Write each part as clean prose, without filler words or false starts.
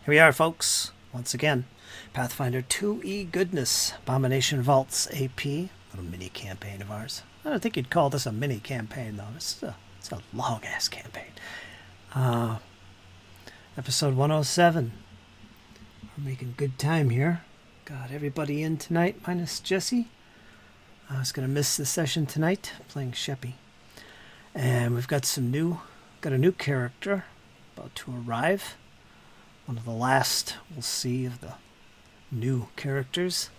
Here we are, folks. Once again, Pathfinder 2E Goodness, Abomination Vaults AP, little mini campaign of ours. I don't think you'd call this a mini campaign, though. It's a long-ass campaign. Episode 107. We're making good time here. Got everybody in tonight, minus Jesse. I was going to miss the session tonight, playing Sheppy. And we've got a new character about to arrive. One of the last we'll see of the new characters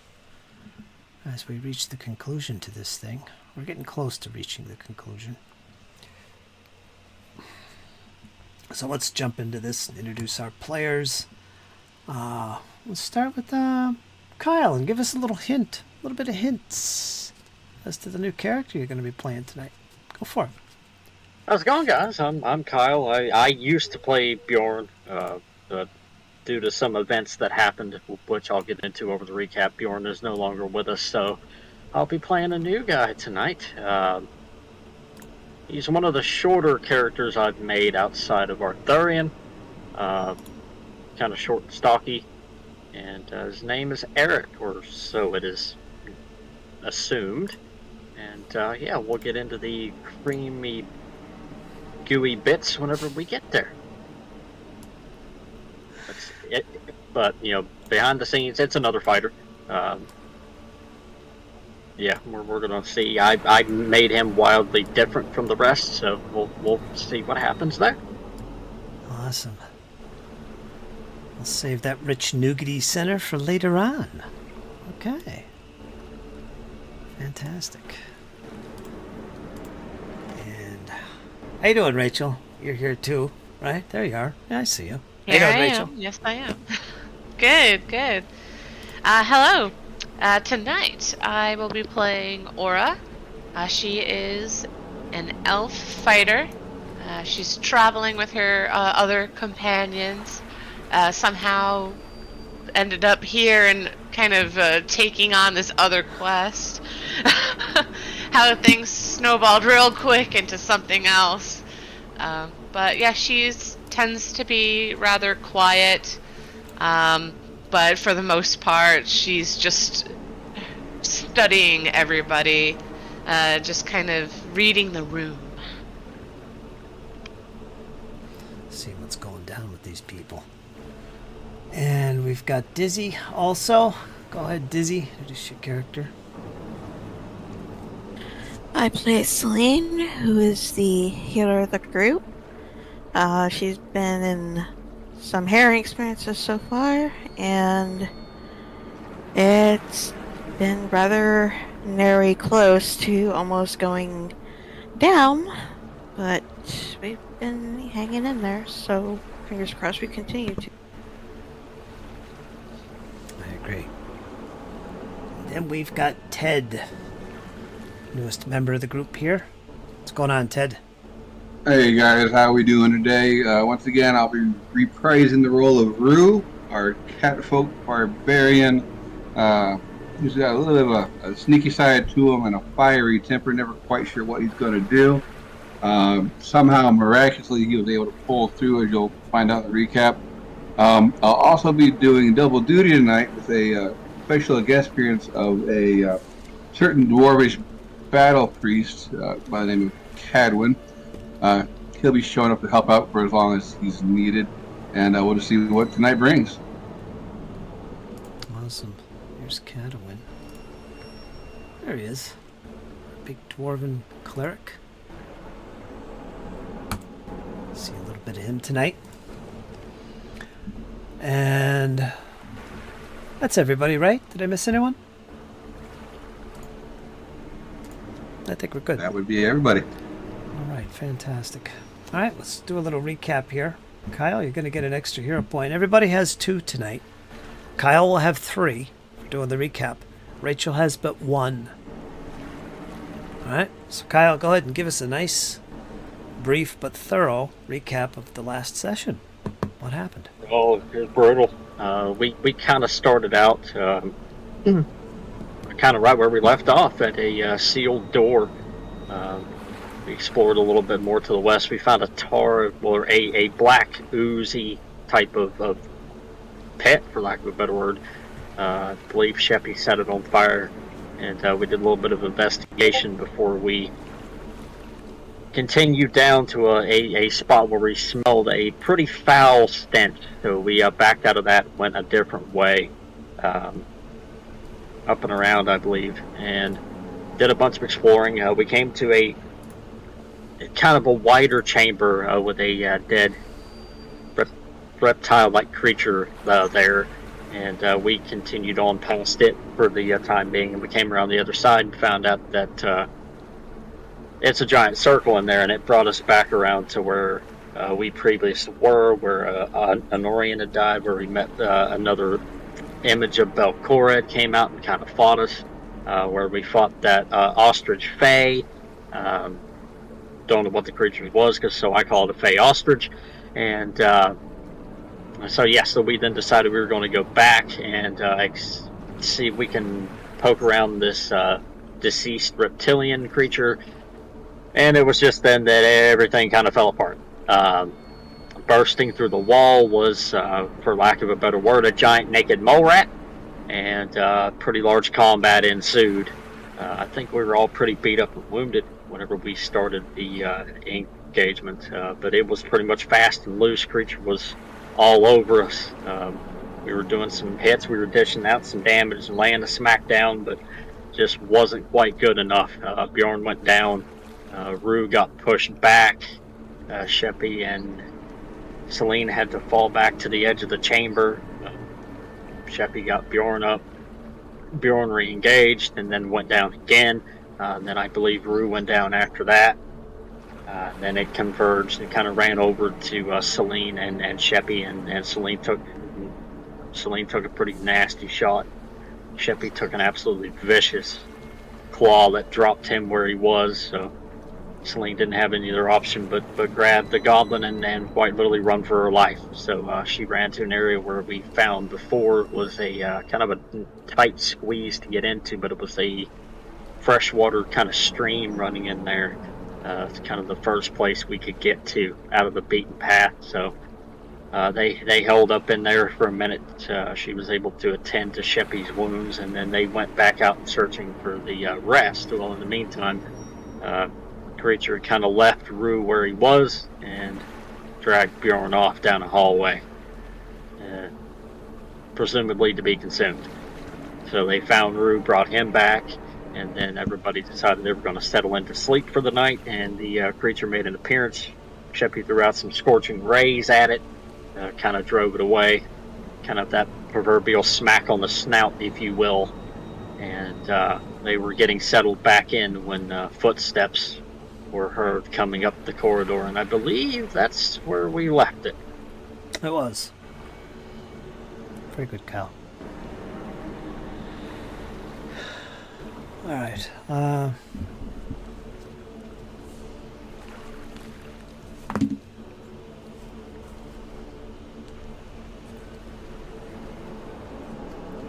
as we reach the conclusion to this thing. We're getting close to reaching the conclusion. So let's jump into this and introduce our players. Let's start with Kyle and give us a little bit of hints as to the new character you're going to be playing tonight. Go for it. How's it going, guys? I'm Kyle. I used to play Bjorn, but due to some events that happened, which I'll get into over the recap, Bjorn is no longer with us, so I'll be playing a new guy tonight. He's one of the shorter characters I've made outside of Arthurian. Kind of short and stocky, and his name is Eric, or so it is assumed. And yeah, we'll get into the creamy, gooey bits whenever we get there. That's it. But behind the scenes, it's another fighter. Yeah, we're gonna see. I made him wildly different from the rest, so we'll see what happens there. Awesome. We'll save that rich nougaty center for later on. Okay. Fantastic. And how you doing, Rachel? You're here too, right? There you are. Yeah, I see you. Here how you doing, I Rachel? am. Yes, I am. Good. Hello. Tonight I will be playing Aura. She is an elf fighter. She's traveling with her other companions. Somehow ended up here and kind of taking on this other quest. How things snowballed real quick into something else. But yeah, she tends to be rather quiet. But for the most part, she's just studying everybody, just kind of reading the room. See what's going down with these people. And we've got Dizzy also. Go ahead, Dizzy. Introduce your character. I play Celine, who is the healer of the group. She's been in some harrowing experiences so far, and it's been rather nary close to almost going down, but we've been hanging in there, so fingers crossed we continue to. I agree. Then we've got Ted, newest member of the group here. What's going on, Ted? Hey guys, how we doing today? Once again, I'll be reprising the role of Rue, our catfolk barbarian. He's got a little bit of a sneaky side to him and a fiery temper, never quite sure what he's going to do. Somehow, miraculously, he was able to pull through, as you'll find out in the recap. I'll also be doing double duty tonight with a special guest appearance of a certain dwarvish battle priest by the name of Cadwin. He'll be showing up to help out for as long as he's needed, and we'll just see what tonight brings. Awesome. Here's Cadwin. There he is. Big dwarven cleric. See a little bit of him tonight. And that's everybody, right? Did I miss anyone? I think we're good. That would be everybody. All right, fantastic. All right, let's do a little recap here. Kyle, you're going to get an extra hero point. Everybody has 2 tonight. Kyle will have 3 for doing the recap. Rachel has but 1. All right, so Kyle, go ahead and give us a nice, brief but thorough recap of the last session. What happened? Oh, it was brutal. We kind of started out kind of right where we left off at a sealed door. We explored a little bit more to the west. We found a tar, or a black oozy type of pet, for lack of a better word. I believe Sheppy set it on fire, and we did a little bit of investigation before we continued down to a spot where we smelled a pretty foul stench. So we backed out of that, went a different way, up and around, I believe, and did a bunch of exploring. We came to a kind of a wider chamber with a dead reptile-like creature there. And we continued on past it for the time being, and we came around the other side and found out that it's a giant circle in there, and it brought us back around to where we previously were, where an Orion had died, where we met another image of Belcora came out and kind of fought us, where we fought that ostrich Fae. Don't know what the creature was, so I call it a Fae ostrich. And so we then decided we were going to go back and see if we can poke around this deceased reptilian creature. And it was just then that everything kind of fell apart. Bursting through the wall was, for lack of a better word, a giant naked mole rat, and pretty large combat ensued. I think we were all pretty beat up and wounded whenever we started the engagement, but it was pretty much fast and loose. Creature was all over us. We were doing some hits, we were dishing out some damage and laying a smackdown, but just wasn't quite good enough. Bjorn went down, Rue got pushed back, Sheppy and Celine had to fall back to the edge of the chamber. Sheppy got Bjorn up, Bjorn re-engaged and then went down again. Then I believe Rue went down after that. Then it converged and kind of ran over to Celine and Sheppy, and Celine took a pretty nasty shot. Sheppy took an absolutely vicious claw that dropped him where he was, so Celine didn't have any other option but grab the goblin and quite literally run for her life. So she ran to an area where we found before was a kind of a tight squeeze to get into, but it was a freshwater kind of stream running in there. It's kind of the first place we could get to out of the beaten path. So they held up in there for a minute. She was able to attend to Sheppy's wounds, and then they went back out searching for the rest. Well, in the meantime, creature kind of left Rue where he was and dragged Bjorn off down a hallway, presumably to be consumed. So they found Rue, brought him back, and then everybody decided they were going to settle into sleep for the night, and the creature made an appearance. Sheppy threw out some scorching rays at it, kind of drove it away, kind of that proverbial smack on the snout, if you will, and they were getting settled back in when footsteps were heard coming up the corridor, and I believe that's where we left it. It was. Very good, Cal. All right.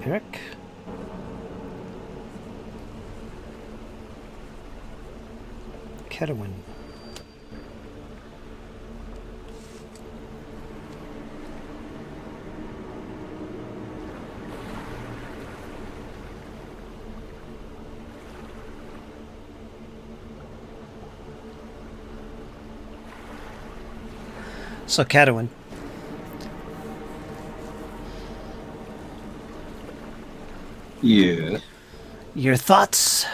Eric. Kedwin. So, Cadwin. Yeah. Your thoughts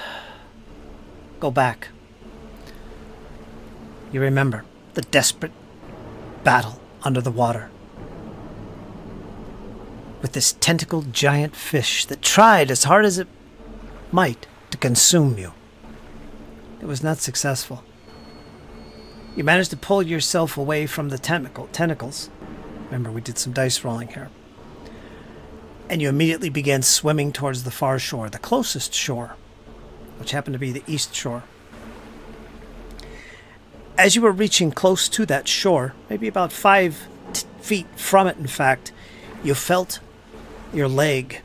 go back. You remember the desperate battle under the water with this tentacled giant fish that tried as hard as it might to consume you. It was not successful. You managed to pull yourself away from the tentacles. Remember, we did some dice rolling here. And you immediately began swimming towards the far shore, the closest shore, which happened to be the east shore. As you were reaching close to that shore, maybe about 5 feet from it, in fact, you felt your leg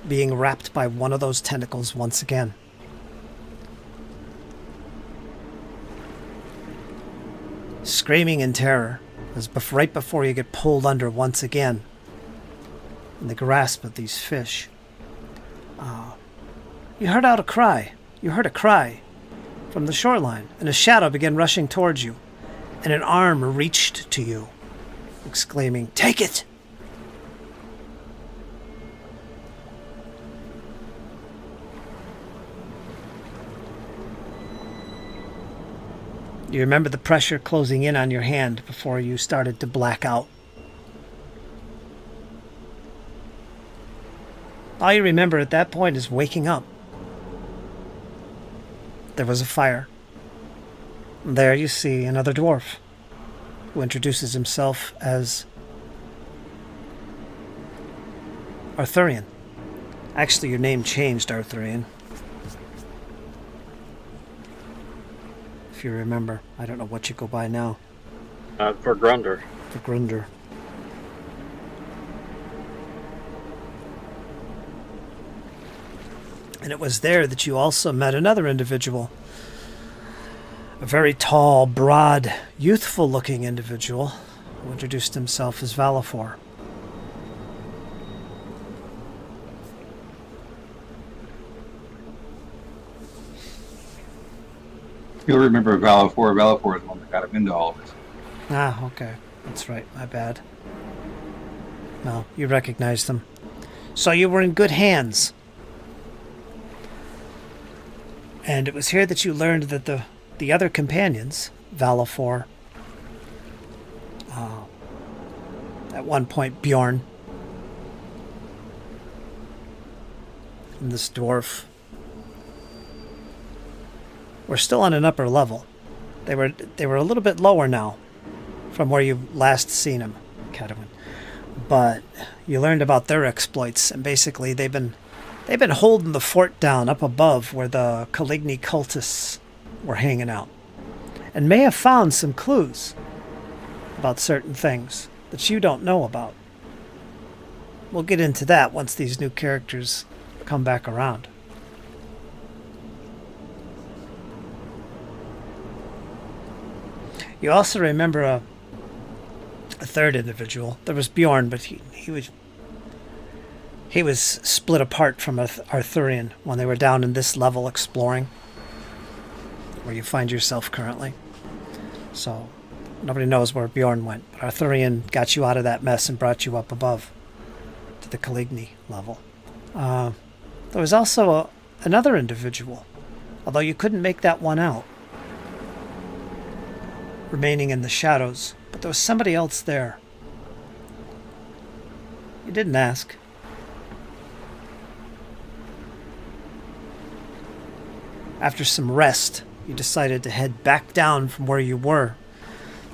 being wrapped by one of those tentacles once again. Screaming in terror, as right before you get pulled under once again, in the grasp of these fish. You heard a cry from the shoreline, and a shadow began rushing towards you, and an arm reached to you, exclaiming, "Take it!" You remember the pressure closing in on your hand before you started to black out. All you remember at that point is waking up. There was a fire. There you see another dwarf who introduces himself as Arthurian. Actually, your name changed, Arthurian. If you remember. I don't know what you go by now. For Grunder. For Grunder. And it was there that you also met another individual. A very tall, broad, youthful-looking individual who introduced himself as Valifor. You'll remember Valifor. Valifor is the one that got him into all of this. Ah, okay. That's right. My bad. No, you recognized them. So you were in good hands. And it was here that you learned that the other companions, Valifor, at one point Bjorn, and this dwarf, were still on an upper level. They were a little bit lower now from where you last seen them, Cadwin. But you learned about their exploits, and basically they've been holding the fort down up above where the Caligny cultists were hanging out, and may have found some clues about certain things that you don't know about. We'll get into that once these new characters come back around. You also remember a third individual. There was Bjorn, but he was split apart from Arthurian when they were down in this level exploring, where you find yourself currently. So nobody knows where Bjorn went, but Arthurian got you out of that mess and brought you up above to the Caligny level. There was also another individual, although you couldn't make that one out, remaining in the shadows, but there was somebody else there. You didn't ask. After some rest, you decided to head back down from where you were,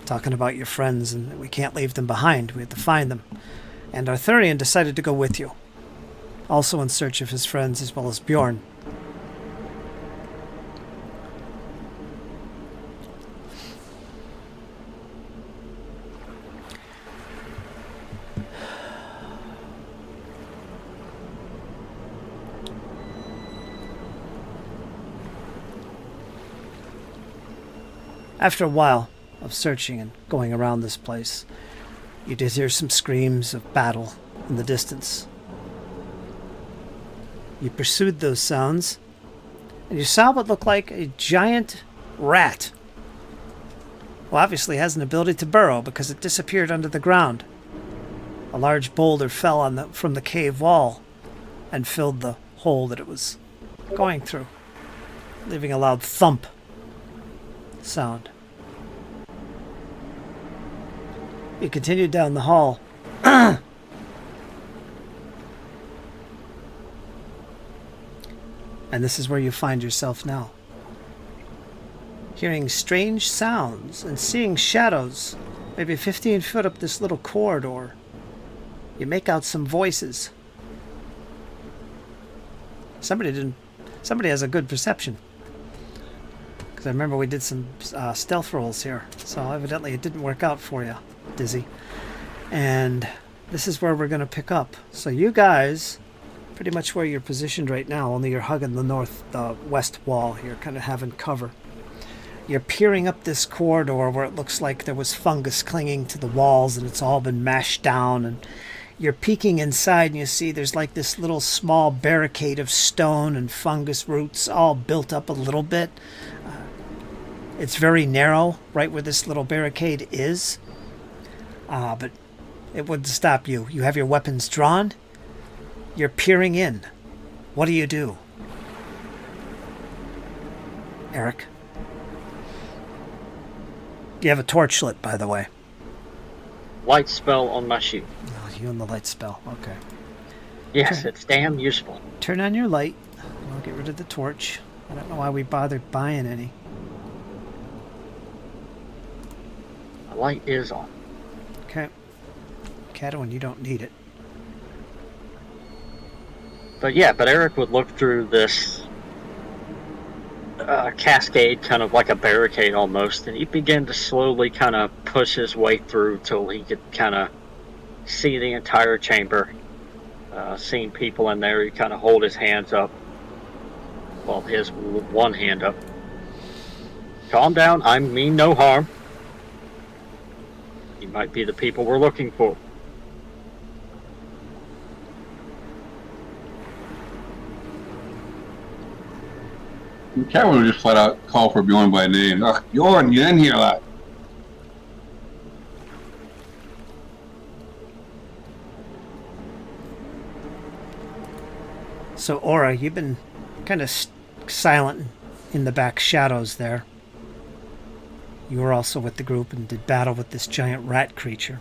talking about your friends and that we can't leave them behind. We have to find them. And Arthurian decided to go with you, also in search of his friends as well as Bjorn. After a while of searching and going around this place, you did hear some screams of battle in the distance. You pursued those sounds, and you saw what looked like a giant rat. Well, obviously has an ability to burrow because it disappeared under the ground. A large boulder fell from the cave wall and filled the hole that it was going through, leaving a loud thump sound. You continued down the hall. And this is where you find yourself now. Hearing strange sounds and seeing shadows, maybe 15 foot up this little corridor. You make out some voices. Somebody has a good perception. Because I remember we did some stealth rolls here. So evidently it didn't work out for you, Dizzy. And this is where we're going to pick up. So you guys, pretty much where you're positioned right now, only you're hugging the west wall here, kind of having cover. You're peering up this corridor where it looks like there was fungus clinging to the walls and it's all been mashed down, and You're peeking inside and you see there's like this little small barricade of stone and fungus roots all built up a little bit. It's very narrow right where this little barricade is. But it wouldn't stop you. You have your weapons drawn. You're peering in. What do? Eric? You have a torch lit, by the way. Light spell on my shield. Oh, you and the light spell. Okay. Yes, it's damn useful. Turn on your light. I'll get rid of the torch. I don't know why we bothered buying any. The light is on. Okay. Cadwin, you don't need it. But Eric would look through this cascade, kind of like a barricade almost, and he'd begin to slowly kind of push his way through till he could kind of see the entire chamber. Seeing people in there, he'd kind of hold his hands up. Well, his one hand up. Calm down, I mean no harm. You might be the people we're looking for. Catwoman would just flat out call for Bjorn by name. Ugh, Bjorn, get in here, lad. So, Aura, you've been kind of silent in the back shadows there. You were also with the group and did battle with this giant rat creature.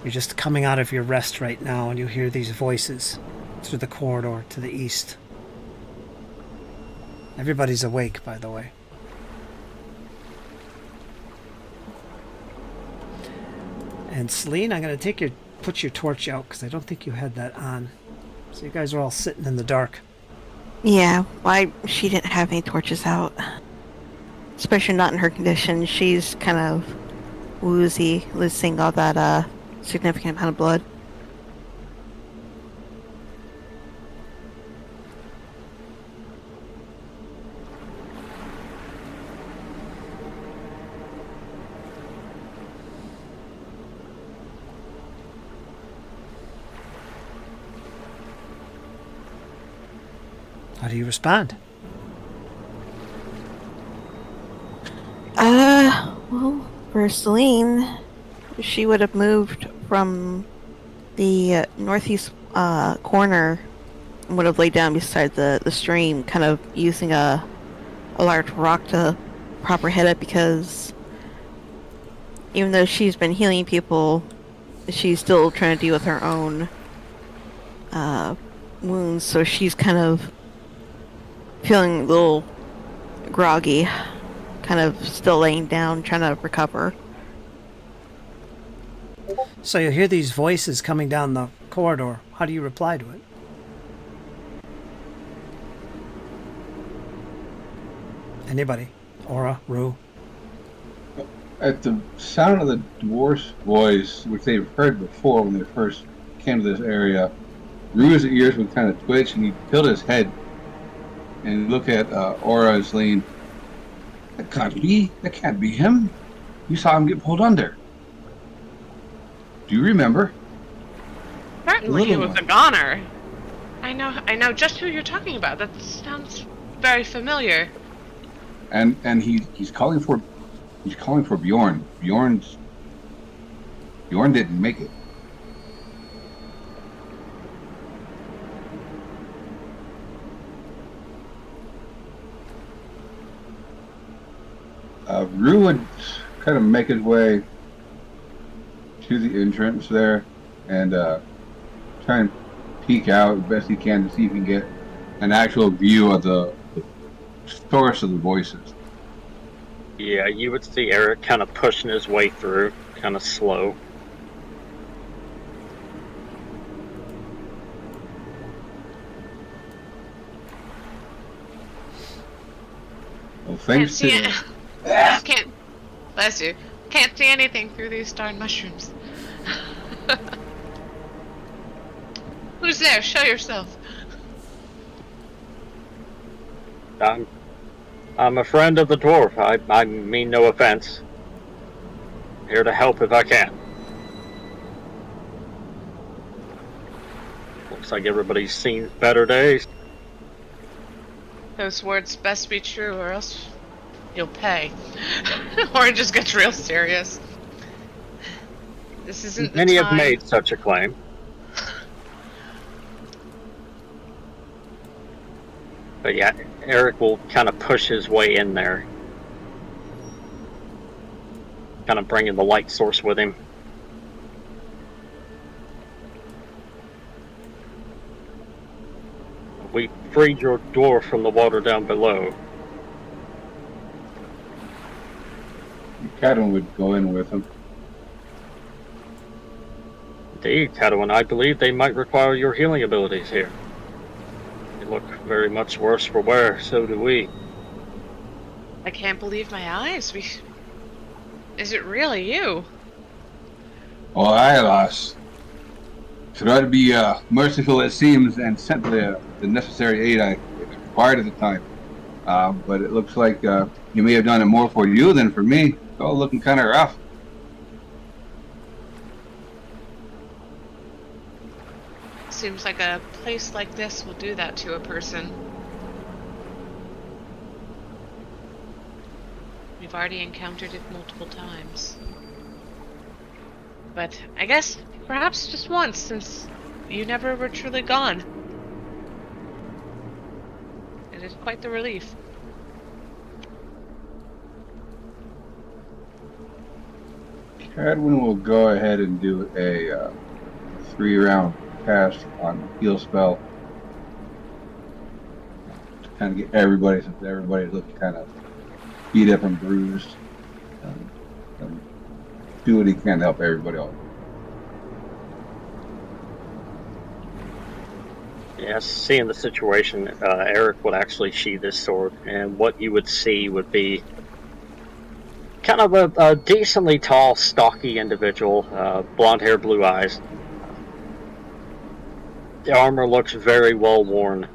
You're just coming out of your rest right now, and you hear these voices through the corridor to the east. Everybody's awake, by the way. And Celine, I'm going to put your torch out, because I don't think you had that on. So you guys are all sitting in the dark. Yeah, she didn't have any torches out. Especially not in her condition. She's kind of woozy, losing all that significant amount of blood. How do you respond? Well, for Celine, she would have moved from the northeast corner and would have laid down beside the stream, kind of using a large rock to prop her head up, because even though she's been healing people, she's still trying to deal with her own wounds, so she's kind of feeling a little groggy, kind of still laying down, trying to recover. So you hear these voices coming down the corridor. How do you reply to it? Anybody? Aura? Rue? At the sound of the dwarf's voice, which they've heard before when they first came to this area, Rue's ears would kind of twitch, and he tilt his head and look at Aura and Celine. That can't be him. You saw him get pulled under. Do you remember? Certainly he was a goner. I know just who you're talking about. That sounds very familiar. And he's calling for Bjorn. Bjorn didn't make it. Rue would kind of make his way to the entrance there and try and peek out as best he can to see if he can get an actual view of the source of the voices. Yeah, you would see Eric kind of pushing his way through, kind of slow. Well, thanks to... Can't, bless you, can't see anything through these darn mushrooms. Who's there? Show yourself. I'm a friend of the dwarf. I mean no offense. Here to help if I can. Looks like everybody's seen better days. Those words best be true, or else you'll pay. Or it just gets real serious. This isn't the Many time. have made such a claim. But yeah, Eric will kind of push his way in there. Kind of bringing the light source with him. We freed your dwarf from the water down below. Cadwin would go in with him. Indeed, Cadwin, I believe they might require your healing abilities here. They look very much worse for wear, so do we. I can't believe my eyes. Is it really you? Oh, aye, lass. Try to be merciful it seems, and sent the necessary aid I required at the time. But it looks like you may have done it more for you than for me. It's all looking kind of rough. Seems like a place like this will do that to a person. We've already encountered it multiple times. But I guess perhaps just once, since you never were truly gone. It is quite the relief. Cadwin will go ahead and do a 3-round cast on heal spell. To kind of get everybody, since everybody's looking kind of beat up and bruised. And do what he can to help everybody out. Yes, seeing the situation, Eric would actually sheath his sword, and what you would see would be kind of a decently tall, stocky individual, blonde hair, blue eyes. The armor looks very well worn.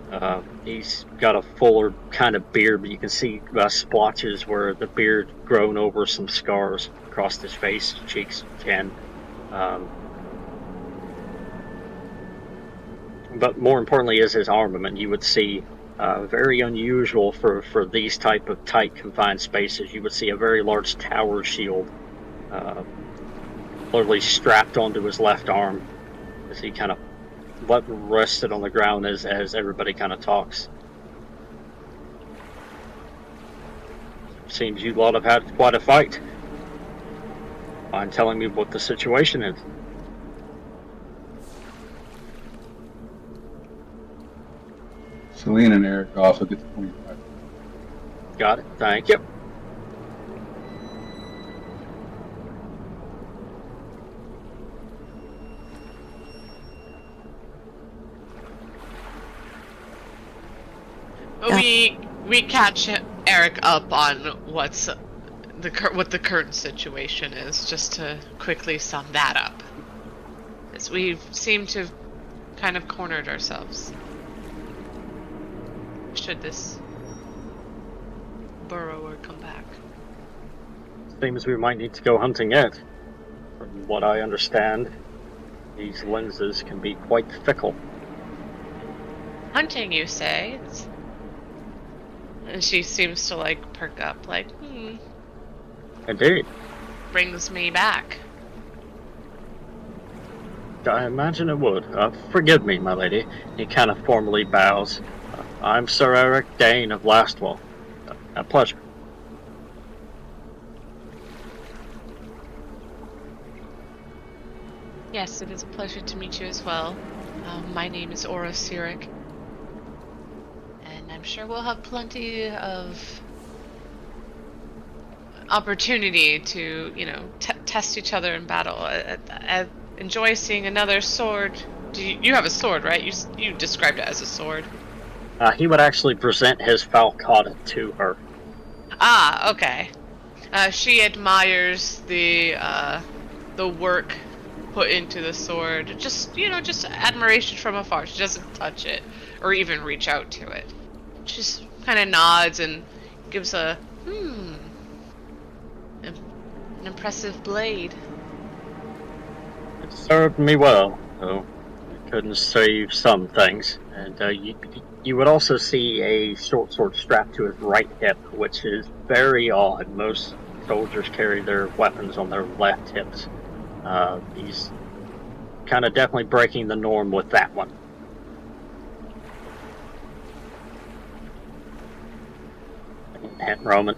He's got a fuller kind of beard, but you can see splotches where the beard grown over some scars across his face, cheeks, chin. But more importantly is his armament. You would see very unusual for these type of tight confined spaces. You would see a very large tower shield literally strapped onto his left arm as he kind of rested on the ground as everybody kind of talks. Seems you lot have had quite a fight. Mind telling me what the situation is? Celine and Eric also get the 25. Got it. Thank you. We catch Eric up on what the current situation is, just to quickly sum that up. As we seem to have kind of cornered ourselves. Should this burrower come back? Seems we might need to go hunting yet. From what I understand, these lenses can be quite fickle. Hunting, you say? And she seems to like perk up, like, Indeed. brings me back. I imagine it would. Forgive me, my lady. He kind of formally bows. I'm Sir Eric Dane of Lastwell. A pleasure. Yes, it is a pleasure to meet you as well. My name is Aura Sirik. And I'm sure we'll have plenty of opportunity to, test each other in battle. I enjoy seeing another sword. You have a sword, right? You described it as a sword. He would actually present his falcata to her. Ah, okay. She admires the work put into the sword. Just admiration from afar. She doesn't touch it or even reach out to it. She just kind of nods and gives an impressive blade. It served me well, though. couldn't save some things. And you would also see a short sword strapped to his right hip, which is very odd. Most soldiers carry their weapons on their left hips. He's kind of definitely breaking the norm with that one. And Roman.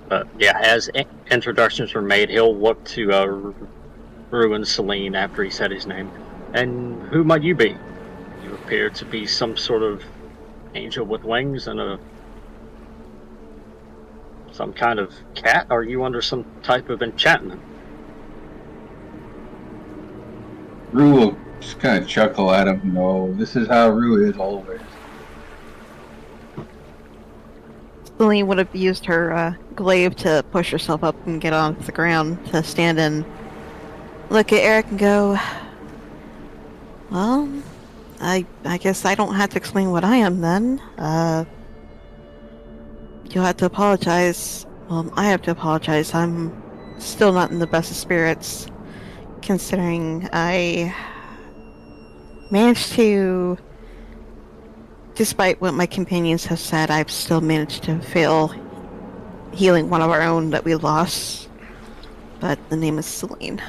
But yeah, as introductions were made, he'll look to Rue and Celine after he said his name. And who might you be? You appear to be some sort of angel with wings and some kind of cat. Are you under some type of enchantment? Rue will just kind of chuckle at him. No, this is how Rue is always. Celine would have used her glaive to push herself up and get off the ground to stand and look at Eric and go, well, I guess I don't have to explain what I am then. You'll have to apologize. Well, I have to apologize. I'm still not in the best of spirits, considering I managed to, despite what my companions have said, I've still managed to fail healing one of our own that we lost. But the name is Celine.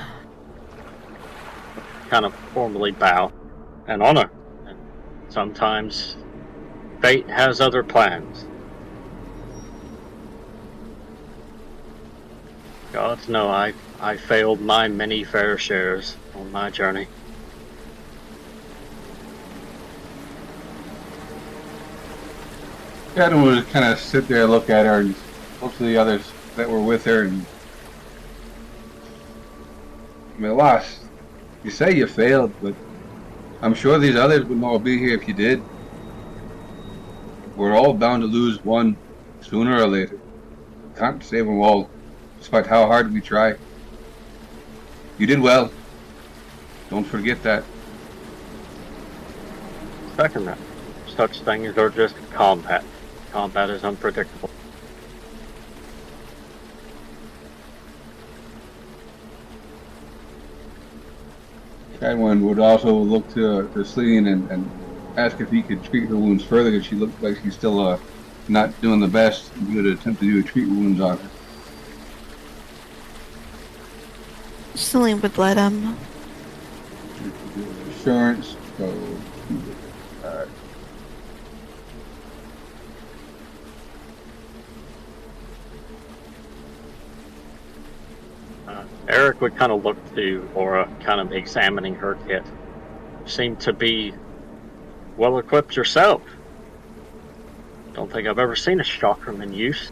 Kind of formally bow and honor. And sometimes fate has other plans. Gods know I failed my many fair shares on my journey. Adam would kind of sit there and look at her and look to the others that were with her and... Alas, you say you failed, but I'm sure these others wouldn't all be here if you did. We're all bound to lose one sooner or later. Can't save them all, despite how hard we try. You did well. Don't forget that. Second that. Such things are just combat. Combat is unpredictable. Cadwin would also look to Celine and ask if he could treat her wounds further, because she looked like she's still not doing the best. He would attempt to do treat wounds on her. Celine would let him. Assurance. So, alright. Eric would kind of look to Aura, kind of examining her kit. Seemed to be well equipped yourself. Don't think I've ever seen a chakram in use.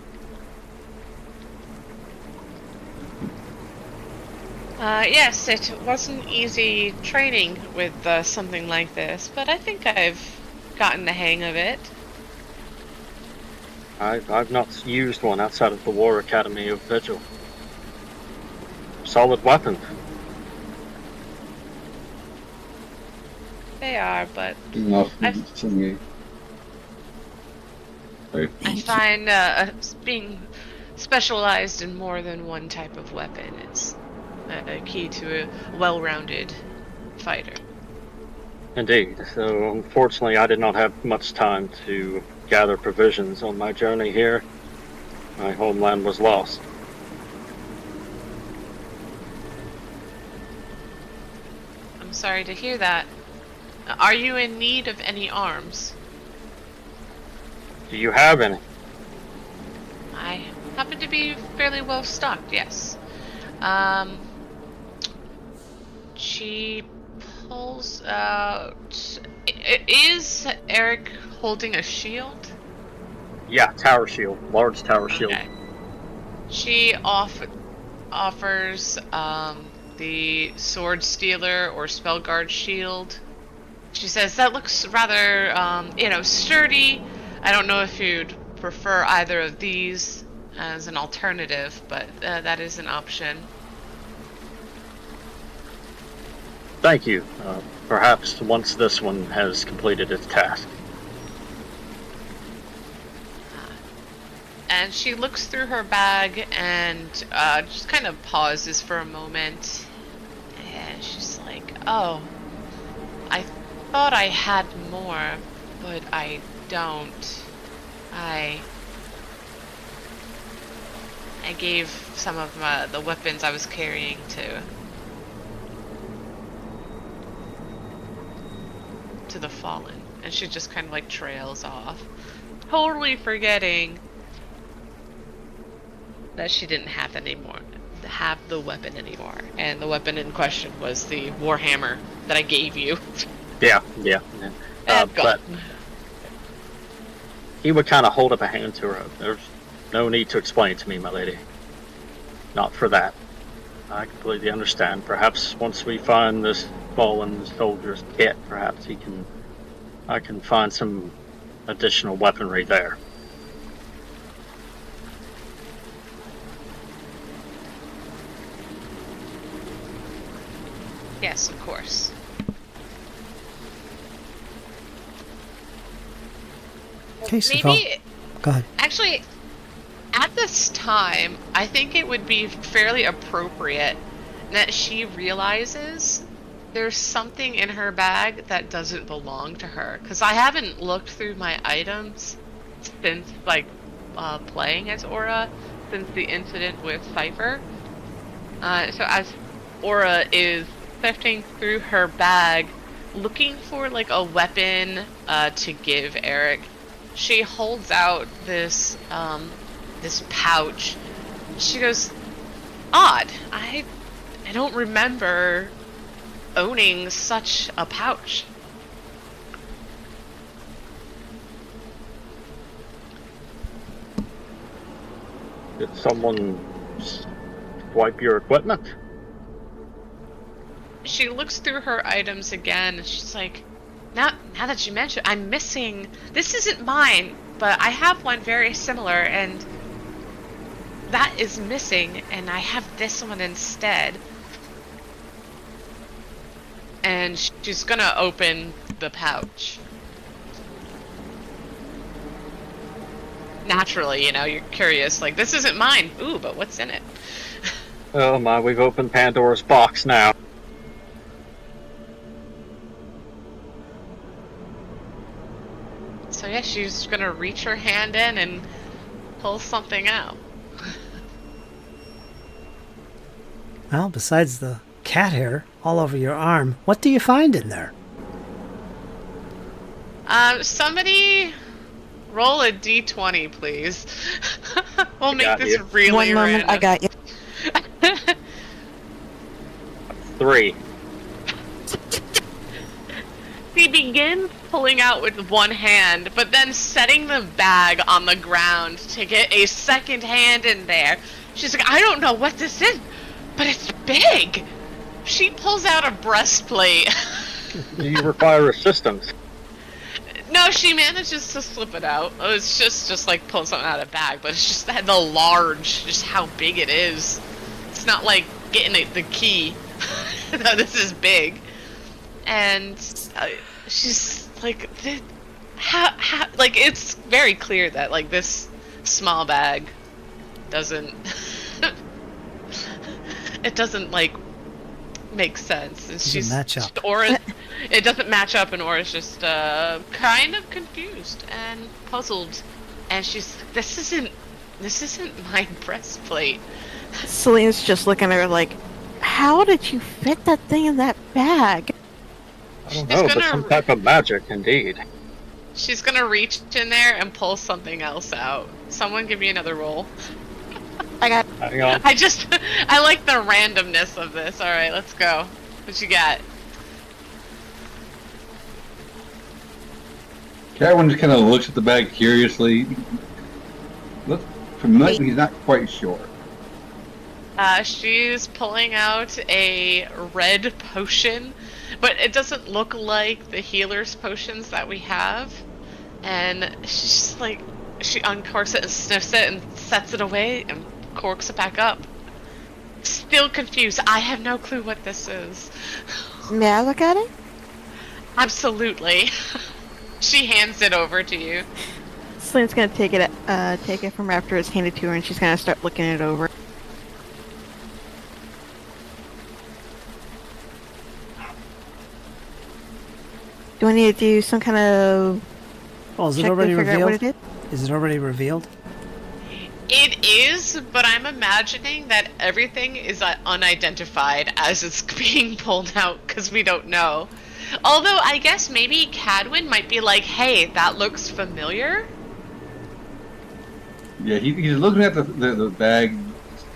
Yes, it wasn't easy training with something like this, but I think I've gotten the hang of it. I've not used one outside of the War Academy of Vigil. Solid weapon. They are, but I find being specialized in more than one type of weapon is a key to a well-rounded fighter. Indeed. So, unfortunately, I did not have much time to gather provisions on my journey here. My homeland was lost. I'm sorry to hear that. Are you in need of any arms? Do you have any? I happen to be fairly well stocked, yes. She pulls out... Is Eric holding a shield? Yeah, tower shield. Large tower shield. Okay. She offers the sword stealer or spell guard shield. She says that looks rather, sturdy. I don't know if you'd prefer either of these as an alternative, but that is an option. Thank you. Perhaps once this one has completed its task. and she looks through her bag and just kind of pauses for a moment. And she's like, oh, I thought I had more, but I don't. I gave some of the weapons I was carrying to the Fallen. And she just kind of like trails off, totally forgetting that she didn't have the weapon anymore. And the weapon in question was the warhammer that I gave you. Yeah. But he would kind of hold up a hand to her. There's no need to explain it to me, my lady. Not for that. I completely understand. Perhaps once we find this fallen soldier's kit, perhaps I can find some additional weaponry there. yes, of course. Okay, so Maybe, go ahead. actually, at this time, I think it would be fairly appropriate that she realizes there's something in her bag that doesn't belong to her. Because I haven't looked through my items since, like, playing as Aura, since the incident with Cypher. So as Aura is sifting through her bag, looking for, like, a weapon to give Eric, she holds out this pouch. She goes, odd. I don't remember owning such a pouch. Did someone wipe your equipment? She looks through her items again, and she's like, now that you mention, I'm missing. This isn't mine, but I have one very similar, and that is missing, and I have this one instead. And she's gonna open the pouch. Naturally, you know, you're curious, like, this isn't mine. Ooh, but what's in it? Oh my, we've opened Pandora's box now. So yeah, she's gonna reach her hand in and pull something out. Well, besides the cat hair all over your arm, what do you find in there? Somebody roll a d20, please. We'll make this you. really One moment, random. I got you. 3. He begins pulling out with one hand, but then setting the bag on the ground to get a second hand in there. She's like, I don't know what this is, but it's big. She pulls out a breastplate. Do you require assistance? No, she manages to slip it out. It's just like pulling something out of a bag, but it's just that the large, just how big it is. It's not like getting the key. No, this is big. And she's like, how, like, it's very clear that, like, this small bag doesn't, it doesn't, like, make sense. And Doesn't match up. Aura, it doesn't match up, and Aura's just kind of confused and puzzled. And she's like, this isn't my breastplate. Celine's just looking at her like, how did you fit that thing in that bag? I don't know, but some type of magic, indeed. She's gonna reach in there and pull something else out. Someone give me another roll. I got Hang on. I like the randomness of this. Alright, let's go. What you got? Catwoman just kind of looks at the bag curiously. Looks familiar, but he's not quite sure. She's pulling out a red potion, but it doesn't look like the healer's potions that we have. And she's just like, she uncorks it and sniffs it and sets it away and corks it back up. Still confused. I have no clue what this is. May I look at it? Absolutely. She hands it over to you. Celine's gonna take it from after it's handed to her, and she's gonna start looking it over. Do I need to do some kind of Well, is it check to already figure out what revealed? it is? Is it already revealed? It is, but I'm imagining that everything is unidentified as it's being pulled out because we don't know. Although I guess maybe Cadwin might be like, "Hey, that looks familiar." Yeah, he's looking at the bag,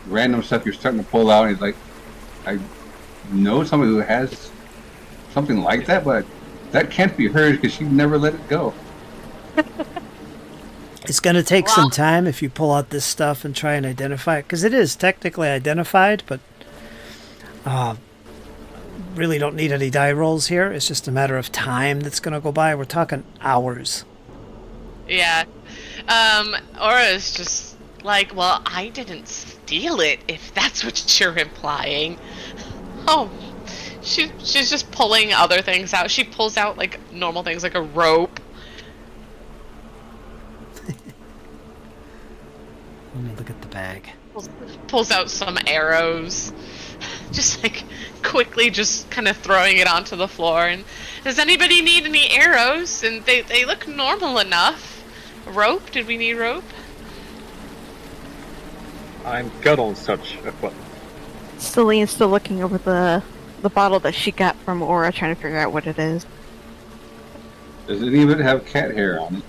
random stuff you're starting to pull out, and he's like, I know somebody who has something like that, but that can't be hers because she never let it go. It's going to take Well- some time if you pull out this stuff and try and identify it, because it is technically identified, but really don't need any die rolls here. It's just a matter of time that's going to go by. We're talking hours. Yeah. Aura's just like, "Well, I didn't steal it, if that's what you're implying." Oh, she's just pulling other things out. She pulls out like normal things, like a rope. Let me look at the bag. Pulls out some arrows. Just like quickly just kind of throwing it onto the floor. And does anybody need any arrows? And they look normal enough. Rope? Did we need rope? I'm good on such equipment. Celine's still looking over the bottle that she got from Aura, trying to figure out what it is. Does any of it have cat hair on it?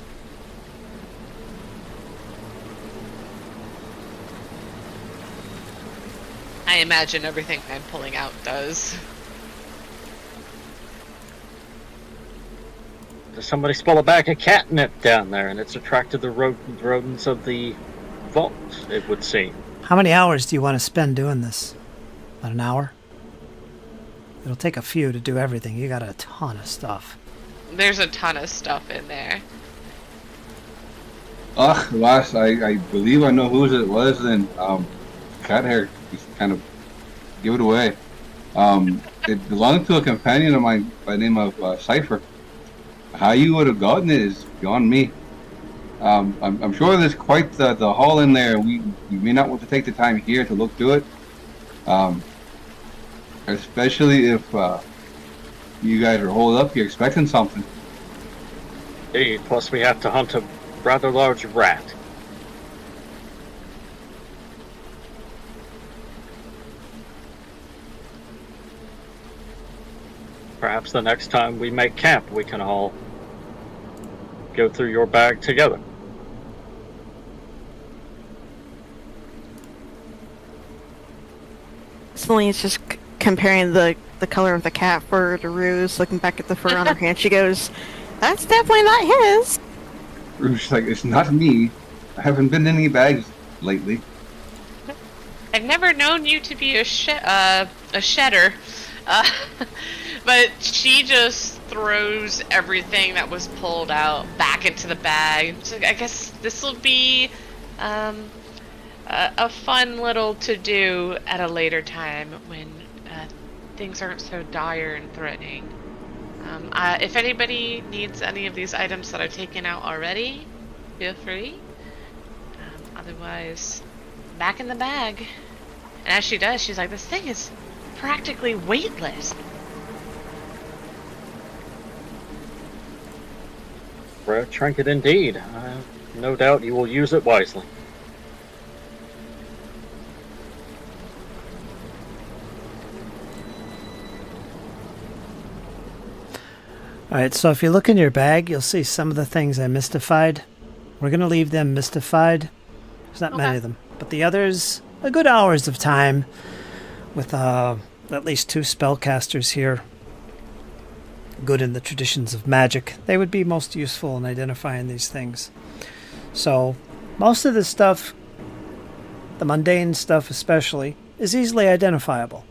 I imagine everything I'm pulling out does. Does somebody spill a bag of catnip down there and it's attracted the rodents of the vault, it would seem. How many hours do you want to spend doing this? About an hour? It'll take a few to do everything. You got a ton of stuff. There's a ton of stuff in there. Ugh, Ross, I believe I know whose it was, and cat hair just kind of give it away. It belonged to a companion of mine by the name of Cypher. How you would have gotten it is beyond me. I'm sure there's quite the haul in there. We may not want to take the time here to look through it. Especially if you guys are holed up here expecting something. Indeed, plus we have to hunt a rather large rat. Perhaps the next time we make camp, we can all go through your bag together. Celine's just comparing the color of the cat fur to Ruse, looking back at the fur on her hand. She goes, "That's definitely not his." Ruth's like, it's not me. I haven't been in any bags lately. I've never known you to be a shedder. But she just throws everything that was pulled out back into the bag. So I guess this will be a fun little to-do at a later time when things aren't so dire and threatening. If anybody needs any of these items that I've taken out already, feel free. Otherwise, back in the bag. And as she does, she's like, "This thing is practically weightless." Rare trinket indeed. No doubt you will use it wisely. Alright, so if you look in your bag, you'll see some of the things I mystified. We're going to leave them mystified. There's not many of them. But the others, a good hours of time with at least 2 spellcasters here. Good in the traditions of magic. They would be most useful in identifying these things. So, most of this stuff, the mundane stuff especially, is easily identifiable.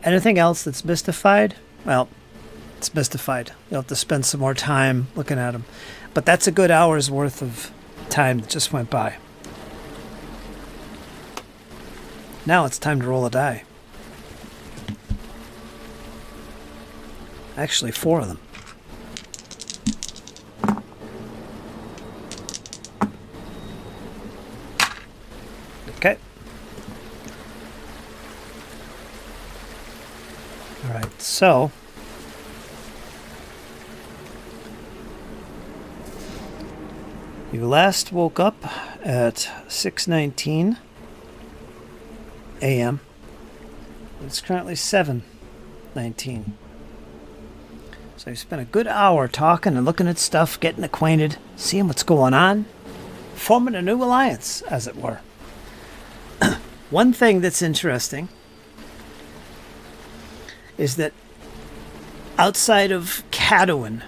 Anything else that's mystified, well, it's mystified. You'll have to spend some more time looking at them. But that's a good hour's worth of time that just went by. Now it's time to roll a die. Actually, 4 of them. right, so you last woke up at 6:19 a.m. It's currently 7:19. So you spent a good hour talking and looking at stuff, getting acquainted, seeing what's going on, forming a new alliance, as it were. One thing that's interesting is that outside of Cadouin,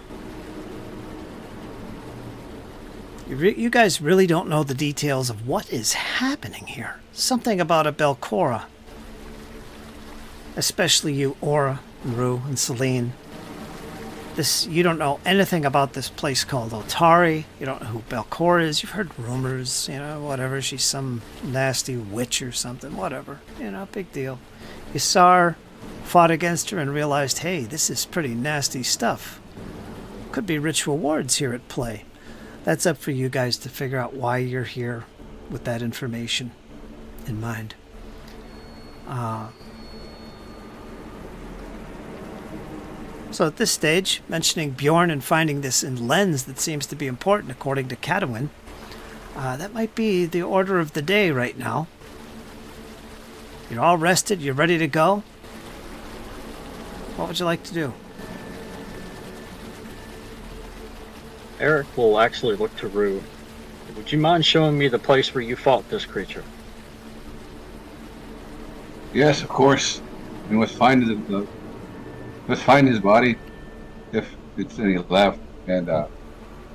you guys really don't know the details of what is happening here. Something about a Belcora. Especially you, Aura, and Rue, and Celine. You don't know anything about this place called Otari. You don't know who Belcora is. You've heard rumors, whatever. She's some nasty witch or something, whatever. Big deal. You saw her, fought against her, and realized, hey, this is pretty nasty stuff. Could be ritual wards here at play. That's up for you guys to figure out why you're here with that information in mind. So at this stage, mentioning Bjorn and finding this in lens that seems to be important according to Cadouin, that might be the order of the day right now. You're all rested, you're ready to go. What would you like to do? Eric will actually look to Rue. Would you mind showing me the place where you fought this creature? Yes, of course. We must find let's find his body, if it's any left, and of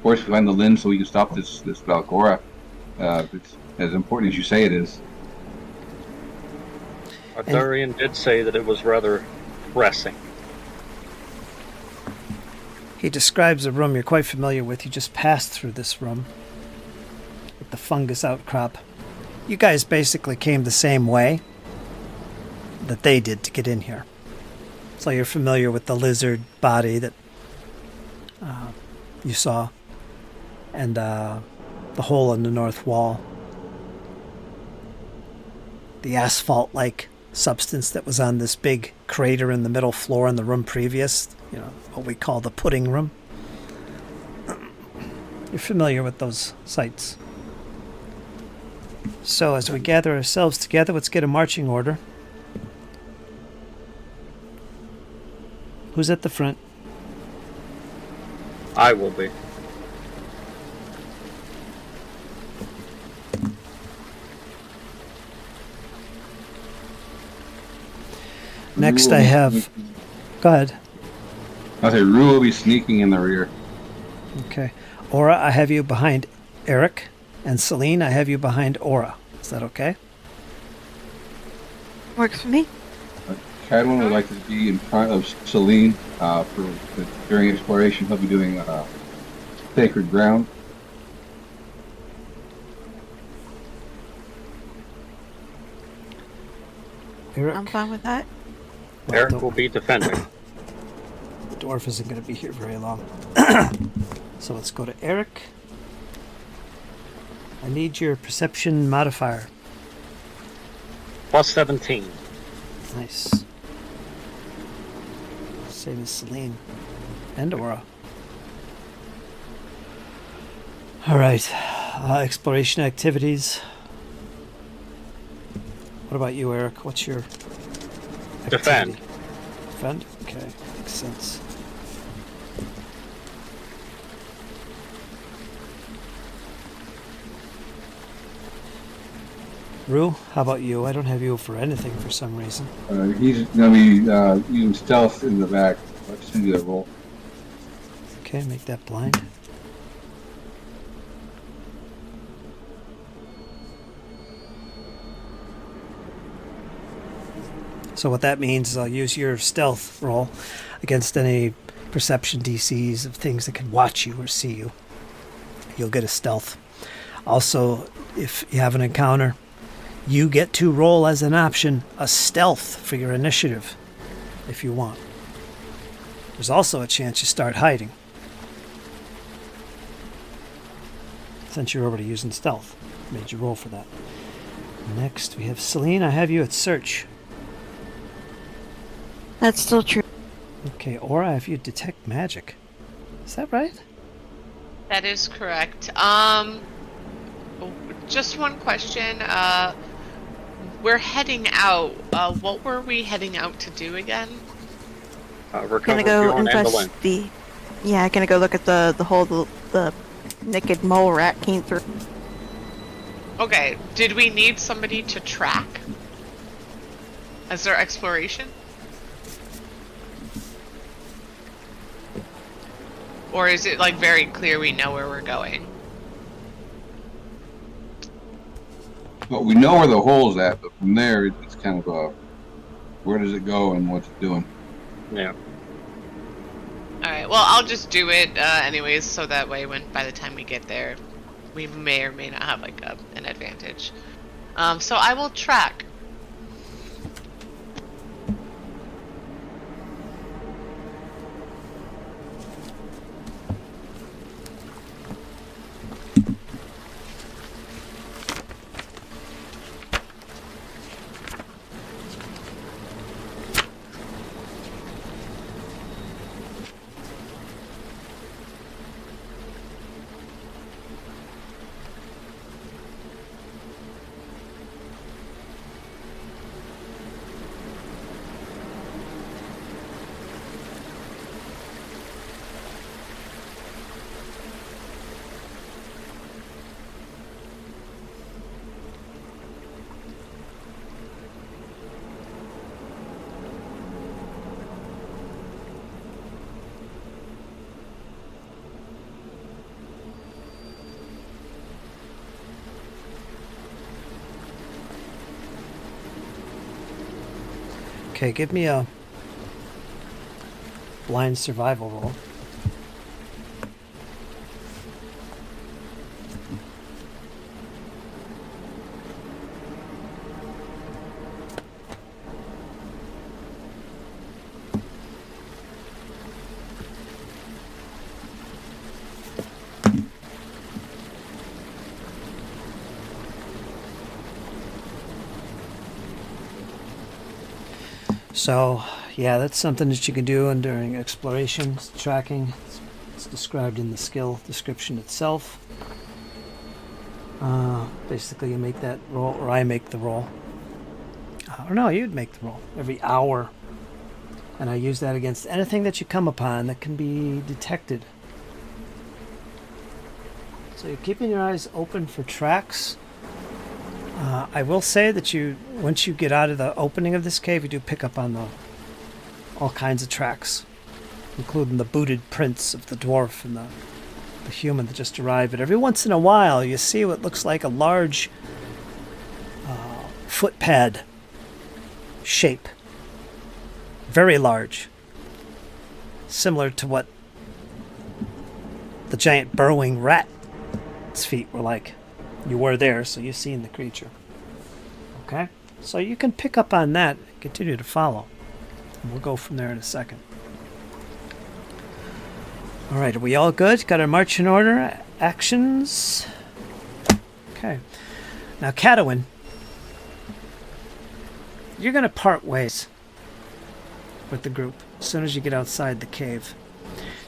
course find the lens so we can stop this Valgora. It's as important as you say it is. Arthurian did say that it was rather pressing. He describes a room you're quite familiar with. You just passed through this room with the fungus outcrop. You guys basically came the same way that they did to get in here. So you're familiar with the lizard body that you saw, and the hole in the north wall. The asphalt-like substance that was on this big crater in the middle floor in the room previous, what we call the pudding room. You're familiar with those sites. So as we gather ourselves together, let's get a marching order. Who's at the front? I will be. Next I have... Go ahead. I say Rue will be sneaking in the rear. Okay. Aura, I have you behind Eric. And Celine, I have you behind Aura. Is that okay? Works for me. Cadwin would like to be in front of Celine during exploration. He'll be doing sacred ground. Eric? I'm fine with that. Eric will be defending. The dwarf isn't going to be here very long. So let's go to Eric. I need your perception modifier. Plus 17. Nice. Same as Celine and Aura. All right. Exploration activities. What about you, Eric? What's your activity? Defend. Defend? Okay. Makes sense. Rue, how about you? I don't have you for anything for some reason. He's going to be using stealth in the back. Let's do that roll. Okay, make that blind. So what that means is I'll use your stealth roll against any perception DCs of things that can watch you or see you. You'll get a stealth. Also, if you have an encounter, you get to roll as an option a stealth for your initiative, if you want. There's also a chance you start hiding, since you're already using stealth. Made you roll for that. Next, we have Celine. I have you at search. That's still true. Okay, Aura, if you detect magic. Is that right? That is correct. Just one question. We're heading out. What were we heading out to do again? Recover Gonna go Bjorn and the invest Lynx. the. Yeah, gonna go look at the hole the naked mole rat came through. Okay, did we need somebody to track? As their exploration? Or is it like very clear we know where we're going? But we know where the hole's at, but from there, it's kind of a where does it go and what's it doing? Yeah. Alright, well, I'll just do it anyways, so that way by the time we get there, we may or may not have like an advantage. So I will track. Okay, give me a blind survival roll. So, yeah, that's something that you can do during exploration, tracking. It's described in the skill description itself. Basically, you make that roll, or I make the roll. Or no, you'd make the roll every hour. And I use that against anything that you come upon that can be detected. So you're keeping your eyes open for tracks. I will say that once you get out of the opening of this cave, you do pick up on all kinds of tracks, including the booted prints of the dwarf and the human that just arrived. But every once in a while, you see what looks like a large footpad shape. Very large. Similar to what the giant burrowing rat's feet were like. You were there, so you've seen the creature. Okay? So you can pick up on that and continue to follow. And we'll go from there in a second. Alright, are we all good? Got our marching order? Actions? Okay. Now, Cadwin, you're going to part ways with the group as soon as you get outside the cave.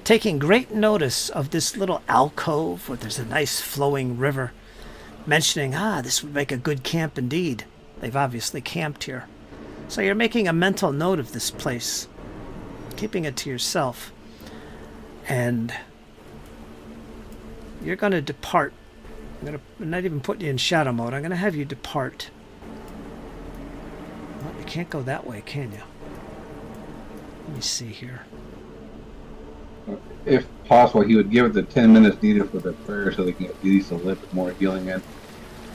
Taking great notice of this little alcove where there's a nice flowing river. Mentioning, this would make a good camp indeed. They've obviously camped here. So you're making a mental note of this place, keeping it to yourself. And you're going to depart. I'm not even putting you in shadow mode. I'm going to have you depart. Well, you can't go that way, can you? Let me see here. If possible, he would give it the 10 minutes needed for the prayer so they can at least a little bit more healing in.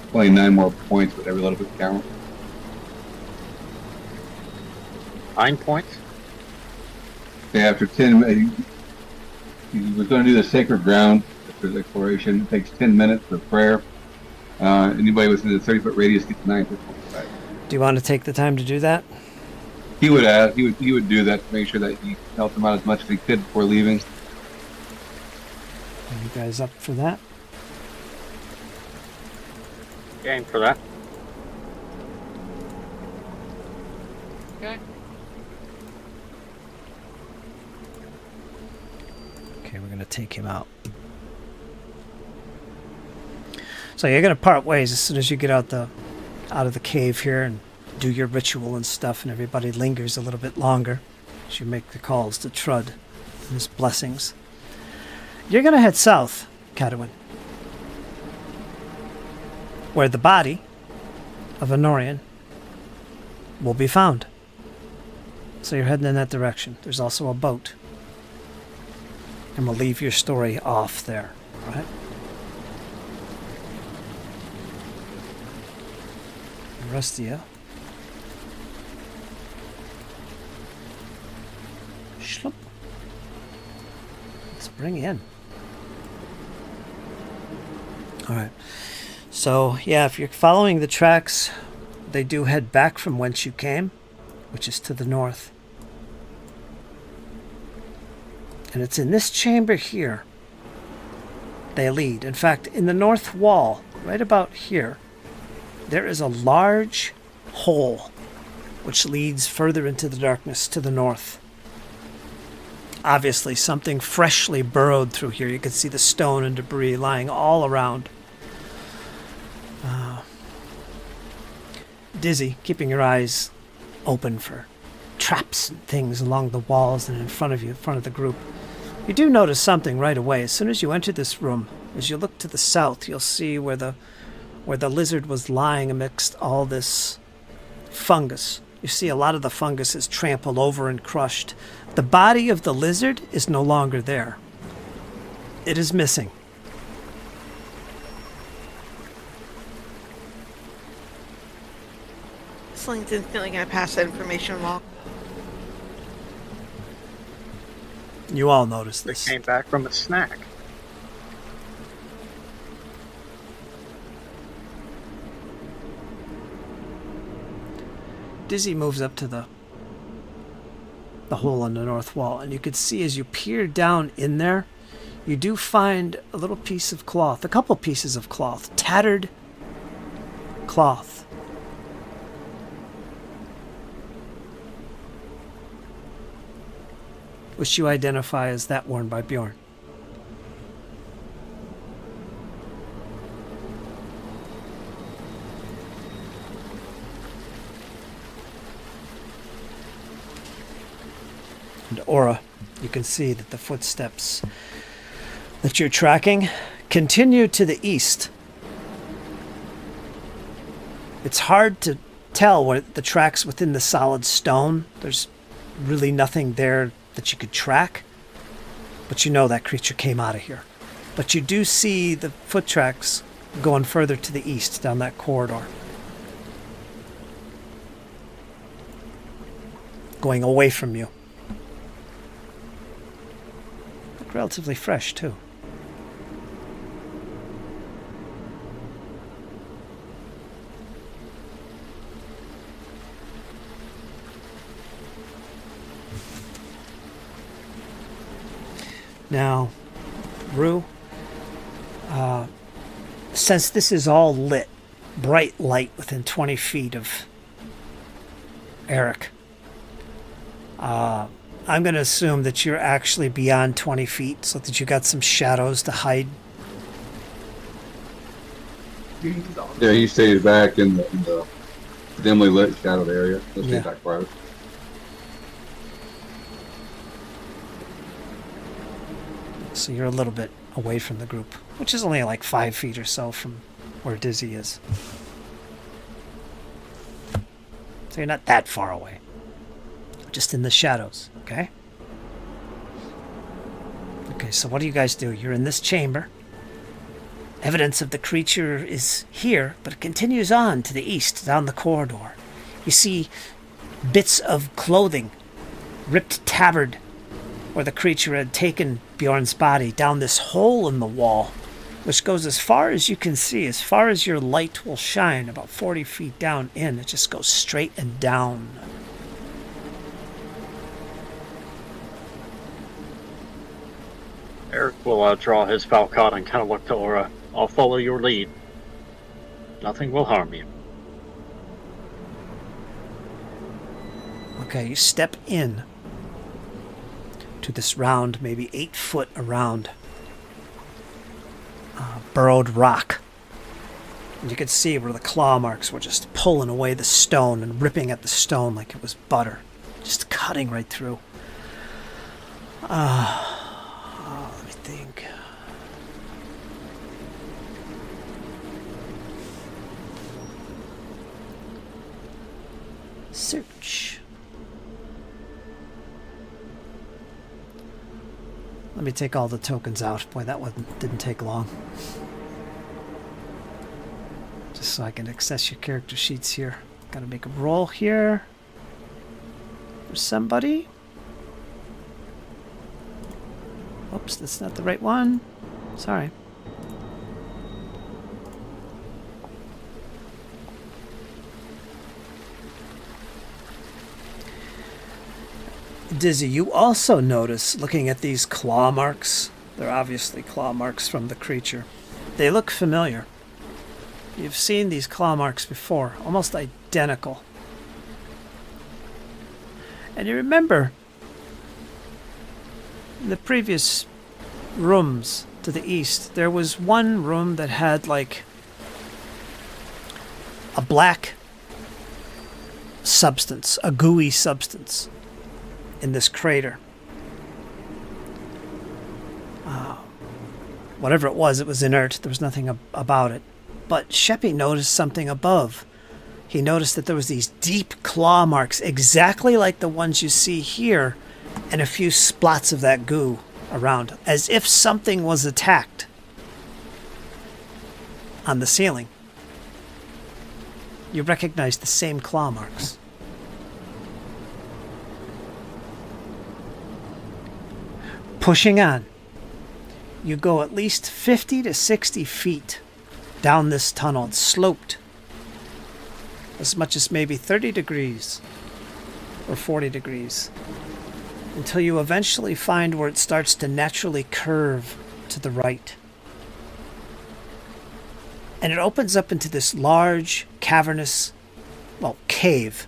29 more points, but every little bit counts. 9 points? Okay, after 10 minutes, he was going to do the sacred ground for the exploration. It takes 10 minutes for prayer. Anybody within the 30-foot radius gets 9 points back. Do you want to take the time to do that? He would ask. He would do that to make sure that he helped them out as much as he could before leaving. Are you guys up for that? Game for that. Okay. Okay, we're going to take him out. So you're going to part ways as soon as you get out of the cave here and do your ritual and stuff, and everybody lingers a little bit longer as you make the calls to Trud and his blessings. You're going to head south, Cadwin, where the body of Honorian will be found. So you're heading in that direction. There's also a boat. And we'll leave your story off there, right? The rest of you. Schlup. Let's bring you in. Alright. So, yeah, if you're following the tracks, they do head back from whence you came, which is to the north. And it's in this chamber here they lead. In fact, in the north wall, right about here, there is a large hole which leads further into the darkness to the north. Obviously, something freshly burrowed through here. You can see the stone and debris lying all around. Dizzy, keeping your eyes open for traps and things along the walls and in front of you, in front of the group. You do notice something right away. As soon as you enter this room, as you look to the south, you'll see where the lizard was lying amidst all this fungus. You see a lot of the fungus is trampled over and crushed. The body of the lizard is no longer there. It is missing. Sling's instantly going to pass that information along. You all notice They this. came back from a snack. Dizzy moves up to the hole in the north wall, and you could see as you peer down in there, you do find a little piece of cloth, a couple pieces of cloth, tattered cloth. Which you identify as that worn by Bjorn. And Aura, you can see that the footsteps that you're tracking continue to the east. It's hard to tell where the tracks within the solid stone. There's really nothing there that you could track, but you know that creature came out of here. But you do see the foot tracks going further to the east down that corridor, going away from you. Look relatively fresh too. Now, Rue, since this is all lit, bright light within 20 feet of Eric, I'm going to assume that you're actually beyond 20 feet so that you got some shadows to hide. Yeah, he stayed back in the dimly lit, shadowed area. He'll stay back private. So you're a little bit away from the group, which is only like 5 feet or so from where Dizzy is. So you're not that far away. Just in the shadows, okay? Okay, so what do you guys do? You're in this chamber. Evidence of the creature is here, but it continues on to the east, down the corridor. You see bits of clothing, ripped tabard, where the creature had taken Bjorn's body, down this hole in the wall, which goes as far as you can see, as far as your light will shine, about 40 feet down in. It just goes straight and down. Eric will draw his falcon and kind of look to Aura. I'll follow your lead. Nothing will harm you. Okay, you step in to this round, maybe 8 foot around, burrowed rock. And you could see where the claw marks were just pulling away the stone and ripping at the stone like it was butter. Just cutting right through. Let me think. Search. Let me take all the tokens out. Boy, that one didn't take long. Just so I can access your character sheets here. Gotta make a roll here. For somebody. Oops, that's not the right one. Sorry. Dizzy, you also notice, looking at these claw marks, they're obviously claw marks from the creature. They look familiar. You've seen these claw marks before, almost identical. And you remember, in the previous rooms to the east, there was one room that had like a black substance, a gooey substance in this crater. Whatever it was inert. There was nothing about it. But Sheppy noticed something above. He noticed that there was these deep claw marks, exactly like the ones you see here, and a few splats of that goo around, as if something was attacked on the ceiling. You recognize the same claw marks. Pushing on, you go at least 50 to 60 feet down this tunnel. It's sloped as much as maybe 30 degrees or 40 degrees until you eventually find where it starts to naturally curve to the right. And it opens up into this large, cavernous, cave.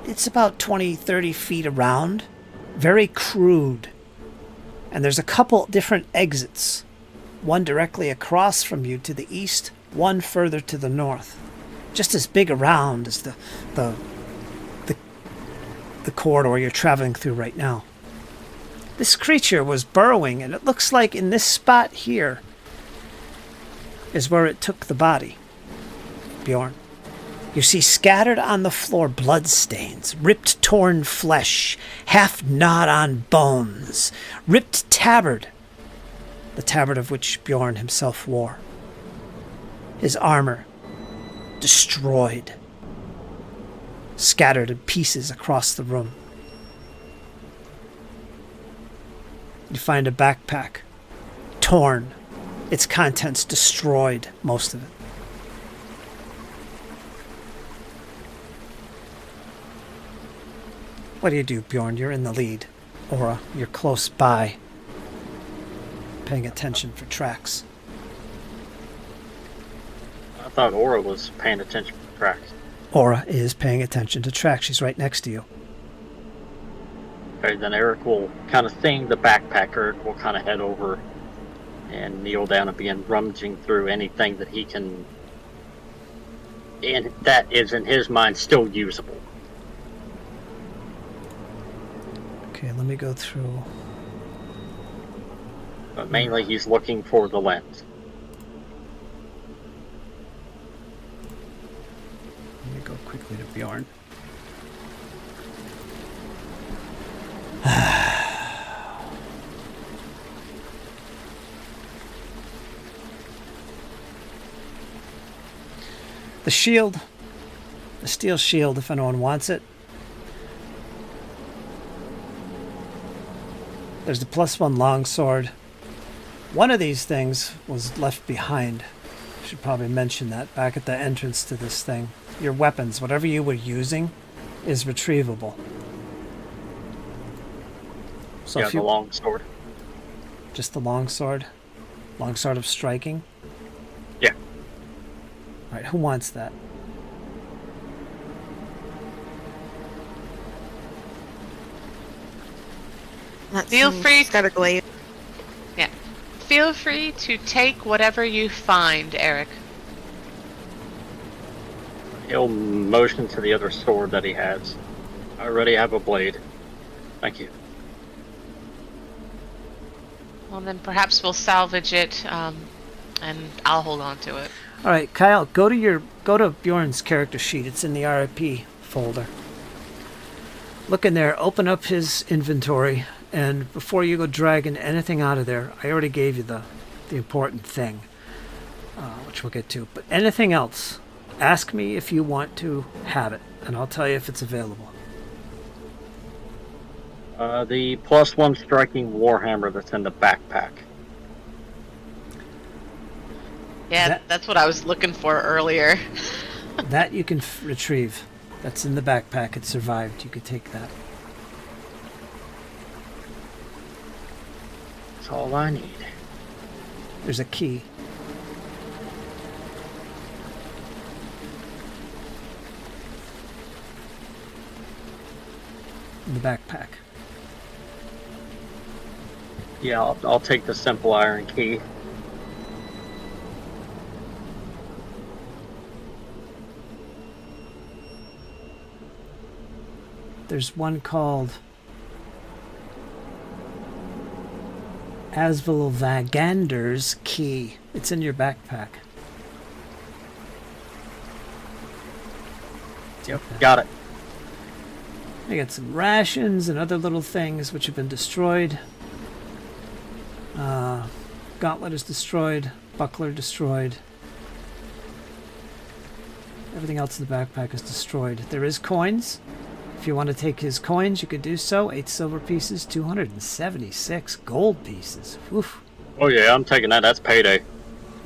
It's about 20, 30 feet around. Very crude. And there's a couple different exits. One directly across from you to the east, one further to the north. Just as big around as the corridor you're traveling through right now. This creature was burrowing, and it looks like in this spot here is where it took the body. Bjorn. You see scattered on the floor bloodstains, ripped torn flesh, half gnawed on bones, ripped tabard, the tabard of which Bjorn himself wore. His armor destroyed, scattered in pieces across the room. You find a backpack, torn, its contents destroyed, most of it. What do you do, Bjorn? You're in the lead. Aura, you're close by, paying attention for tracks. I thought Aura was paying attention for tracks. Aura is paying attention to tracks. She's right next to you. Okay, then Eric will kind of thing the backpacker, will kind of head over and kneel down and begin rummaging through anything that he can, and that is in his mind still usable. Okay, let me go through. But mainly he's looking for the lens. Let me go quickly to Bjorn. The shield, the steel shield, if anyone wants it. There's the +1 longsword. One of these things was left behind. I should probably mention that back at the entrance to this thing. Your weapons, whatever you were using, is retrievable. So Yeah, if you, the longsword. just the longsword? Longsword of striking? Yeah. Alright, who wants that? That Feel seems free- got a glaze. Yeah. Feel free to take whatever you find, Eric. He'll motion to the other sword that he has. I already have a blade. Thank you. Well, then perhaps we'll salvage it, and I'll hold on to it. All right, Kyle, go to Bjorn's character sheet. It's in the RIP folder. Look in there, open up his inventory, and before you go dragging anything out of there, I already gave you the important thing, which we'll get to. But anything else, ask me if you want to have it, and I'll tell you if it's available. The +1 striking warhammer that's in the backpack. Yeah, that's what I was looking for earlier. That you can retrieve. That's in the backpack. It survived. You could take that. That's all I need. There's a key. In the backpack. Yeah, I'll take the simple iron key. There's one called Asvel Vagander's key. It's in your backpack. Yep, got it. You got some rations and other little things which have been destroyed. Gauntlet is destroyed. Buckler destroyed. Everything else in the backpack is destroyed. There is coins. If you want to take his coins, you could do so. 8 silver pieces, 276 gold pieces. Oof. Oh yeah, I'm taking that. That's payday.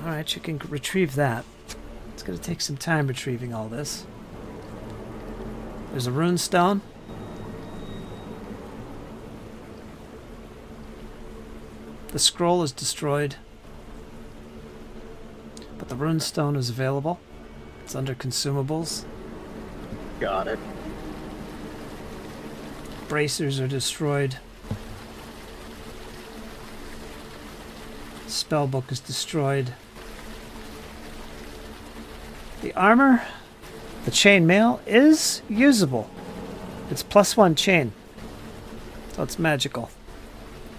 All right, you can retrieve that. It's going to take some time retrieving all this. There's a rune stone. The scroll is destroyed, but the rune stone is available. It's under consumables. Got it. Bracers are destroyed. Spellbook is destroyed. The armor, the chainmail, is usable. It's +1 chain, so it's magical.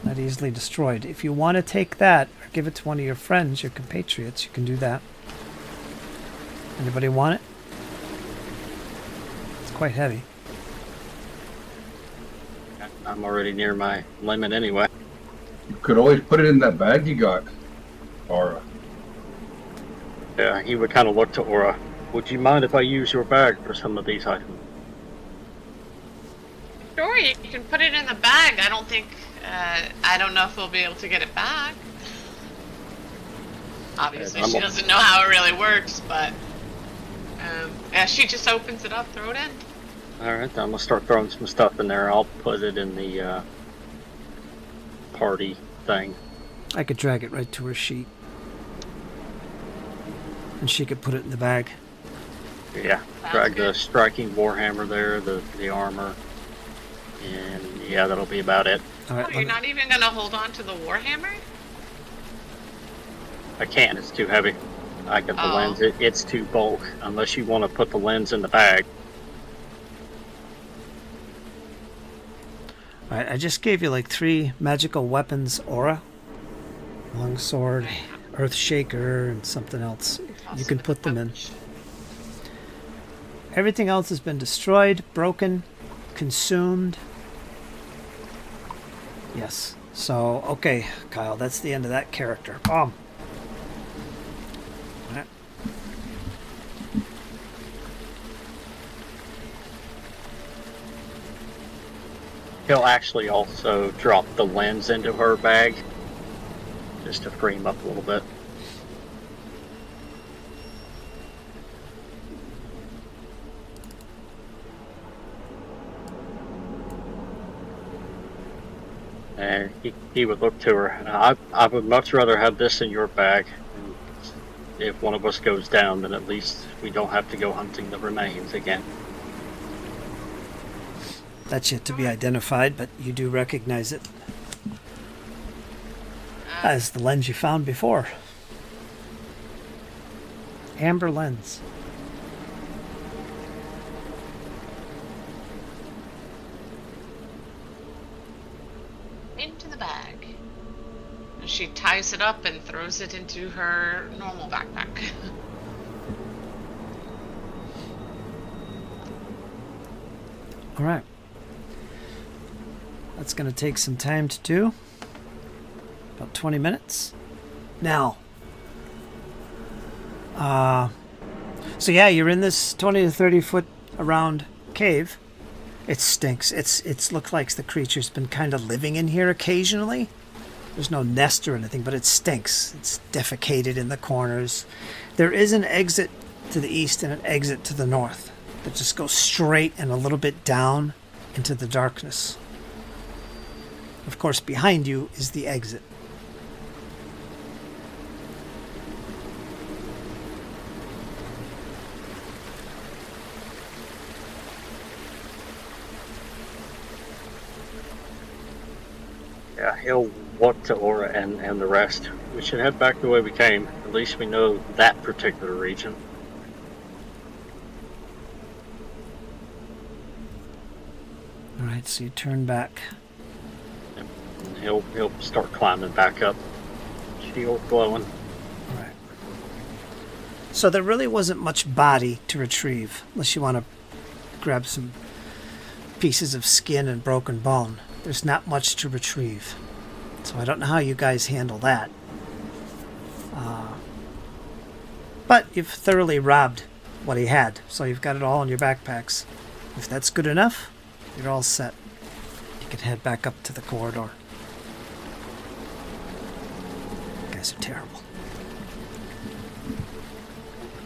Not easily destroyed. If you want to take that or give it to one of your friends, your compatriots, you can do that. Anybody want it? It's quite heavy. I'm already near my limit anyway. You could always put it in that bag you got. Or Yeah, he would kind of look to Aura. Would you mind if I use your bag for some of these items? Sure, you can put it in the bag. I don't think, I don't know if we'll be able to get it back. Obviously, she doesn't know how it really works, but yeah, she just opens it up, throw it in. Alright, then I'm gonna start throwing some stuff in there. I'll put it in the party thing. I could drag it right to her sheet. And she could put it in the bag. Yeah, Sounds drag the good. striking warhammer there, the armor, and yeah, that'll be about it. All right, Oh, you're not even gonna hold on to the warhammer? I can't, it's too heavy. I got the Oh. lens, it's too bulk, unless you want to put the lens in the bag. all right, I just gave you like 3 magical weapons aura. Longsword, Earth Shaker, and something else. You can put them in. Everything else has been destroyed, broken, consumed. Yes. So, okay, Kyle, that's the end of that character. Alright. He'll actually also drop the lens into her bag, just to free him up a little bit. And he would look to her. I would much rather have this in your bag. And if one of us goes down, then at least we don't have to go hunting the remains again. That's yet to be identified, but you do recognize it. That is the lens you found before. Amber lens. Into the bag. And she ties it up and throws it into her normal backpack. All right. That's going to take some time to do. About 20 minutes. Now, so yeah, you're in this 20 to 30 foot around cave. It stinks. It's looked like the creature's been kind of living in here occasionally. There's no nest or anything, but it stinks. It's defecated in the corners. There is an exit to the east and an exit to the north that just goes straight and a little bit down into the darkness. Of course, behind you is the exit. Yeah, he'll walk to Aura and the rest. We should head back the way we came. At least we know that particular region. All right, so you turn back. And he'll start climbing back up. Shield glowing. All right. So there really wasn't much body to retrieve, unless you want to grab some pieces of skin and broken bone. There's not much to retrieve. So I don't know how you guys handle that. But you've thoroughly robbed what he had, so you've got it all in your backpacks. If that's good enough, you're all set. You can head back up to the corridor. You guys are terrible.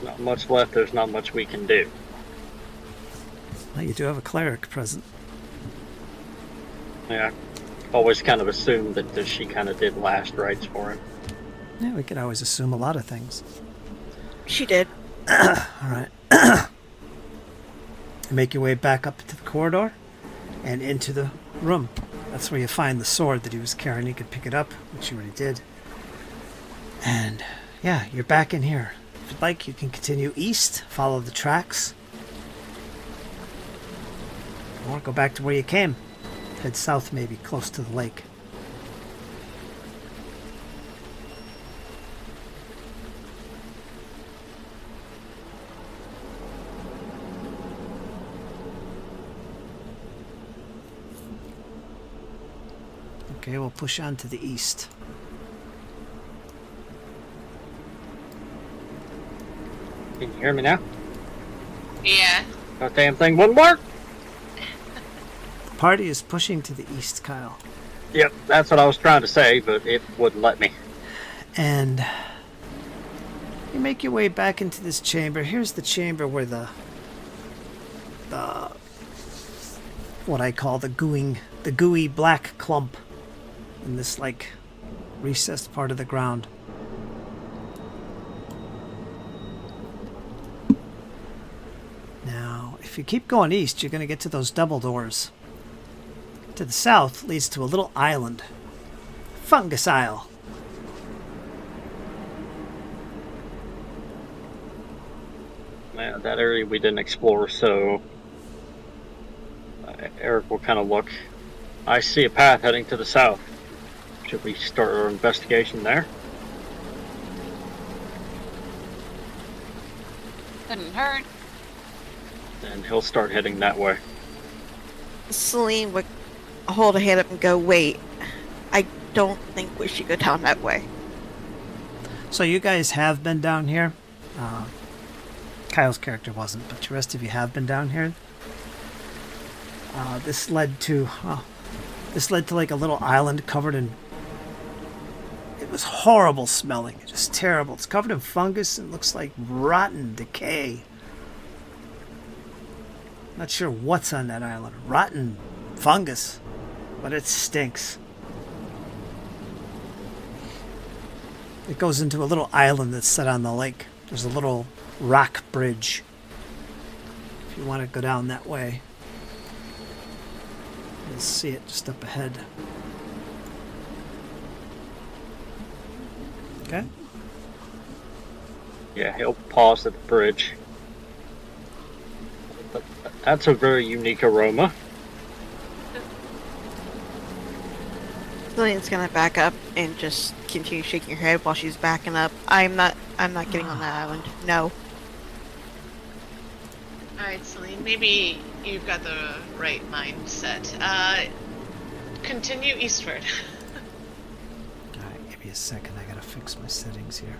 Not much left. There's not much we can do. Well, you do have a cleric present. Yeah, always kind of assumed that she kind of did last rites for him. Yeah, we could always assume a lot of things. She did. All right. Make your way back up to the corridor and into the room. That's where you find the sword that he was carrying. You could pick it up, which you already did. And yeah, you're back in here. If you'd like, you can continue east, follow the tracks, or go back to where you came. Head south, maybe, close to the lake. Okay, we'll push on to the east. Can you hear me now? Yeah. That damn thing wouldn't work. The party is pushing to the east, Kyle. Yep, that's what I was trying to say, but it wouldn't let me. And you make your way back into this chamber. Here's the chamber where the what I call the gooey black clump in this like recessed part of the ground. Now, if you keep going east, you're going to get to those double doors. To the south leads to a little island. Fungus Isle. Yeah, that area we didn't explore, so Eric will kind of look. I see a path heading to the south. Should we start our investigation there? Couldn't hurt. And he'll start heading that way. Celine would hold her hand up and go, wait, I don't think we should go down that way. So you guys have been down here. Kyle's character wasn't, but the rest of you have been down here. This led to like a little island covered in. It was horrible smelling, just terrible. It's covered in fungus and looks like rotten decay. Not sure what's on that island. Rotten fungus, but it stinks. It goes into a little island that's set on the lake. There's a little rock bridge. If you want to go down that way, you'll see it just up ahead. Okay. Yeah, he'll pause at the bridge. That's a very unique aroma. Lillian's gonna back up and just continue shaking her head while she's backing up. I'm not getting on that island. No. Alright, Celine, maybe you've got the right mindset. Continue eastward. Alright, give me a second. I gotta fix my settings here.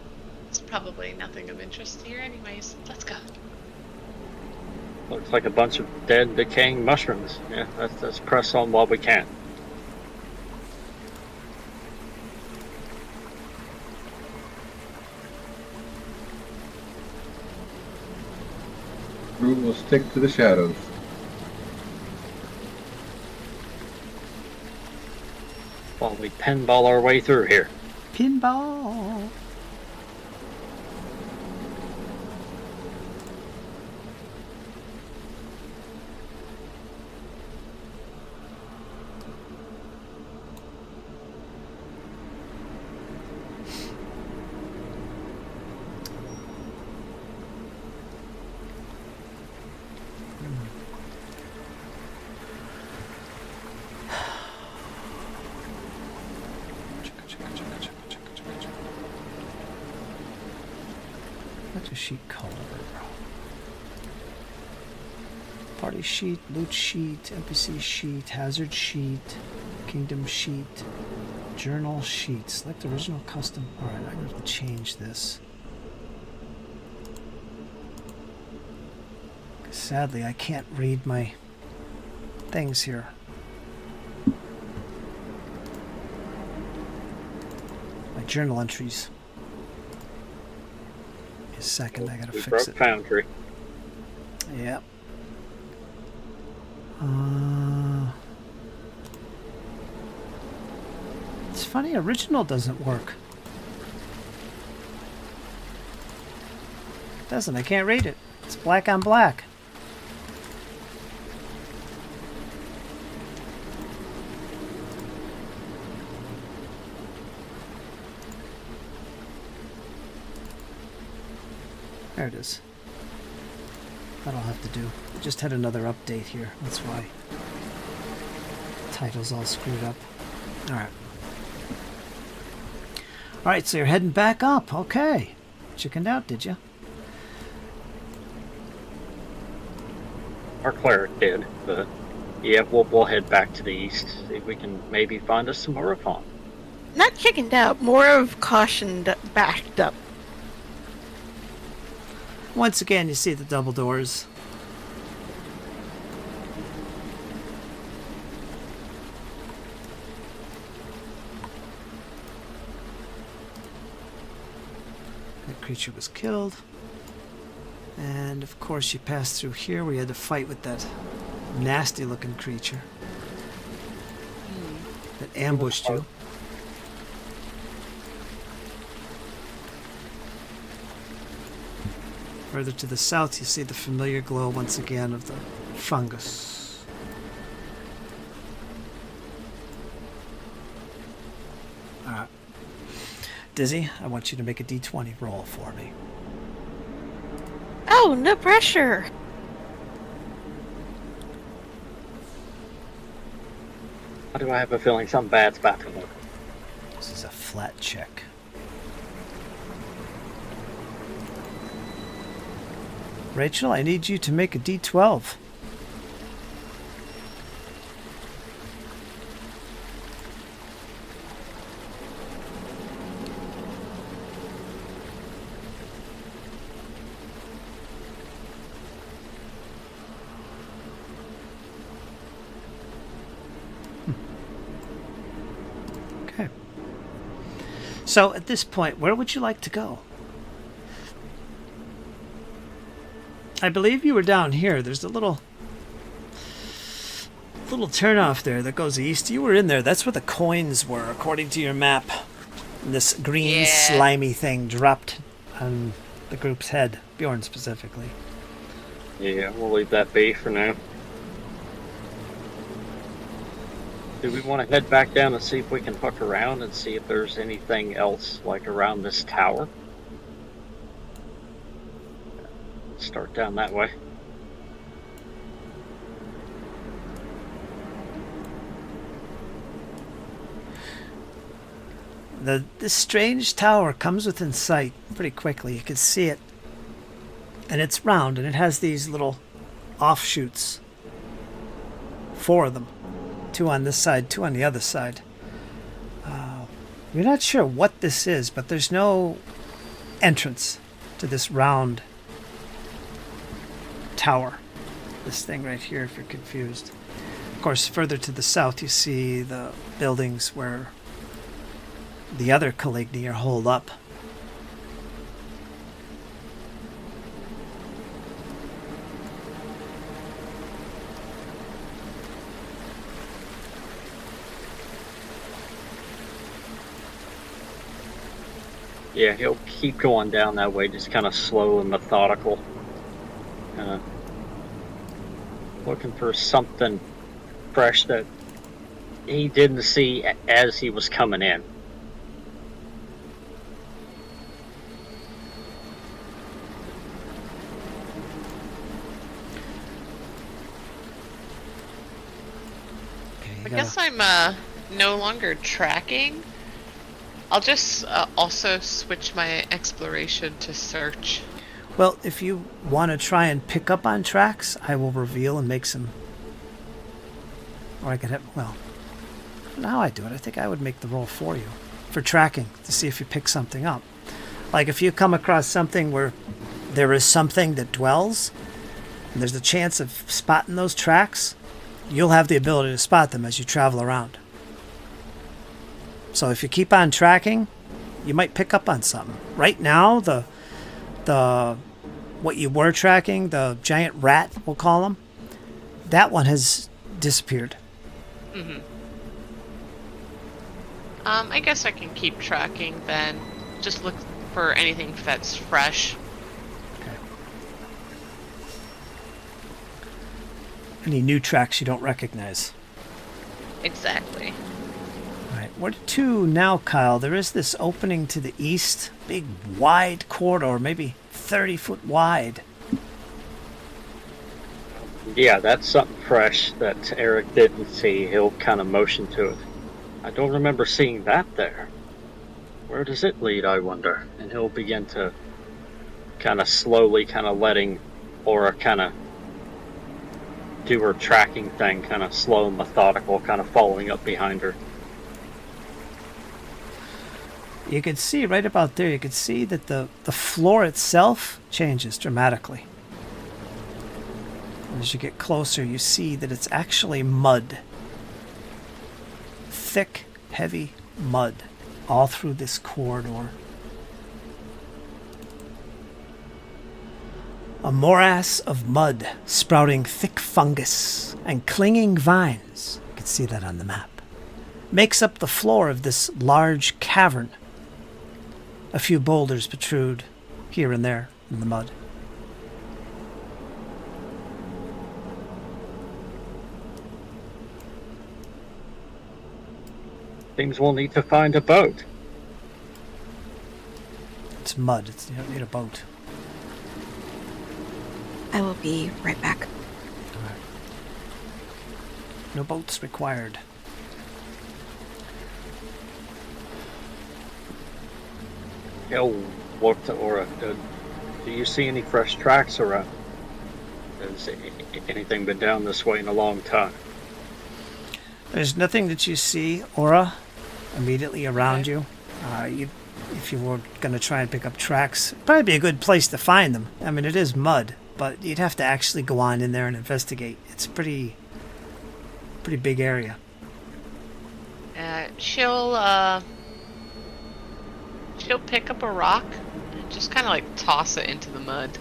It's probably nothing of interest here anyways. Let's go. Looks like a bunch of dead, decaying mushrooms. Yeah, let's press on while we can. Rue will stick to the shadows. While we pinball our way through here. Pinball! What's a sheet color? Party sheet, loot sheet, NPC sheet, hazard sheet, kingdom sheet, journal sheet. Select original custom. Alright, I'm going to have to change this. Sadly, I can't read my things here. My journal entries. Give me a second, I gotta We fix broke it. Foundry. Yep. It's funny, original doesn't work. It doesn't, I can't read it. It's black on black. There it is. That'll have to do. I just had another update here. That's why. Title's all screwed up. Alright. Alright, so you're heading back up. Okay. Chickened out, did you? Our cleric did, but yeah, we'll head back to the east. See if we can maybe find us some more fawn. Not chickened out, more of cautioned, backed up. Once again, you see the double doors. That creature was killed. And of course you passed through here. We had to fight with that nasty looking creature that ambushed you. Further to the south, you see the familiar glow once again of the fungus. Alright. Dizzy, I want you to make a d20 roll for me. Oh, no pressure. Why do I have a feeling something bad's about to happen? This is a flat check. Rachel, I need you to make a d12. Okay. So at this point, where would you like to go? I believe you were down here. There's a little turnoff there that goes east. You were in there. That's where the coins were, according to your map. And this green slimy thing dropped on the group's head, Bjorn specifically. Yeah, we'll leave that be for now. Do we want to head back down and see if we can hook around and see if there's anything else like around this tower? Start down that way. This strange tower comes within sight pretty quickly. You can see it. And it's round, and it has these little offshoots. 4 of them. 2 on this side, 2 on the other side. We're not sure what this is, but there's no entrance to this round tower. This thing right here, if you're confused. Of course, further to the south, you see the buildings where the other Caligni are holed up. Yeah, he'll keep going down that way, just kind of slow and methodical. Looking for something fresh that he didn't see as he was coming in. I guess I'm no longer tracking. I'll just also switch my exploration to search. Well, if you want to try and pick up on tracks, I will reveal and make some... Or I could have... Well, now I do it. I think I would make the roll for you. For tracking, to see if you pick something up. Like if you come across something where there is something that dwells, and there's a chance of spotting those tracks, you'll have the ability to spot them as you travel around. So if you keep on tracking, you might pick up on something. Right now, the what you were tracking, the giant rat, we'll call him, that one has disappeared. Mm-hmm. I guess I can keep tracking then. Just look for anything that's fresh. Okay. Any new tracks you don't recognize. Exactly. Right. Where to now, Kyle? There is this opening to the east. Big, wide corridor, maybe 30 foot wide. Yeah, that's something fresh that Eric didn't see. He'll kind of motion to it. I don't remember seeing that there. Where does it lead, I wonder? And he'll begin to kind of slowly kind of letting Aura kind of do her tracking thing, kind of slow and methodical, kind of following up behind her. You can see right about there, you can see that the floor itself changes dramatically. And as you get closer, you see that it's actually mud. Thick, heavy mud all through this corridor. A morass of mud sprouting thick fungus and clinging vines, you can see that on the map, makes up the floor of this large cavern. A few boulders protrude here and there in the mud. Seems we'll need to find a boat. It's mud. You don't need a boat. I will be right back. All right. No boats required. He'll look to Aura. Do you see any fresh tracks around? Has anything been down this way in a long time? There's nothing that you see, Aura, immediately around you. If you were going to try and pick up tracks, it'd probably be a good place to find them. I mean, it is mud, but you'd have to actually go on in there and investigate. It's a pretty big area. She'll pick up a rock and just kind of like toss it into the mud.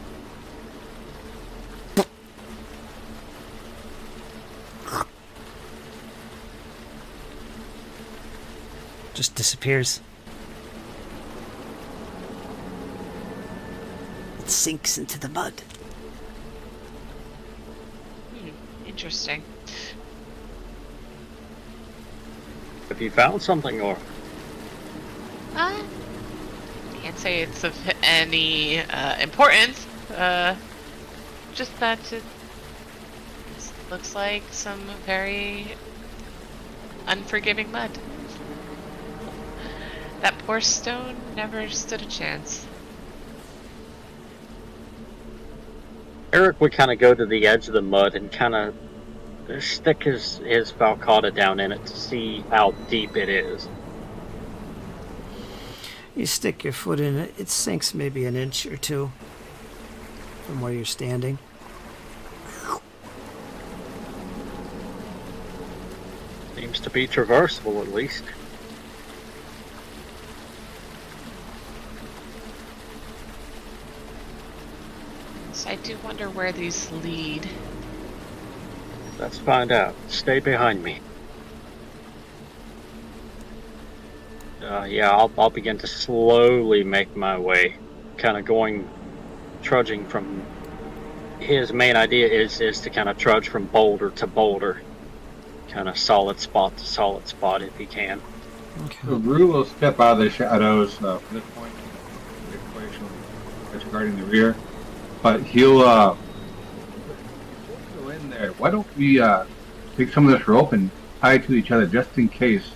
Just disappears. It sinks into the mud. Interesting. Have you found something, or Uh, can't say it's of any importance. Just that it looks like some very unforgiving mud. That poor stone never stood a chance. Eric would kind of go to the edge of the mud and kind of stick his falcata down in it to see how deep it is. You stick your foot in it, it sinks maybe an inch or two from where you're standing. Seems to be traversable, at least. So I do wonder where these lead. Let's find out. Stay behind me. Yeah, I'll begin to slowly make my way, kind of trudging from. His main idea is to kind of trudge from boulder to boulder, kind of solid spot to solid spot if he can. Okay. So Rue will step out of the shadows from this point in the equation that's guarding the rear. But he'll go in there. Why don't we take some of this rope and tie it to each other just in case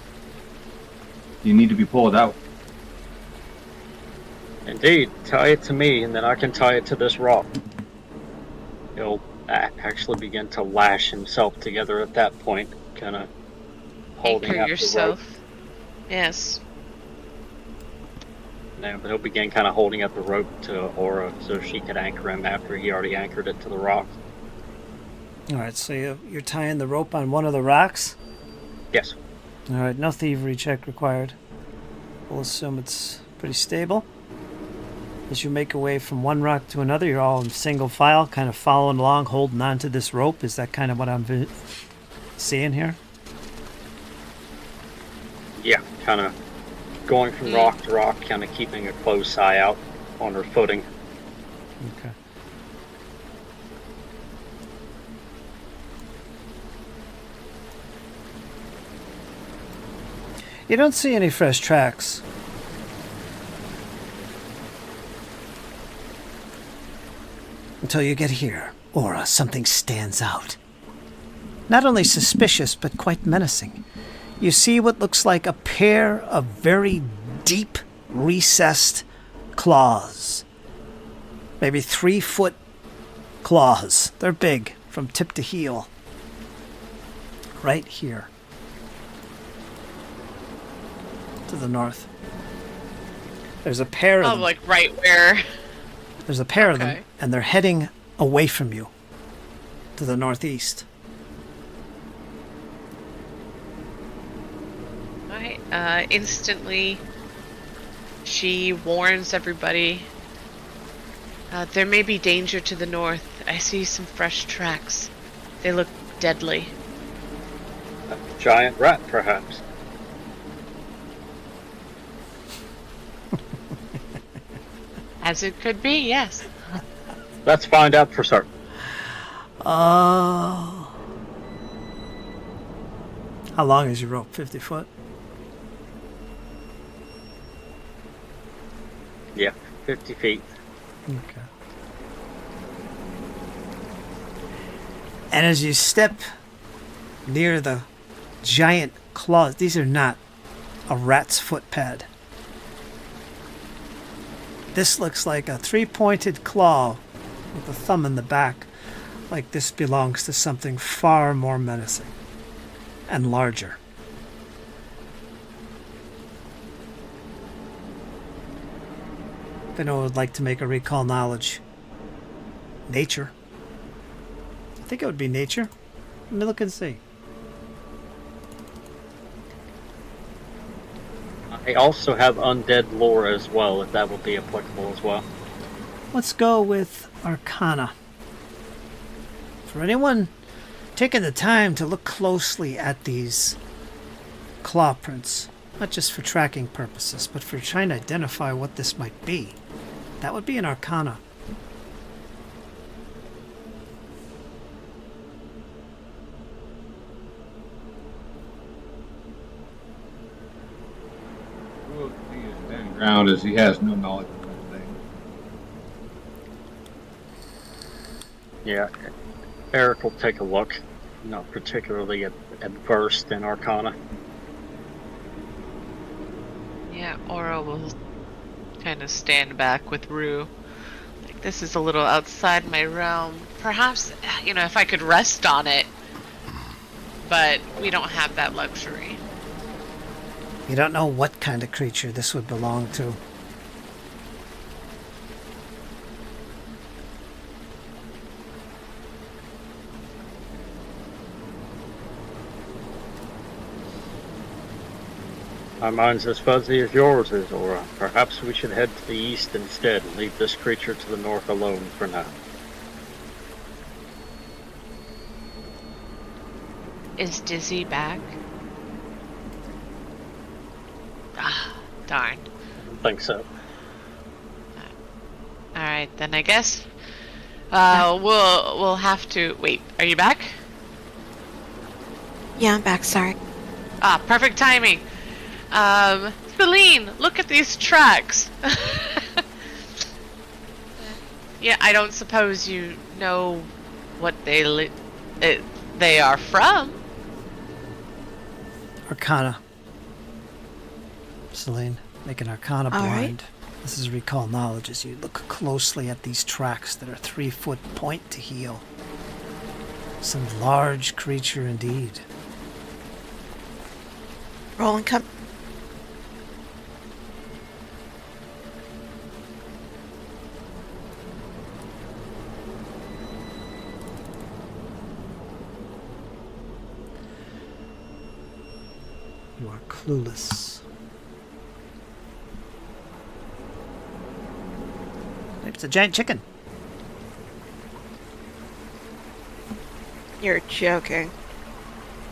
you need to be pulled out? Indeed, tie it to me, and then I can tie it to this rock. He'll actually begin to lash himself together at that point, kind of holding Anchor up yourself. the rope. Yes. Now, but he'll begin kind of holding up the rope to Aura so she could anchor him after he already anchored it to the rock. All right, so you're tying the rope on one of the rocks? Yes. All right, no thievery check required. We'll assume it's pretty stable. As you make your way from one rock to another, you're all in single file, kind of following along, holding on to this rope. Is that kind of what I'm seeing here? Yeah, kind of going from rock to rock, kind of keeping a close eye out on her footing. Okay. You don't see any fresh tracks. Until you get here, Aura, something stands out. Not only suspicious, but quite menacing. You see what looks like a pair of very deep, recessed claws. Maybe 3-foot claws. They're big, from tip to heel. Right here. To the north. There's a pair of them. like right where. There's a pair of them, Okay. and they're heading away from you. To the northeast. Alright, instantly she warns everybody. There may be danger to the north. I see some fresh tracks. They look deadly. A giant rat, perhaps. As it could be, yes. Let's find out for certain. Oh. How long is your rope? 50 foot? Yeah, 50 feet. Okay. And as you step near the giant claws, these are not a rat's foot pad. This looks like a 3-pointed claw with a thumb in the back. Like this belongs to something far more menacing and larger. If anyone would like to make a recall knowledge. Nature. I think it would be nature. Let me look and see. I also have undead lore as well, if that will be applicable as well. Let's go with Arcana. For anyone taking the time to look closely at these claw prints, not just for tracking purposes, but for trying to identify what this might be, that would be an Arcana. ground as he has no knowledge of anything. Yeah, Eric will take a look, not particularly adversed in Arcana. Yeah, Aura will kind of stand back with Rue. Like, this is a little outside my realm. Perhaps, if I could rest on it. But we don't have that luxury. You don't know what kind of creature this would belong to. My mind's as fuzzy as yours is, Aura. Perhaps we should head to the east instead and leave this creature to the north alone for now. Is Dizzy back? Ah, darn. I think so. Alright, then I guess we'll have to wait. Are you back? Yeah, I'm back, sorry. Ah, perfect timing. Celine, look at these tracks. Yeah, I don't suppose you know what they are from. Arcana. Celine, make an Arcana All blind. right. This is recall knowledge as you look closely at these tracks that are 3-foot point to heel. Some large creature indeed. Roll and come. You are clueless. Maybe it's a giant chicken. You're joking.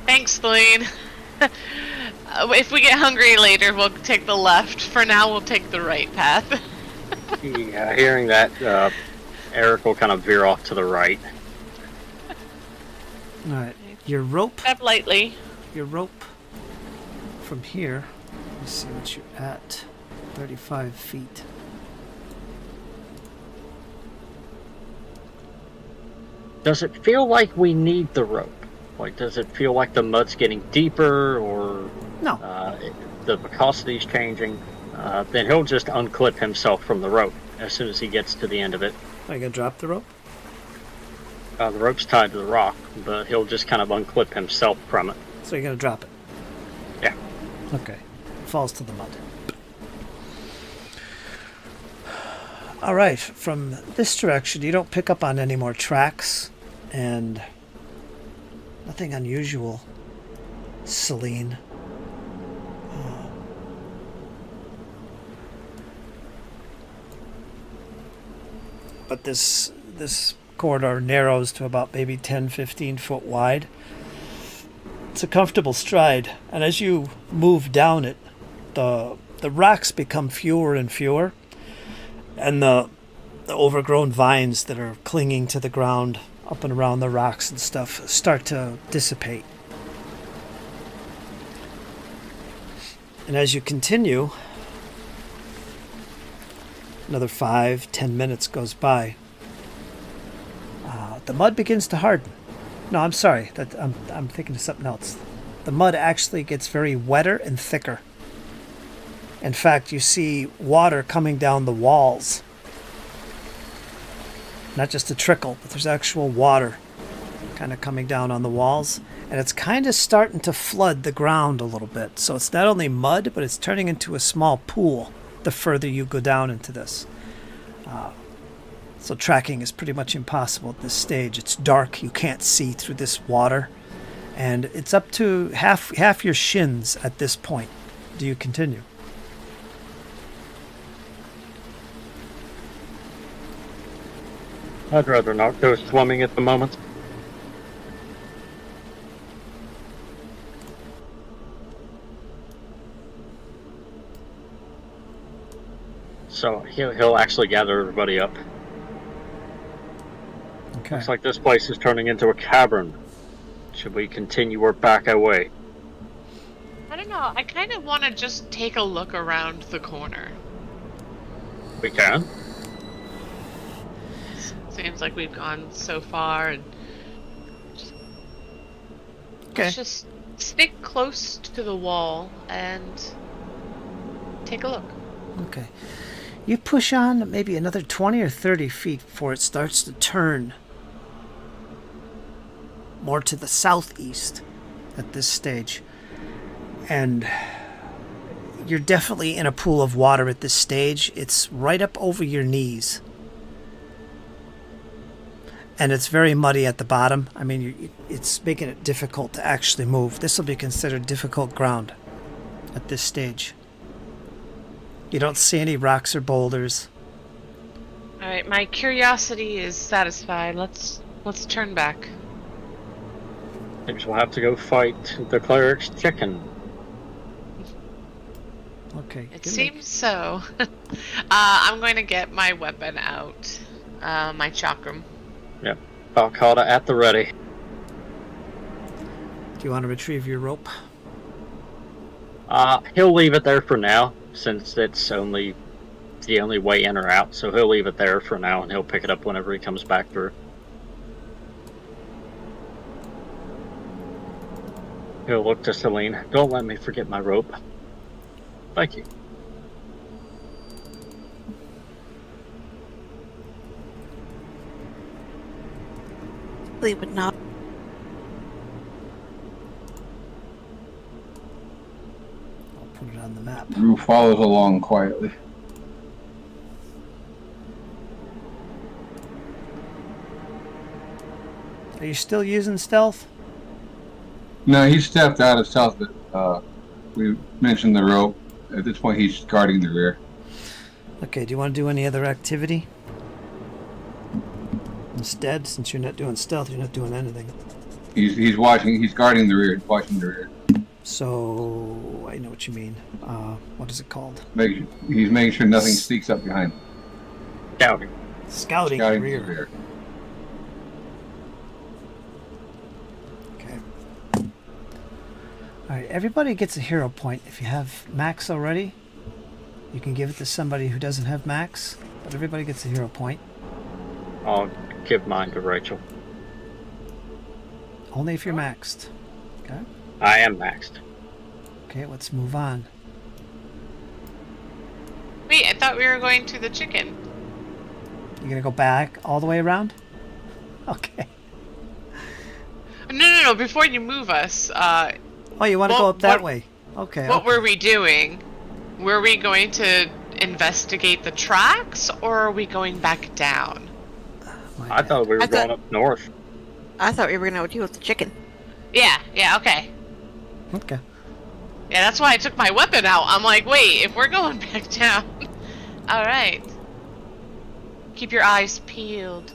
Thanks, Celine. If we get hungry later, we'll take the left. For now, we'll take the right path. Yeah, hearing that, Eric will kind of veer off to the right. Alright, your rope. Step lightly. Your rope from here. Let me see what you're at. 35 feet. Does it feel like we need the rope? Like, does it feel like the mud's getting deeper, or No. the viscosity's changing? Then he'll just unclip himself from the rope as soon as he gets to the end of it. Are you gonna drop the rope? The rope's tied to the rock, but he'll just kind of unclip himself from it. So you're gonna drop it? Yeah. Okay. Falls to the mud. Alright, from this direction you don't pick up on any more tracks, and nothing unusual, Celine. But this corridor narrows to about maybe 10-15 foot wide. It's a comfortable stride, and as you move down it, the rocks become fewer and fewer, and the overgrown vines that are clinging to the ground up and around the rocks and stuff start to dissipate. And as you continue, another 5-10 minutes goes by. The mud begins to harden. No, I'm sorry. I'm thinking of something else. The mud actually gets very wetter and thicker. In fact, you see water coming down the walls. Not just a trickle, but there's actual water kind of coming down on the walls. And it's kind of starting to flood the ground a little bit. So it's not only mud, but it's turning into a small pool the further you go down into this. So tracking is pretty much impossible at this stage. It's dark. You can't see through this water. And it's up to half your shins at this point. Do you continue? I'd rather not go swimming at the moment. So he'll actually gather everybody up. Okay. Looks like this place is turning into a cavern. Should we continue or back away? I don't know. I kind of want to just take a look around the corner. We can. Seems like we've gone so far, and Okay. let's just stick close to the wall and take a look. Okay. You push on maybe another 20 or 30 feet before it starts to turn more to the southeast at this stage. And you're definitely in a pool of water at this stage. It's right up over your knees. And it's very muddy at the bottom. I mean, it's making it difficult to actually move. This will be considered difficult ground at this stage. You don't see any rocks or boulders. All right, my curiosity is satisfied. Let's turn back. Seems we'll have to go fight the cleric's chicken. Okay. It give me- seems so. I'm going to get my weapon out, my chakram. Yep. Valkata at the ready. Do you want to retrieve your rope? He'll leave it there for now, since it's only the only way in or out, so he'll leave it there for now, and he'll pick it up whenever he comes back through. He'll look to Celine. Don't let me forget my rope. Thank you. They would not. I'll put it on the map. Rue follows along quietly. Are you still using stealth? No, he stepped out of stealth, but we mentioned the rope. At this point, he's guarding the rear. Okay, do you want to do any other activity? Instead, since you're not doing stealth, you're not doing anything. He's watching. He's guarding the rear. He's watching the rear. So, I know what you mean. What is it called? He's making sure nothing sneaks up behind him. Scouting. Scouting Scouting rear. the rear. Okay. Alright, everybody gets a hero point. If you have max already, you can give it to somebody who doesn't have max, but everybody gets a hero point. I'll give mine to Rachel. Only if you're maxed. Okay? I am maxed. Okay, let's move on. Wait, I thought we were going to the chicken. You're gonna go back all the way around? Okay. No. Before you move us, Oh, you want to go up that way? Okay. what okay. were we doing? Were we going to investigate the tracks, or are we going back down? My I bad. thought we were I thought- going up north. I thought we were going to deal with the chicken. Yeah, okay. Okay. Yeah, that's why I took my weapon out. I'm like, wait, if we're going back down. Alright. Keep your eyes peeled.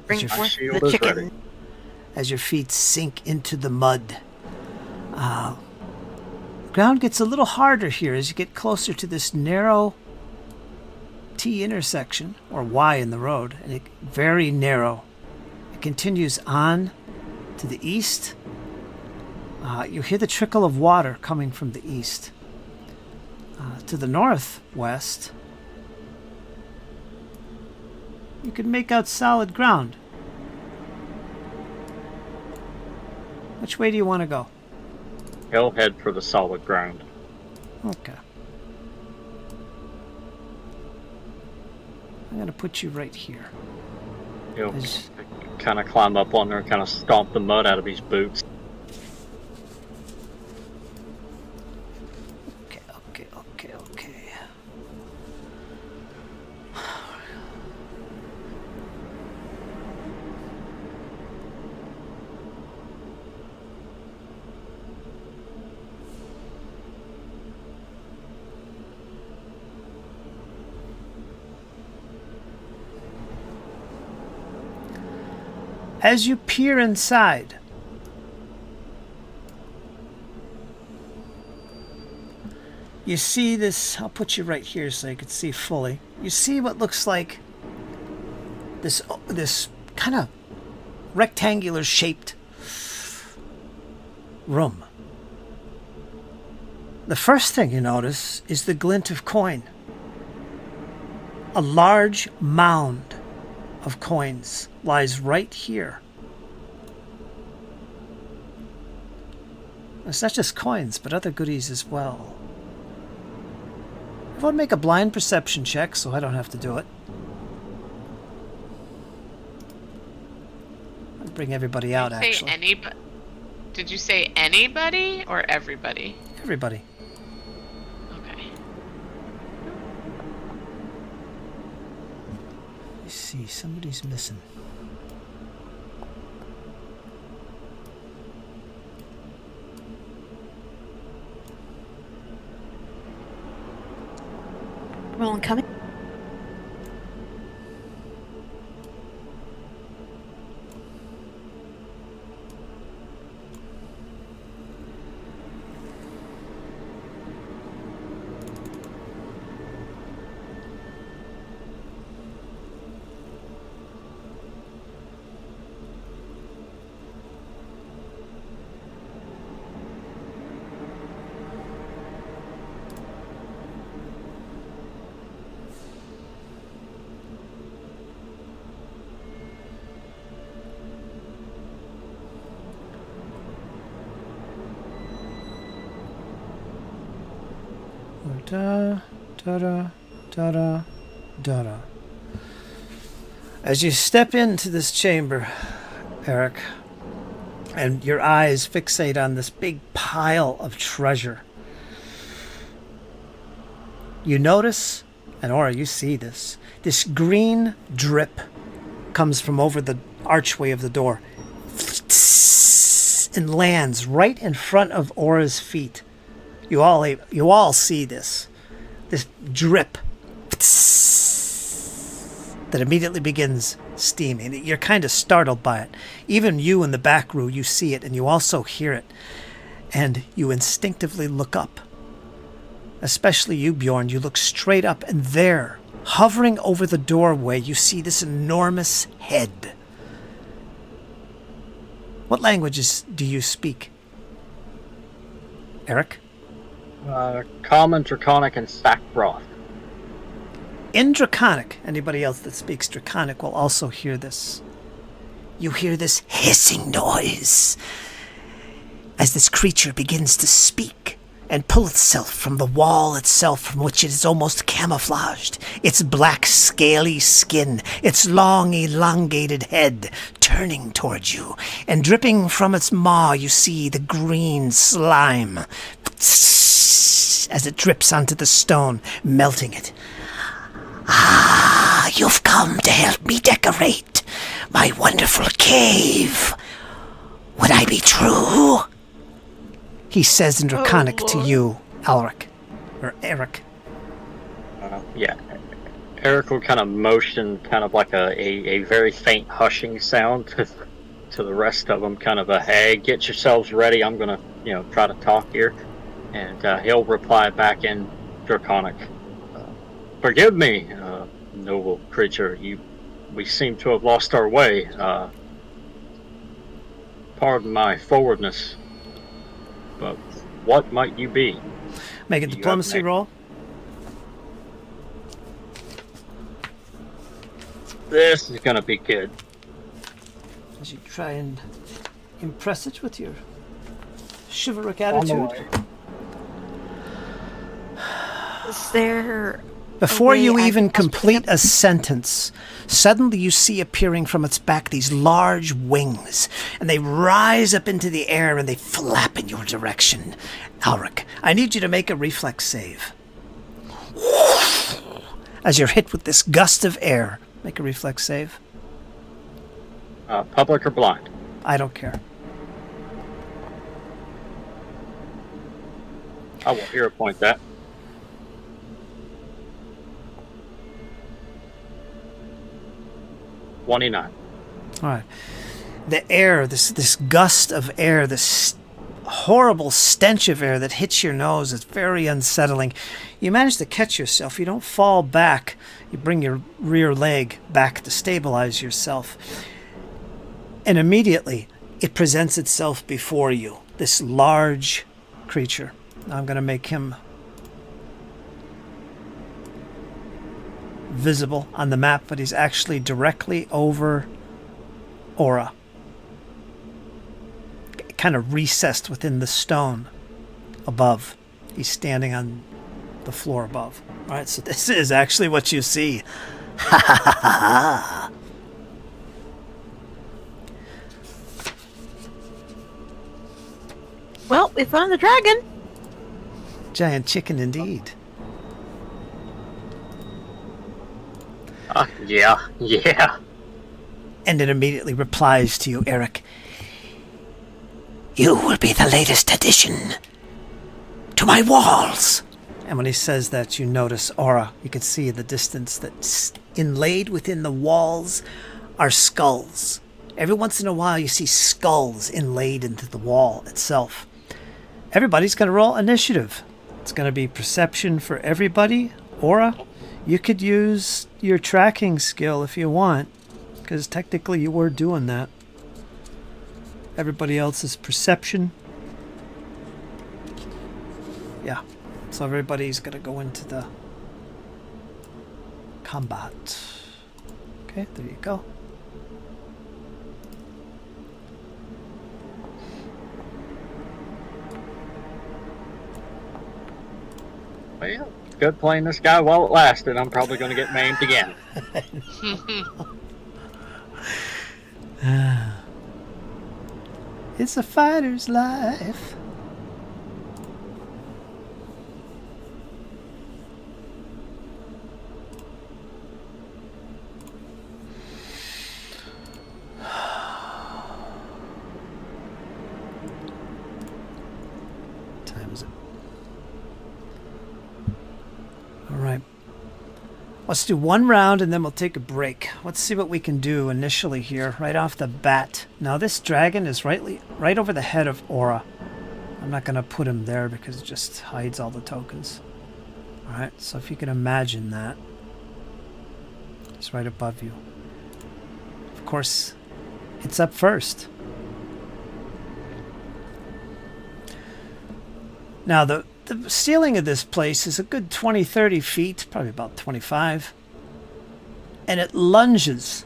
Bring your forth shield the is chicken. ready. As your feet sink into the mud. Ground gets a little harder here as you get closer to this narrow T intersection, or Y in the road, and it very narrow. It continues on to the east. You hear the trickle of water coming from the east. To the northwest, you can make out solid ground. Which way do you want to go? He'll head for the solid ground. Okay. I'm going to put you right here. He'll As- kind of climb up on there and kind of stomp the mud out of his boots. Okay. As you peer inside, you see this. I'll put you right here so you can see fully. You see what looks like this kind of rectangular shaped room. The first thing you notice is the glint of coin. A large mound of coins lies right here. It's not just coins, but other goodies as well. Everyone make a blind perception check so I don't have to do it. I'll bring everybody out, actually. Did you say anybody or everybody? Everybody. Okay. Let's see, somebody's missing. Well, I'm coming. Da, da, da, da, da, da, da. As you step into this chamber, Eric, and your eyes fixate on this big pile of treasure, you notice, and Aura, you see this green drip comes from over the archway of the door and lands right in front of Aura's feet. You all see this drip that immediately begins steaming. You're kind of startled by it. Even you in the back row, you see it and you also hear it. And you instinctively look up. Especially you, Bjorn, you look straight up and there, hovering over the doorway, you see this enormous head. What languages do you speak? Eric? Common, Draconic, and Sackbroth. In Draconic, anybody else that speaks Draconic will also hear this. You hear this hissing noise as this creature begins to speak and pull itself from the wall itself, from which it is almost camouflaged. Its black, scaly skin, its long, elongated head turning towards you, and dripping from its maw you see the green slime as it drips onto the stone, melting it. Ah, you've come to help me decorate my wonderful cave. Would I be true? He says in Draconic to you, Alric, or Eric. Yeah. Eric will kind of motion, kind of like a very faint hushing sound to the rest of them, kind of a, hey, get yourselves ready, I'm going to, try to talk here. And he'll reply back in Draconic. Forgive me, noble creature. We seem to have lost our way. Pardon my forwardness, but what might you be? Make a diplomacy roll. This is gonna be good. As you try and impress it with your chivalric attitude. Is there... Before you even complete a sentence, suddenly you see appearing from its back these large wings, and they rise up into the air and they flap in your direction. Alric, I need you to make a reflex save. As you're hit with this gust of air, make a reflex save. Public or blind? I don't care. I will hero point that. All right. The air, this gust of air, this horrible stench of air that hits your nose is very unsettling. You manage to catch yourself. You don't fall back. You bring your rear leg back to stabilize yourself. And immediately, it presents itself before you. This large creature. Now I'm going to make him visible on the map, but he's actually directly over Aura. Kind of recessed within the stone above. He's standing on the floor above. All right, so this is actually what you see. Ha ha ha ha. Well, we found the dragon. Giant chicken indeed. Yeah. And it immediately replies to you, Eric. You will be the latest addition to my walls. And when he says that, you notice Aura. You can see in the distance that inlaid within the walls are skulls. Every once in a while you see skulls inlaid into the wall itself. Everybody's going to roll initiative. It's going to be perception for everybody. Aura, you could use your tracking skill if you want, because technically you were doing that. Everybody else's perception. Yeah. So everybody's going to go into the combat. Okay, there you go. Well, good playing this guy while it lasted. I'm probably going to get maimed again. It's a fighter's life. Time is it? All right. Let's do one round and then we'll take a break. Let's see what we can do initially here, right off the bat. Now this dragon is right over the head of Aura. I'm not going to put him there because it just hides all the tokens. Alright, so if you can imagine that. It's right above you. Of course, it's up first. Now the ceiling of this place is a good 20-30 feet, probably about 25. And it lunges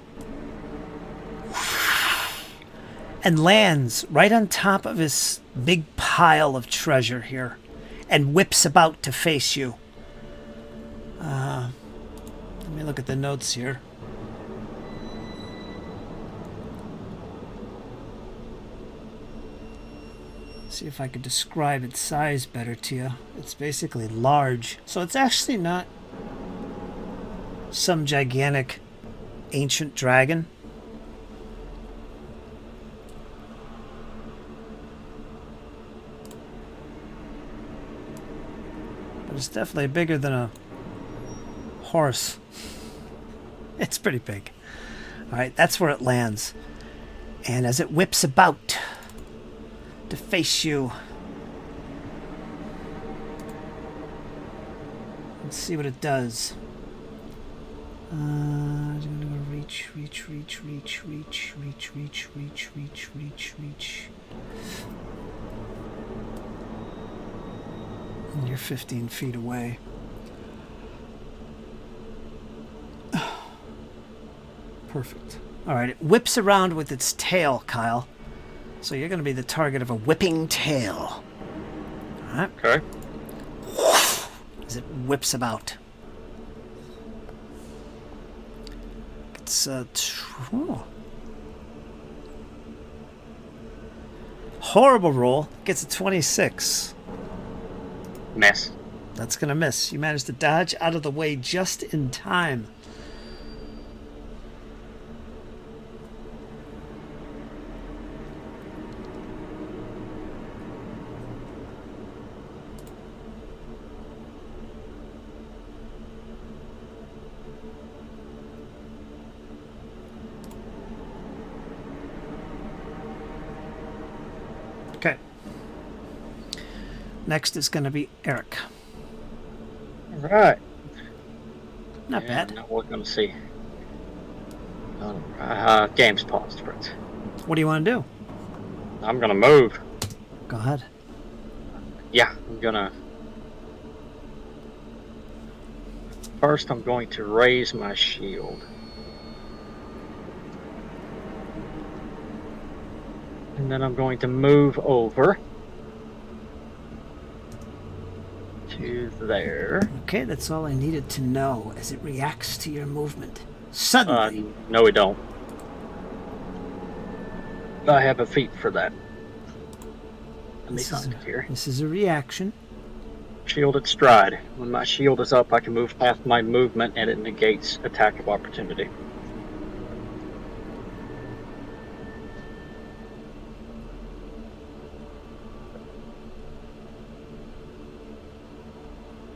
and lands right on top of this big pile of treasure here and whips about to face you. Let me look at the notes here. See if I could describe its size better to you. It's basically large. So it's actually not some gigantic ancient dragon. But it's definitely bigger than a horse. It's pretty big. Alright, that's where it lands. And as it whips about to face you, let's see what it does. I'm gonna reach. And you're 15 feet away. Perfect. Alright, it whips around with its tail, Kyle. So you're going to be the target of a whipping tail. Alright. Okay. As it whips about. It's horrible roll. Gets a 26. Miss. That's going to miss. You managed to dodge out of the way just in time. Okay. Next is going to be Eric. All right. Not bad. Now we're going to see. Game's paused, friends. What do you want to do? I'm going to move. Go ahead. Yeah, I'm going to First, I'm going to raise my shield. And then I'm going to move over to there. Okay, that's all I needed to know as it reacts to your movement. Suddenly. No, we don't. I have a feat for that. Let me find it here. This is a reaction. Shielded stride. When my shield is up, I can move past my movement and it negates attack of opportunity.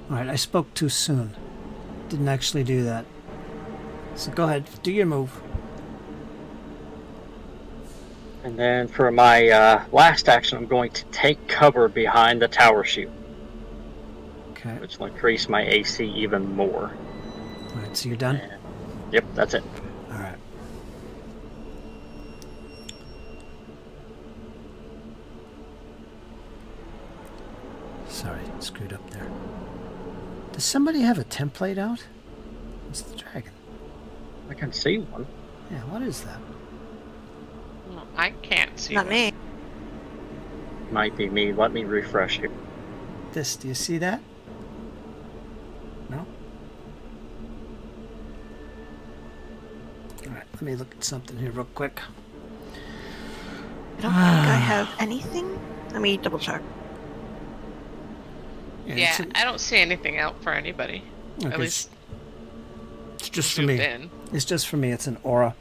Alright, I spoke too soon. Didn't actually do that. So go ahead, do your move. And then for my last action, I'm going to take cover behind the tower shield, Okay. which will increase my AC even more. Alright, so you're done? And, yep, that's it. Alright. Sorry, screwed up there. Does somebody have a template out? It's the dragon. I can see one. Yeah, what is that? Well, I can't see Not that. me. Might be me. Let me refresh it. This, do you see that? No? Alright, let me look at something here real quick. I don't think I have anything. Let me double check. Yeah, it's, I don't see anything out for anybody. okay, At least it's just for zoomed me. in. It's just for me. It's an aura.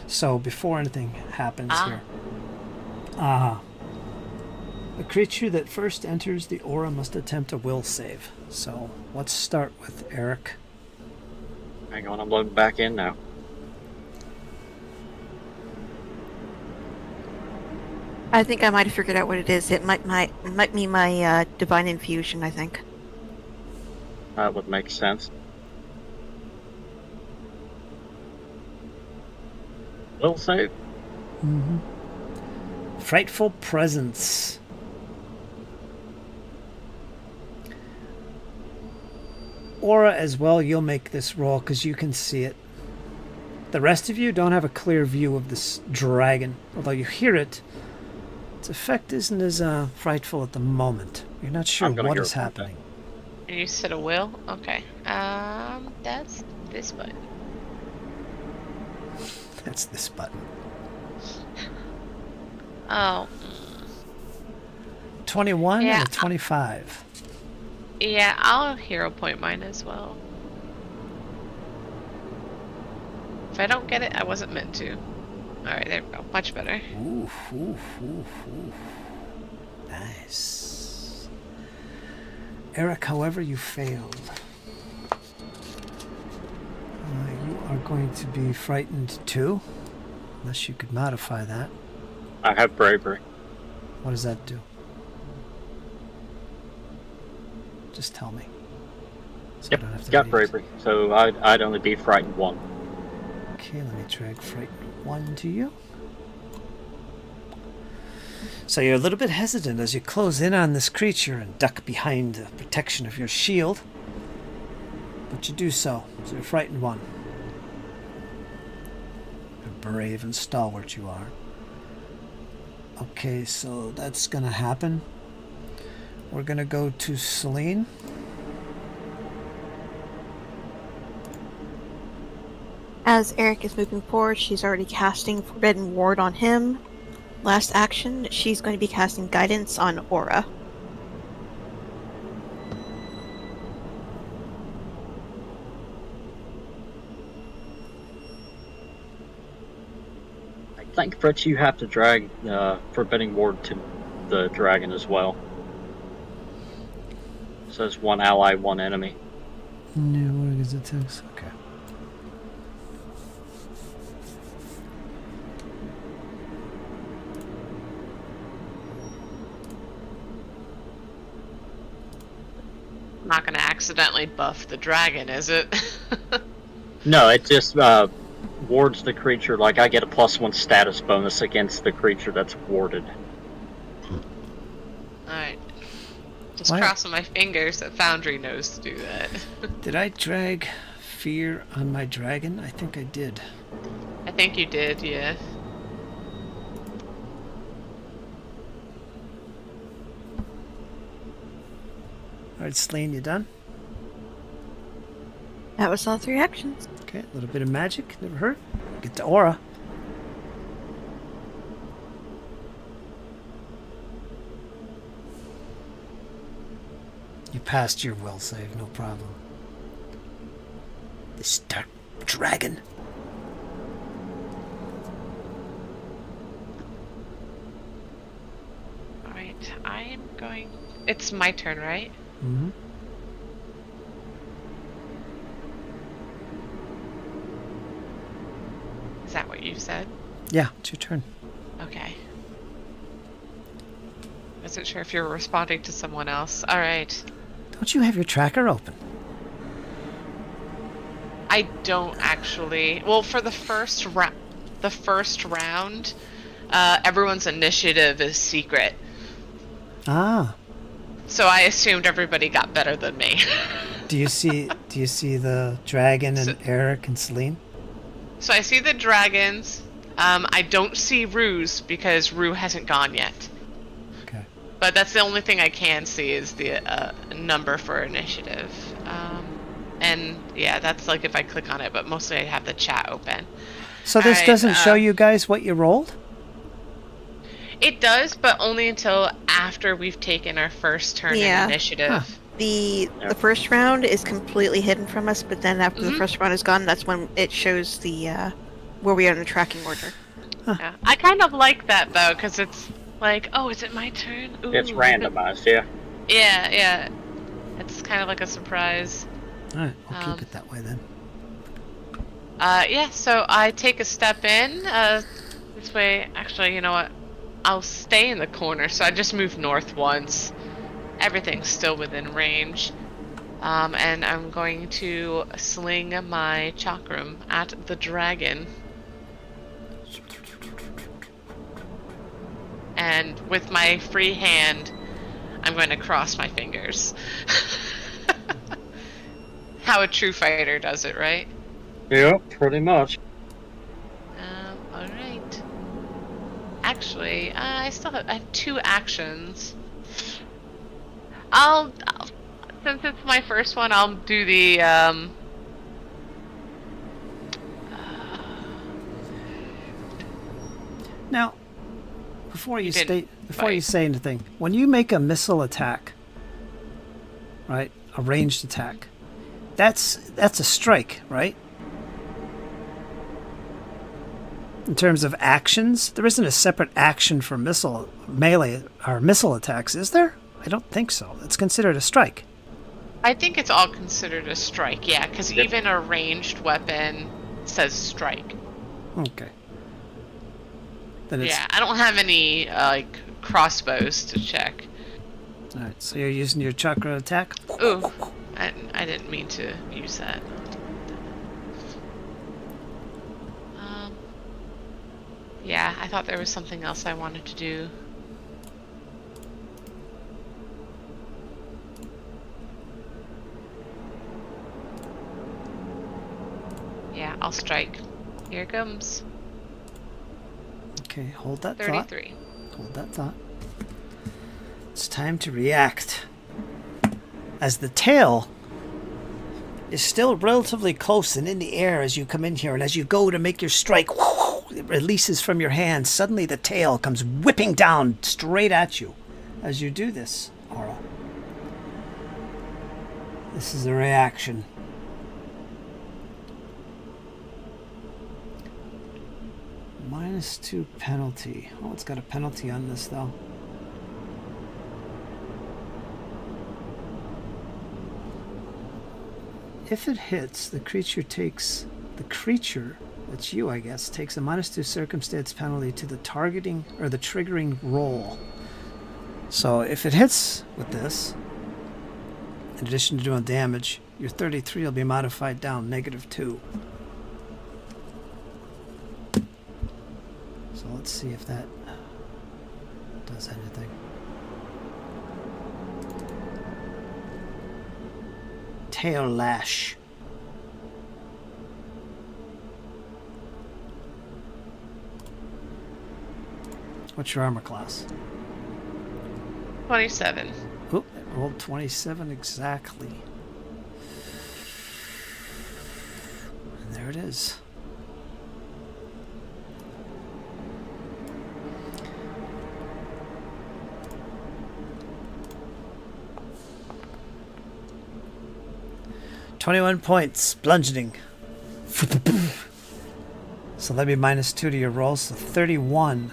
So before anything happens here. A creature that first enters the aura must attempt a will save. So let's start with Eric. Hang on, I'm loading back in now. I think I might have figured out what it is. It might be my divine infusion, I think. That would make sense. Will save. Mm-hmm. Frightful presence. Aura as well, you'll make this roll because you can see it. The rest of you don't have a clear view of this dragon, although you hear it. Its effect isn't as frightful at the moment. You're not sure I'm gonna what hear is it one happening. And you said a will? Okay. That's this button. That's this button. Oh. 21 Yeah. and a 25. Yeah, I'll hero point mine as well. If I don't get it, I wasn't meant to. Alright, there we go. Much better. Oof, oof, oof, oof. Nice. Eric, however, you failed. You are going to be frightened too, unless you could modify that. I have bravery. What does that do? Just tell me. So I Yep, don't have to got read it. bravery. So I'd only be frightened 1. Okay, let me drag frightened 1 to you. So you're a little bit hesitant as you close in on this creature and duck behind the protection of your shield. But you do so. So you're frightened 1. How brave and stalwart you are. Okay, so that's gonna happen. We're gonna go to Celine. As Eric is moving forward, she's already casting Forbidden Ward on him. Last action, she's going to be casting Guidance on Aura. I think, Fritz, you have to drag Forbidding Ward to the dragon as well. It says 1 ally, 1 enemy. No, what is it text? Okay. Not gonna accidentally buff the dragon, is it? No, it just wards the creature. Like, I get a +1 status bonus against the creature that's warded. Alright. Just Why- crossing my fingers that Foundry knows to do that. Did I drag fear on my dragon? I think I did. I think you did, yeah. Alright, Slain, you done? That was all 3 actions. Okay, a little bit of magic, never hurt. Get to aura. You passed your will save, no problem. This dark dragon. Alright, I'm going... It's my turn, right? Mm-hmm. Is that what you said? Yeah, it's your turn. Okay. Wasn't sure if you were responding to someone else. Alright. Don't you have your tracker open? I don't actually... Well, for the first round, everyone's initiative is secret. Ah. So I assumed everybody got better than me. Do you see the dragon and So- Eric and Celine? So I see the dragons. I don't see Rue's because Rue hasn't gone yet. Okay. But that's the only thing I can see is the number for initiative. And yeah, that's like if I click on it, but mostly I have the chat open. So this Alright, doesn't show you guys what you rolled? It does, but only until after we've taken our first turn Yeah. in initiative. Huh. The first round is completely hidden from us, but then after the first round is gone, that's when it shows the where we are in the tracking order. Yeah. I kind of like that though, because it's like, oh, is it my turn? Ooh. It's randomized, yeah. Yeah, yeah. It's kind of like a surprise. Alright, we'll Um, keep it that way then. Yeah, so I take a step in. This way, actually, you know what? I'll stay in the corner, so I just move north once. Everything's still within range. And I'm going to sling my chakram at the dragon. And with my free hand, I'm going to cross my fingers. How a true fighter does it, right? Yep, pretty much. Alright. Actually, I have 2 actions. I'll since it's my first one, I'll do the, Now, before you didn't fight. say anything, when you make a missile attack, right, a ranged attack, that's a strike, right? In terms of actions, there isn't a separate action for melee or missile attacks, is there? I don't think so. It's considered a strike. I think it's all considered a strike, yeah, because Yep. even a ranged weapon says strike. Okay. Then it's Yeah, I don't have any, like, crossbows to check. all right. So you're using your chakra attack. Ooh, I didn't mean to use that. Yeah, I thought there was something else I wanted to do. Yeah, I'll strike. Here it comes. Okay, hold that thought. 33. Hold that thought. It's time to react. As the tail is still relatively close and in the air as you come in here, and as you go to make your strike, it releases from your hand. Suddenly the tail comes whipping down straight at you as you do this, Aura. This is a reaction. -2 penalty. Oh, it's got a penalty on this though. If it hits, the creature, that's you I guess, takes a -2 circumstance penalty to the targeting or the triggering roll. So if it hits with this, in addition to doing damage, your 33 will be modified down -2. So let's see if that does anything. tail lash. What's your armor class? 27. Oop, it rolled 27 exactly. And there it is. $21 points, bludgeoning. So that'd be -2 to your roll, so 31.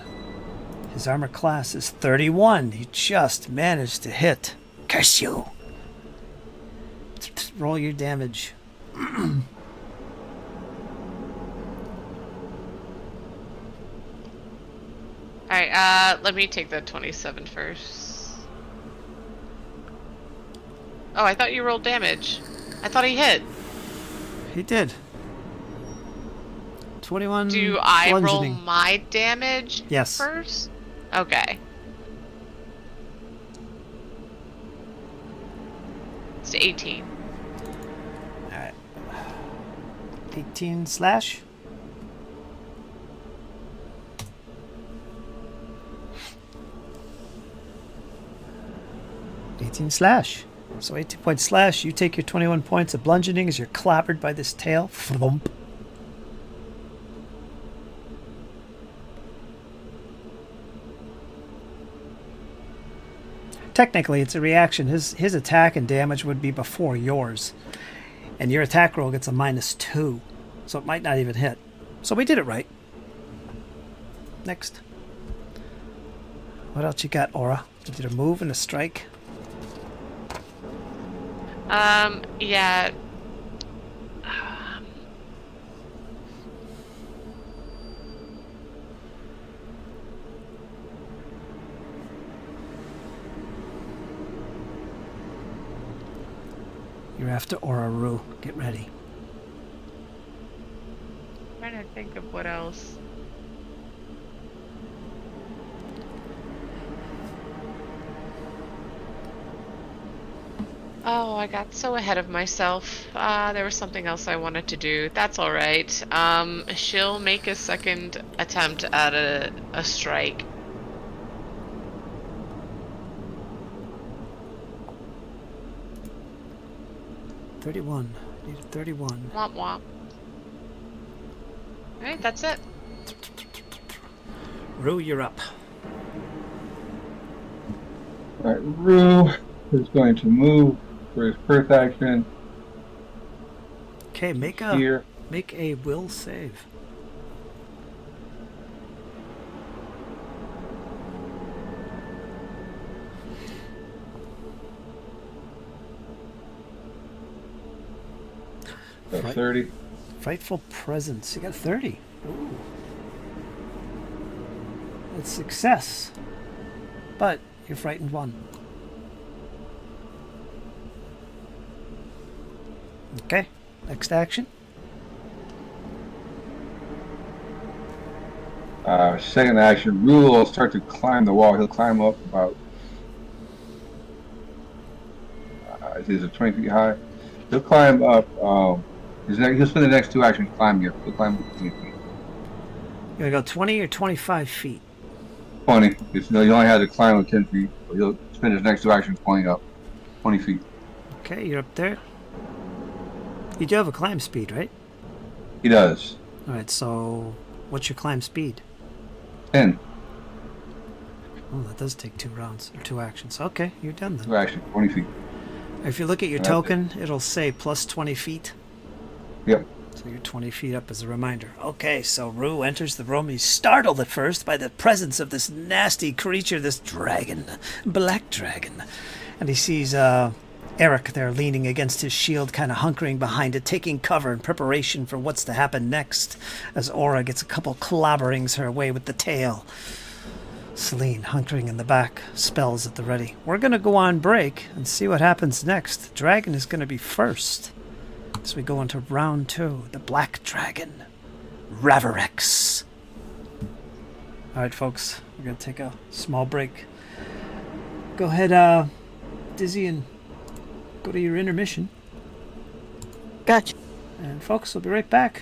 His armor class is 31. He just managed to hit. Curse you. Roll your damage. Alright, let me take the 27 first. Oh, I thought you rolled damage. I thought he hit. He did. 21 Do I roll bludgeoning. my damage Yes. first? Okay. It's 18. Alright. 18 slash. So 18-point slash. You take your 21 points of bludgeoning as you're clobbered by this tail. Thump. Technically, it's a reaction. His attack and damage would be before yours. And your attack roll gets a -2. So it might not even hit. So we did it right. Next. What else you got, Aura? You did a move and a strike. Yeah. You're after Aura Rue. Get ready. I'm trying to think of what else. Oh, I got so ahead of myself. There was something else I wanted to do. That's alright. She'll make a second attempt at a strike. $31. Need a 31. Womp womp. Alright, that's it. Rue, you're up. Alright, Rue is going to move for his first action Okay, make here. a will save. So Right. 30. Frightful presence. You got 30. Ooh. It's success. But you're frightened 1. Okay. Next action. Second action, Rue will start to climb the wall. He'll climb up about, is it 20 feet high? He'll climb up, he'll spend the next 2 actions climbing it. He'll climb up 20 feet. You're gonna go 20 or 25 feet. 20. He only has to climb up 10 feet. So he'll spend his next 2 actions going up 20 feet. Okay, you're up there. You do have a climb speed, right? He does. Alright, so what's your climb speed? 10. Oh, that does take 2 rounds, or 2 actions. Okay, you're done then. 2 actions, 20 feet. If you look at your That's token, it'll say plus 20 feet. Yep. So you're 20 feet up as a reminder. Okay, so Rue enters the room. He's startled at first by the presence of this nasty creature, this dragon, black dragon. And he sees Eric there leaning against his shield, kind of hunkering behind it, taking cover in preparation for what's to happen next, as Aura gets a couple clobberings her way with the tail. Celine hunkering in the back, spells at the ready. We're going to go on break and see what happens next. The dragon is going to be first. As we go into round 2, the Black Dragon, Ravarex. Alright, folks, we're going to take a small break. Go ahead, Dizzy, and go to your intermission. Gotcha. And folks, we'll be right back.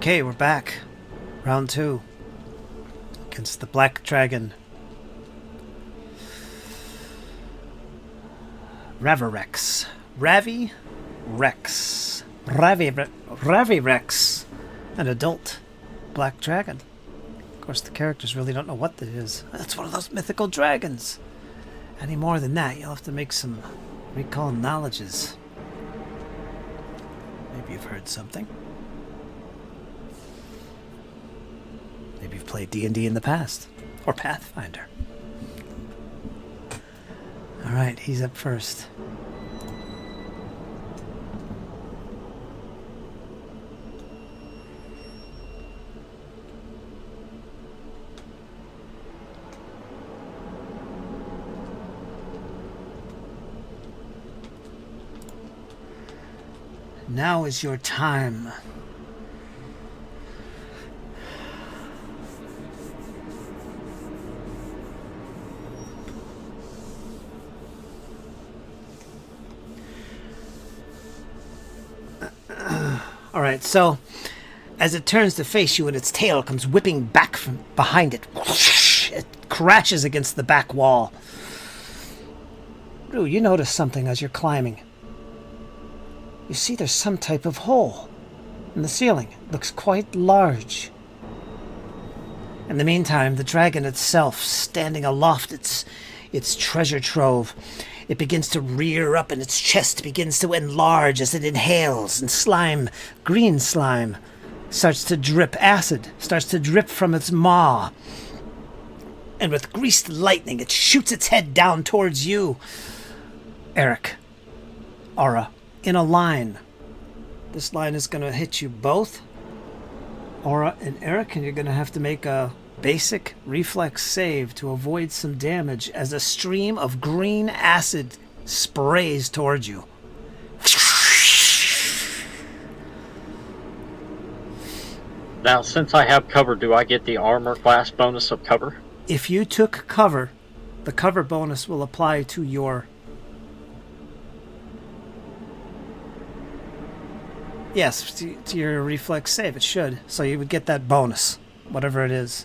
Okay, we're back. Round 2. Against the Black Dragon. Ravirex. Ravirex. Ravirex. An adult black dragon. Of course, the characters really don't know what that is. That's one of those mythical dragons. Any more than that, you'll have to make some recall knowledges. Maybe you've heard something. Maybe you've played D&D in the past. Or Pathfinder. Alright, he's up first. Now is your time. All right, so as it turns to face you and its tail comes whipping back from behind it, it crashes against the back wall. Rue, you notice something as you're climbing. You see there's some type of hole in the ceiling. It looks quite large. In the meantime, the dragon itself, standing aloft its treasure trove, it begins to rear up and its chest begins to enlarge as it inhales, and slime, green slime, starts to drip acid, starts to drip from its maw. And with greased lightning, it shoots its head down towards you. Eric, Aura, in a line. This line is going to hit you both, Aura and Eric, and you're going to have to make a basic reflex save to avoid some damage as a stream of green acid sprays towards you. Now, since I have cover, do I get the armor class bonus of cover? If you took cover, the cover bonus will apply to your... Yes, to your reflex save, it should. So you would get that bonus, whatever it is.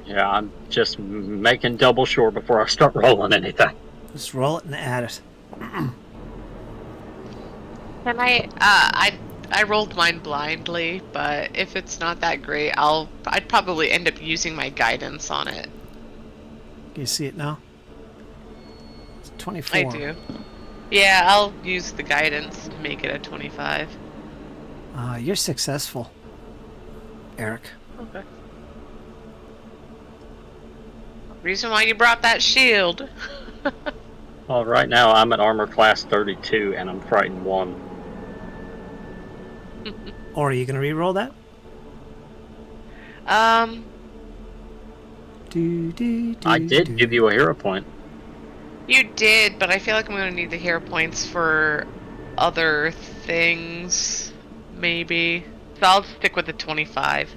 Yeah, I'm just making double sure before I start rolling anything. Just roll it and add it. Can I rolled mine blindly, but if it's not that great, I'd probably end up using my guidance on it. Can you see it now? It's 24. I do. Yeah, I'll use the guidance to make it a 25. You're successful, Eric. Okay. Reason why you brought that shield. Well, right now I'm at armor class 32 and I'm frightened 1. Or are you going to re-roll that? I did give you a hero point. You did, but I feel like I'm going to need the hero points for other things, maybe. So I'll stick with the 25.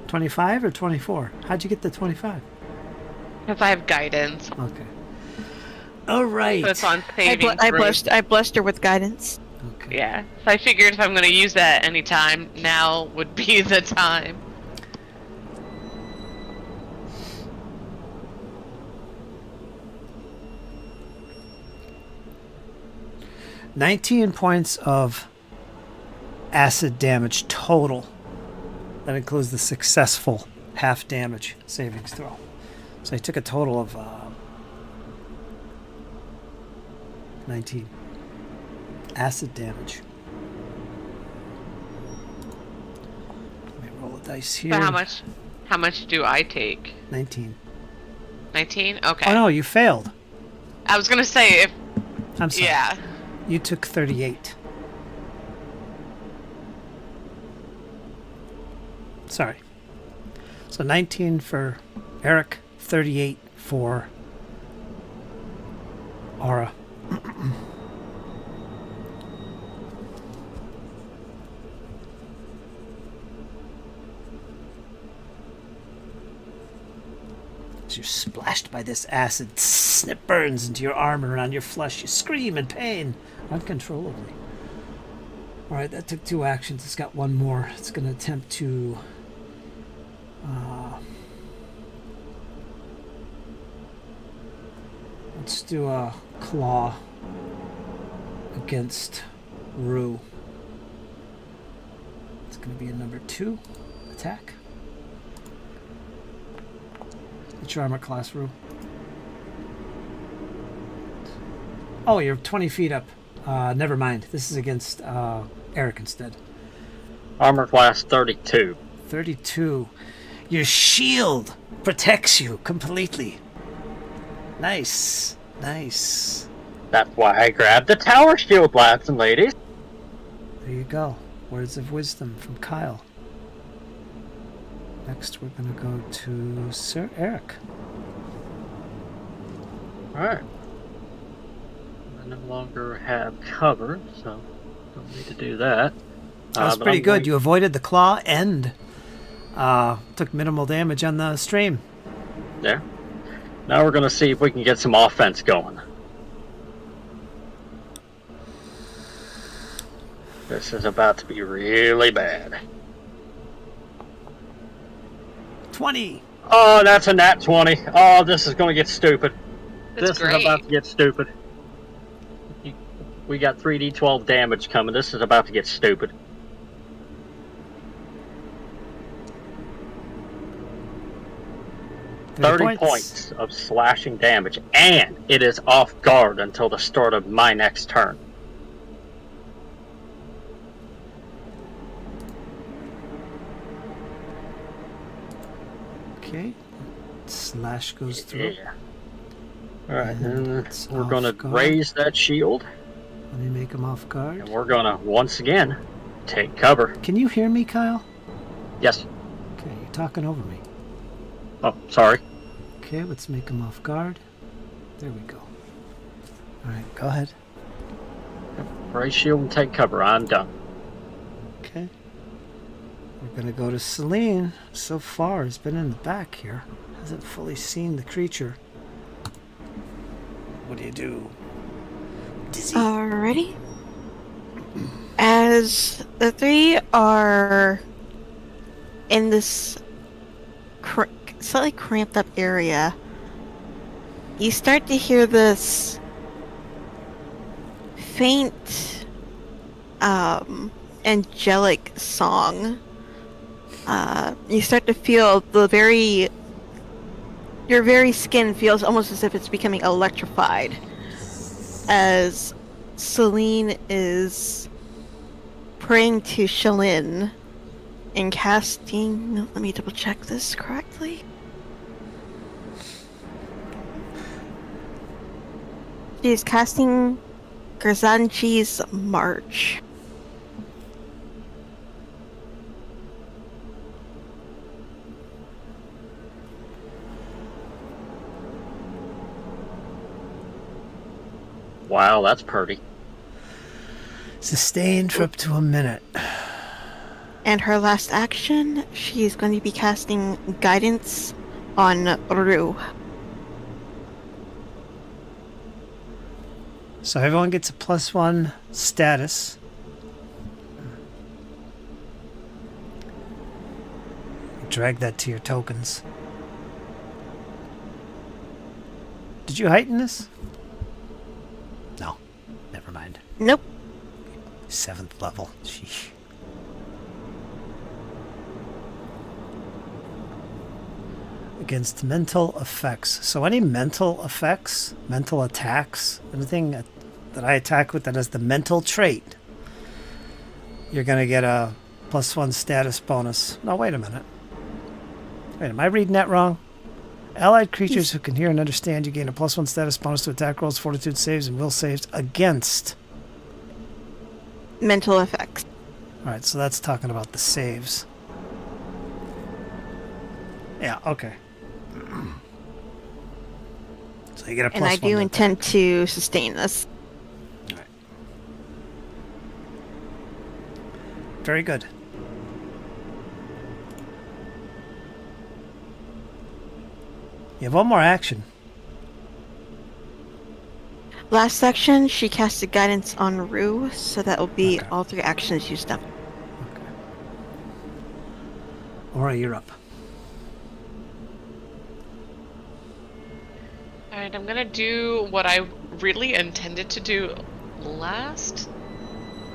25 or 24? How'd you get the 25? Because I have guidance. Okay. All right. So it's on saving I blessed her with guidance. Okay. Yeah. So I figured if I'm going to use that anytime, now would be the time. $19 points of acid damage total. That includes the successful half damage savings throw. So I took a total of 19 acid damage. Let me roll a dice here. So how much do I take? 19. 19? Okay. Oh no, you failed. I was going to say if... I'm sorry. Yeah. You took 38. Sorry. So 19 for Eric, 38 for Aura. As you're splashed by this acid, it burns into your armor and on your flesh. You scream in pain uncontrollably. Alright, that took 2 actions. It's got 1 more. It's going to attempt to... let's do a claw against Rue. It's going to be a number 2 attack. What's your armor class, Rue? Oh, you're 20 feet up. Never mind. This is against Eric instead. Armor class 32. 32. Your shield protects you completely. Nice. Nice. That's why I grabbed the tower shield, lads and ladies. There you go. Words of wisdom from Kyle. Next, we're going to go to Sir Eric. Alright. I no longer have cover, so don't need to do that. That was pretty good. You avoided the claw and took minimal damage on the stream. There. Now we're going to see if we can get some offense going. This is about to be really bad. 20. Oh, that's a nat 20. Oh, this is going to get stupid. That's This great. is about to get stupid. We got 3d12 damage coming. This is about to get stupid. Thirty points of slashing damage, and it is off guard until the start of my next turn. Okay. Slash goes through. Yeah. Alright, then It's we're off going to guard. raise that shield, Let me make him off guard. and we're going to, once again, take cover. Can you hear me, Kyle? Yes. Okay, you're talking over me. Oh, sorry. Okay, let's make him off guard. There we go. Alright, go ahead. Raise shield and take cover. I'm done. Okay. We're gonna go to Celine. So far, has been in the back here. Hasn't fully seen the creature. What do you do? Dizzy. Alrighty. As the three are in this slightly cramped up area, you start to hear this faint, angelic song. You start to feel your very skin feels almost as if it's becoming electrified as Celine is praying to Shalyn and casting. Let me double check this correctly. She's casting Grzanji's March. Wow, that's pretty. Sustained for up to a minute. And her last action, she's going to be casting Guidance on Rue. So everyone gets a +1 status. Drag that to your tokens. Did you heighten this? No. Never mind. Nope. 7th level. Sheesh. Against mental effects. So any mental effects, mental attacks, anything that I attack with that has the mental trait, you're going to get a +1 status bonus. No, wait a minute. Wait, am I reading that wrong? Allied creatures who can hear and understand you gain a +1 status bonus to attack rolls, fortitude saves, and will saves against Mental effects. Alright, so that's talking about the saves. Yeah, okay. So you get a +1. And I do intend to sustain this. Alright. Very good. You have one more action. Last section, she casted guidance on Rue, so that will be Okay. all 3 actions used up. Okay. Aura, you're up. Alright, I'm gonna do what I really intended to do last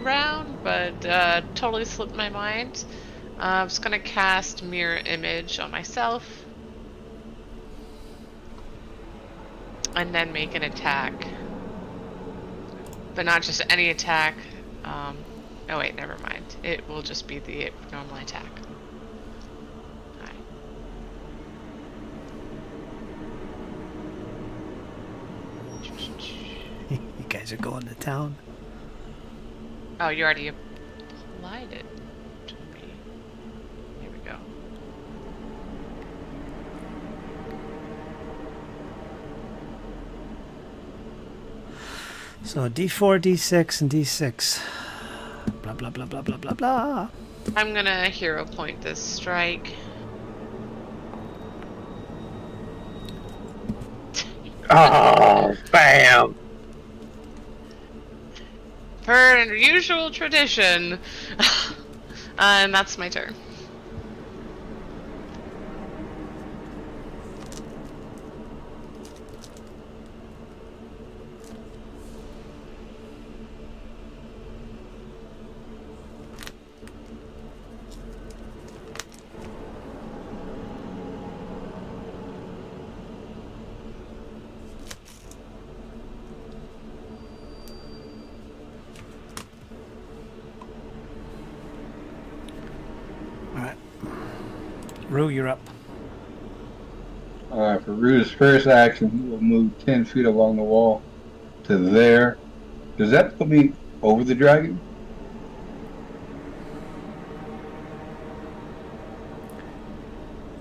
round, but totally slipped my mind. I'm just gonna cast Mirror Image on myself. And then make an attack. But not just any attack. Oh wait, never mind. It will just be the normal attack. Alright. You guys are going to town. Oh, you already applied it to me. Here we go. So D4, D6, and D6. Blah, blah, blah, blah, blah, blah, blah. I'm gonna hero point this strike. Oh, bam! Per usual tradition. And that's my turn. Alright. Rue, you're up. For Rue's first action, he will move 10 feet along the wall to there. Does that put me over the dragon?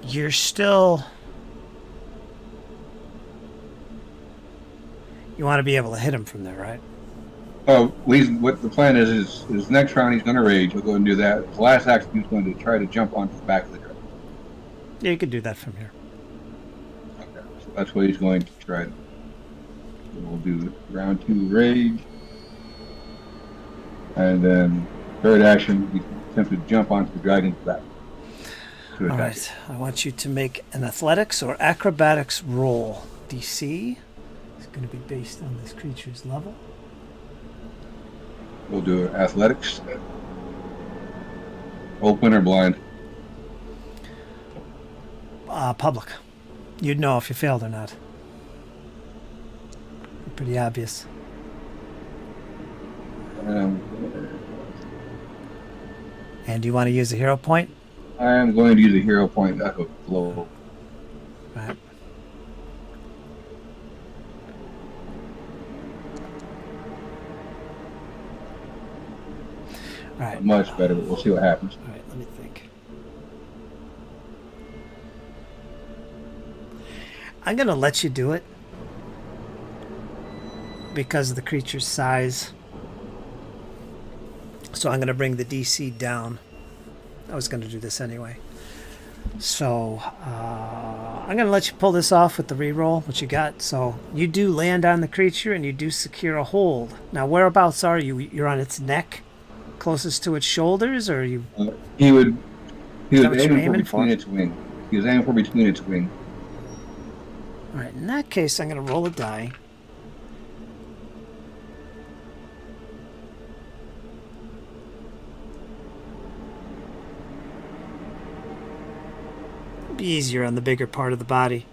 You're still... You want to be able to hit him from there, right? Oh, what the plan is next round he's going to rage. He'll go and do that. His last action, he's going to try to jump onto the back of the dragon. Yeah, you could do that from here. Okay, so that's what he's going to try. So we'll do round 2 rage. And then third action, he attempts to jump onto the dragon's back. To attack. Alright, I want you to make an athletics or acrobatics roll. DC is going to be based on this creature's level. We'll do athletics. Open or blind? Public. You'd know if you failed or not. Pretty obvious. And do you want to use a hero point? I am going to use a hero point. That will blow. Right. All right. Much better, but we'll see what happens. All right, let me think. I'm going to let you do it because of the creature's size. So I'm going to bring the DC down. I was going to do this anyway. So I'm going to let you pull this off with the reroll, what you got. So you do land on the creature and you do secure a hold. Now, whereabouts are you? You're on its neck? Closest to its shoulders, or you? He was that what you're aiming for aiming between for? its wing. He was aiming for between its wing. All right. In that case, I'm going to roll a die. It'd be easier on the bigger part of the body.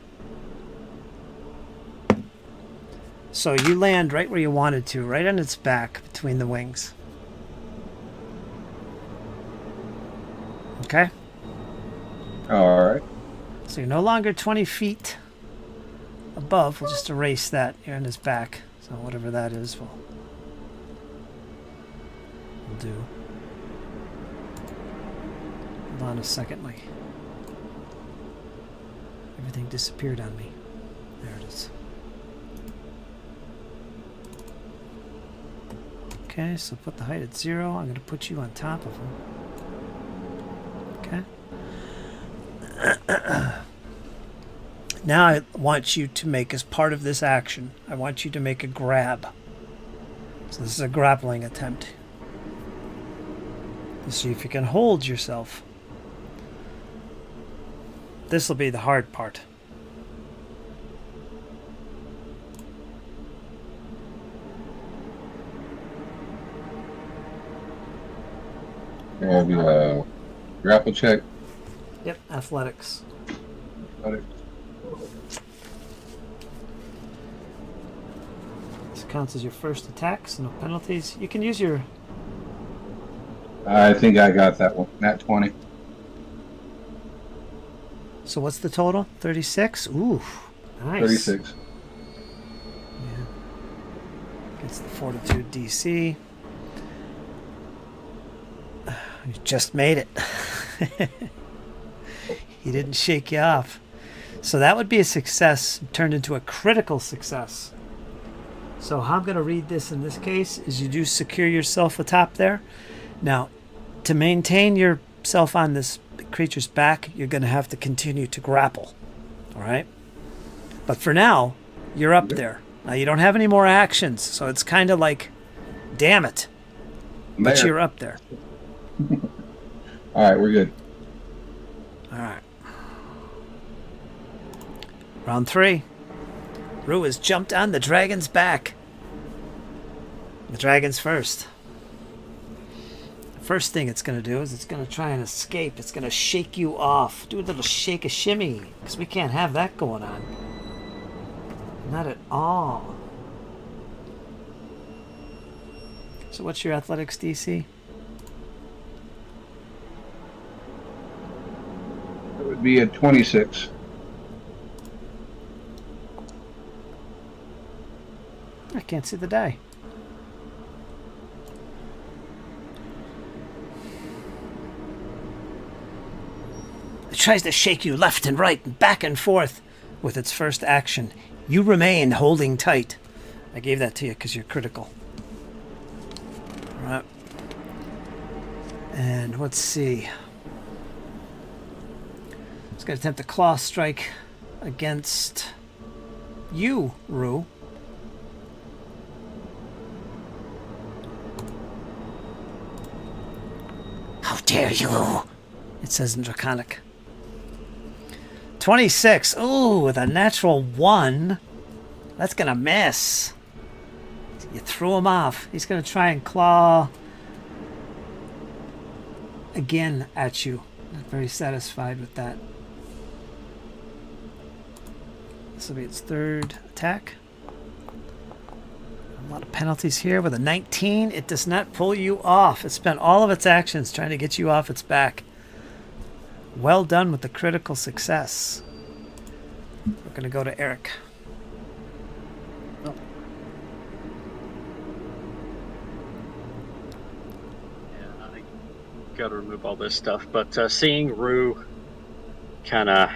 So you land right where you wanted to, right on its back between the wings. Okay? All right. So you're no longer 20 feet above. We'll just erase that. You're on his back. So whatever that is, we'll do. Hold on a second. Everything disappeared on me. There it is. Okay, so put the height at 0. I'm going to put you on top of him. Okay. Now I want you to make, as part of this action, I want you to make a grab. So this is a grappling attempt. To see if you can hold yourself. This will be the hard part. There'll be a grapple check. Yep, athletics. Got it. This counts as your first attack, so no penalties. You can use your... I think I got that one. Nat 20. So what's the total? 36? Ooh, nice. 36. Yeah. Gets the fortitude DC. You just made it. He didn't shake you off. So that would be a success turned into a critical success. So how I'm going to read this in this case is you do secure yourself atop there. Now, to maintain yourself on this creature's back, you're going to have to continue to grapple. All right? But for now, you're up there. Now, you don't have any more actions, so it's kind of like, damn it. But There. you're up there. All right, we're good. All right. Round 3. Rue has jumped on the dragon's back. The dragon's first. The first thing it's going to do is it's going to try and escape. It's going to shake you off. Do a little shake a shimmy, because we can't have that going on. Not at all. So what's your athletics DC? It would be a 26. I can't see the die. It tries to shake you left and right and back and forth with its first action. You remain holding tight. I gave that to you because you're critical. All right. And let's see. It's going to attempt a claw strike against you, Rue. How dare you? It says in Draconic. 26. Ooh, with a natural 1. That's going to miss. You threw him off. He's going to try and claw again at you. Not very satisfied with that. This will be its third attack. A lot of penalties here. With a 19, it does not pull you off. It spent all of its actions trying to get you off its back. Well done with the critical success. We're going to go to Eric. Yeah, I got to remove all this stuff. But seeing Rue kind of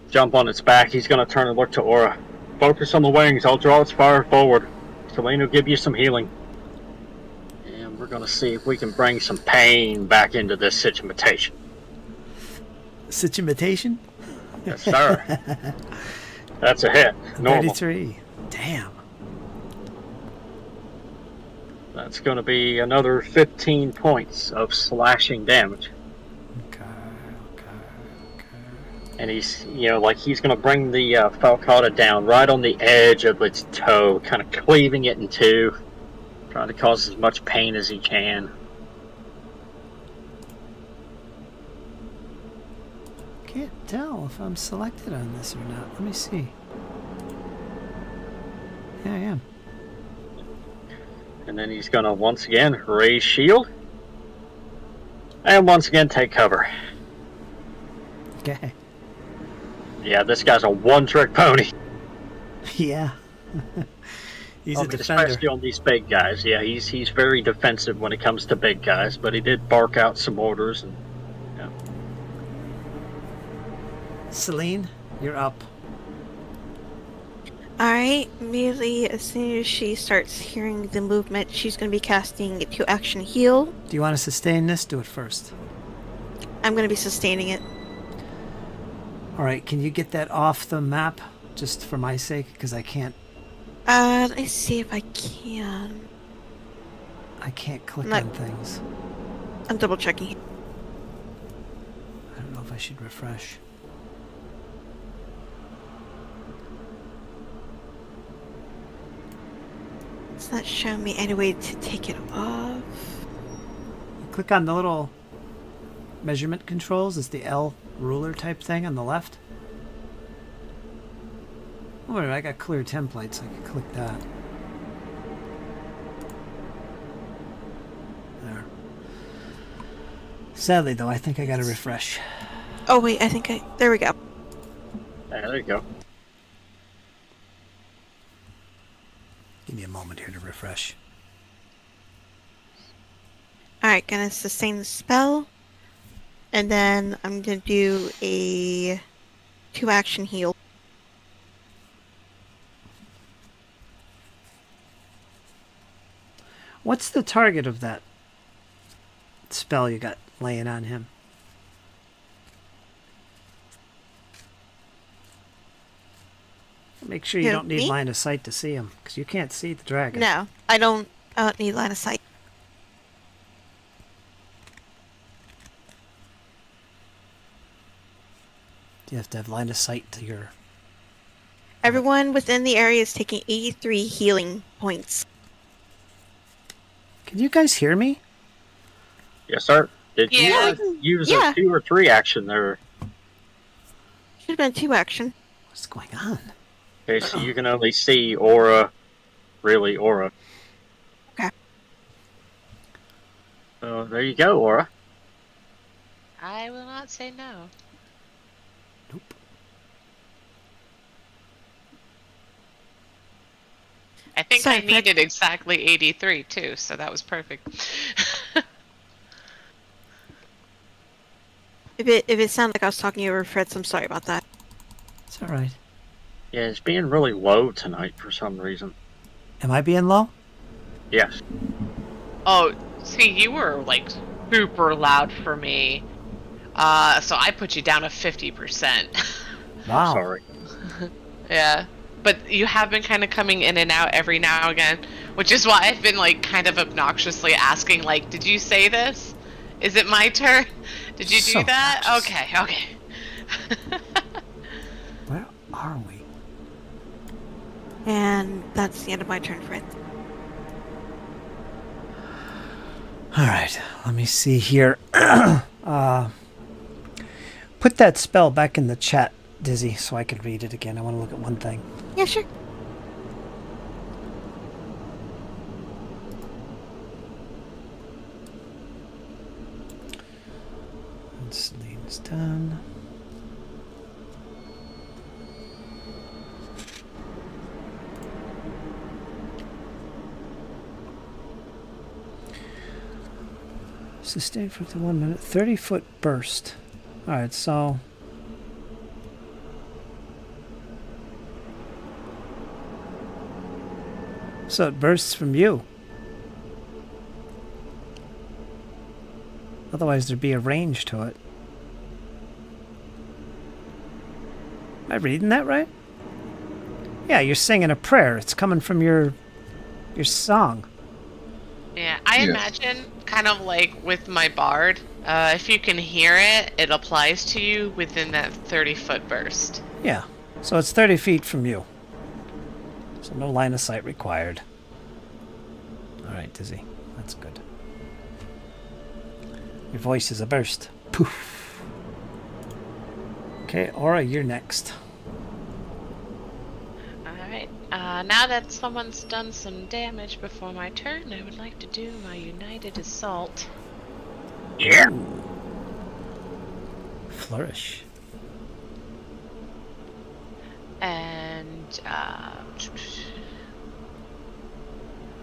jump on its back, he's going to turn and look to Aura. Focus on the wings. I'll draw its fire forward. Selene will give you some healing. And we're going to see if we can bring some pain back into this situation. Situation? Yes, sir. That's a hit. Normal. 33. Damn. That's going to be another 15 points of slashing damage. Okay. And he's, he's going to bring the Falcata down right on the edge of its toe, kind of cleaving it in two, trying to cause as much pain as he can. Can't tell if I'm selected on this or not. Let me see. Yeah, I am. And then he's going to once again raise shield. And once again take cover. Okay. Yeah, this guy's a one-trick pony. Yeah. He's a defender. Especially on these big guys. Yeah, he's very defensive when it comes to big guys, but he did bark out some orders. And, Selene, you're up. Alright, immediately as soon as she starts hearing the movement, she's going to be casting 2-action heal. Do you want to sustain this? Do it first. I'm going to be sustaining it. All right, can you get that off the map, just for my sake? Because I can't Let me see if I can. click No. on things. I'm double checking. I don't know if I should refresh. It's not showing me any way to take it off. Click on the little measurement controls. It's the L ruler type thing on the left. Oh, wait a minute, I got clear templates. I can click that. There. Sadly, though, I think I got to refresh. Oh wait, I think there we go. There you go. Give me a moment here to refresh. Alright, gonna sustain the spell. And then I'm gonna do a 2-action heal. What's the target of that spell you got laying on him? Make sure you Who, don't need me? line of sight to see him, because you can't see the dragon. No, I don't need line of sight. You have to have line of sight to your... Everyone within the area is taking 83 healing points. Can you guys hear me? Yes, sir. Did Yeah. you use Yeah. a 2 or 3 action there? Should have been 2-action. What's going on? Okay, so you can only see Aura, really Aura. Okay. So there you go, Aura. I will not say no. Nope. I think Sorry, I Fred. needed exactly 83 too, so that was perfect. If it sounded like I was talking over Fred, I'm sorry about that. It's all right. Yeah, it's being really low tonight for some reason. Am I being low? Yes. Oh, see, you were like super loud for me. So I put you down to 50%. Wow. Sorry. Yeah. But you have been kind of coming in and out every now and again, which is why I've been like kind of obnoxiously asking, like, did you say this? Is it my turn? Did you So do that? obnoxious. Okay. Where are we? And that's the end of my turn, Fred. All right. Let me see here. Put that spell back in the chat, Dizzy, so I can read it again. I want to look at one thing. Yeah, sure. Sleeve's done. Sustain for up to 1 minute. 30-foot burst. Alright, so... So it bursts from you. Otherwise there'd be a range to it. Am I reading that right? Yeah, you're singing a prayer. It's coming from your song. Yeah, I Yes. imagine kind of like with my bard, if you can hear it, it applies to you within that 30-foot burst. Yeah. So it's 30 feet from you. So no line of sight required. Alright, Dizzy. That's good. Your voice is a burst. Poof. Okay, Aura, you're next. Alright, now that someone's done some damage before my turn, I would like to do my United Assault. Yeah. Flourish. And,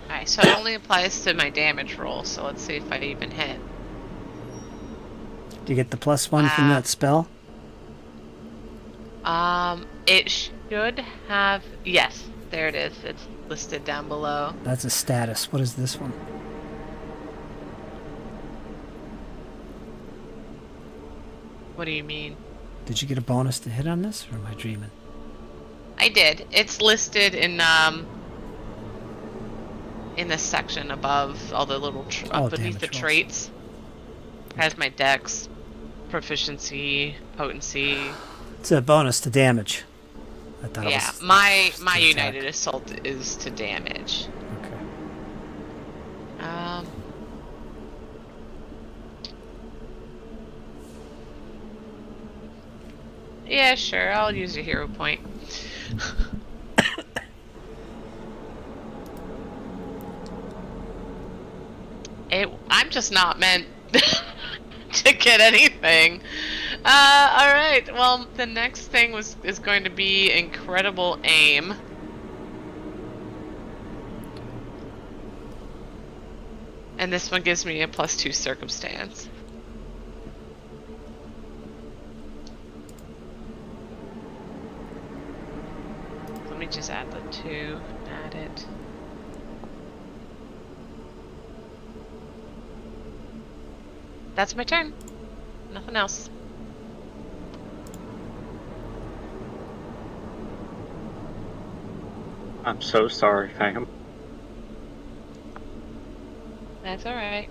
alright, so it only applies to my damage roll, so let's see if I even hit. Do you get the +1 from that spell? It should have, yes, there it is. It's listed down below. That's a status. What is this one? What do you mean? Did you get a bonus to hit on this, or am I dreaming? I did. It's listed in this section above all the little beneath the damage rolls. traits. Has my dex, proficiency, potency. It's a bonus to damage. I thought it Yeah, was my just to United attack. Assault is to damage. Okay. Yeah, sure. I'll use a hero point. I'm just not meant to get anything. All right. Well, the next thing is going to be incredible aim. And this one gives me a +2 circumstance. Let me just add the 2. Add it. That's my turn. Nothing else. I'm so sorry, fam. That's alright.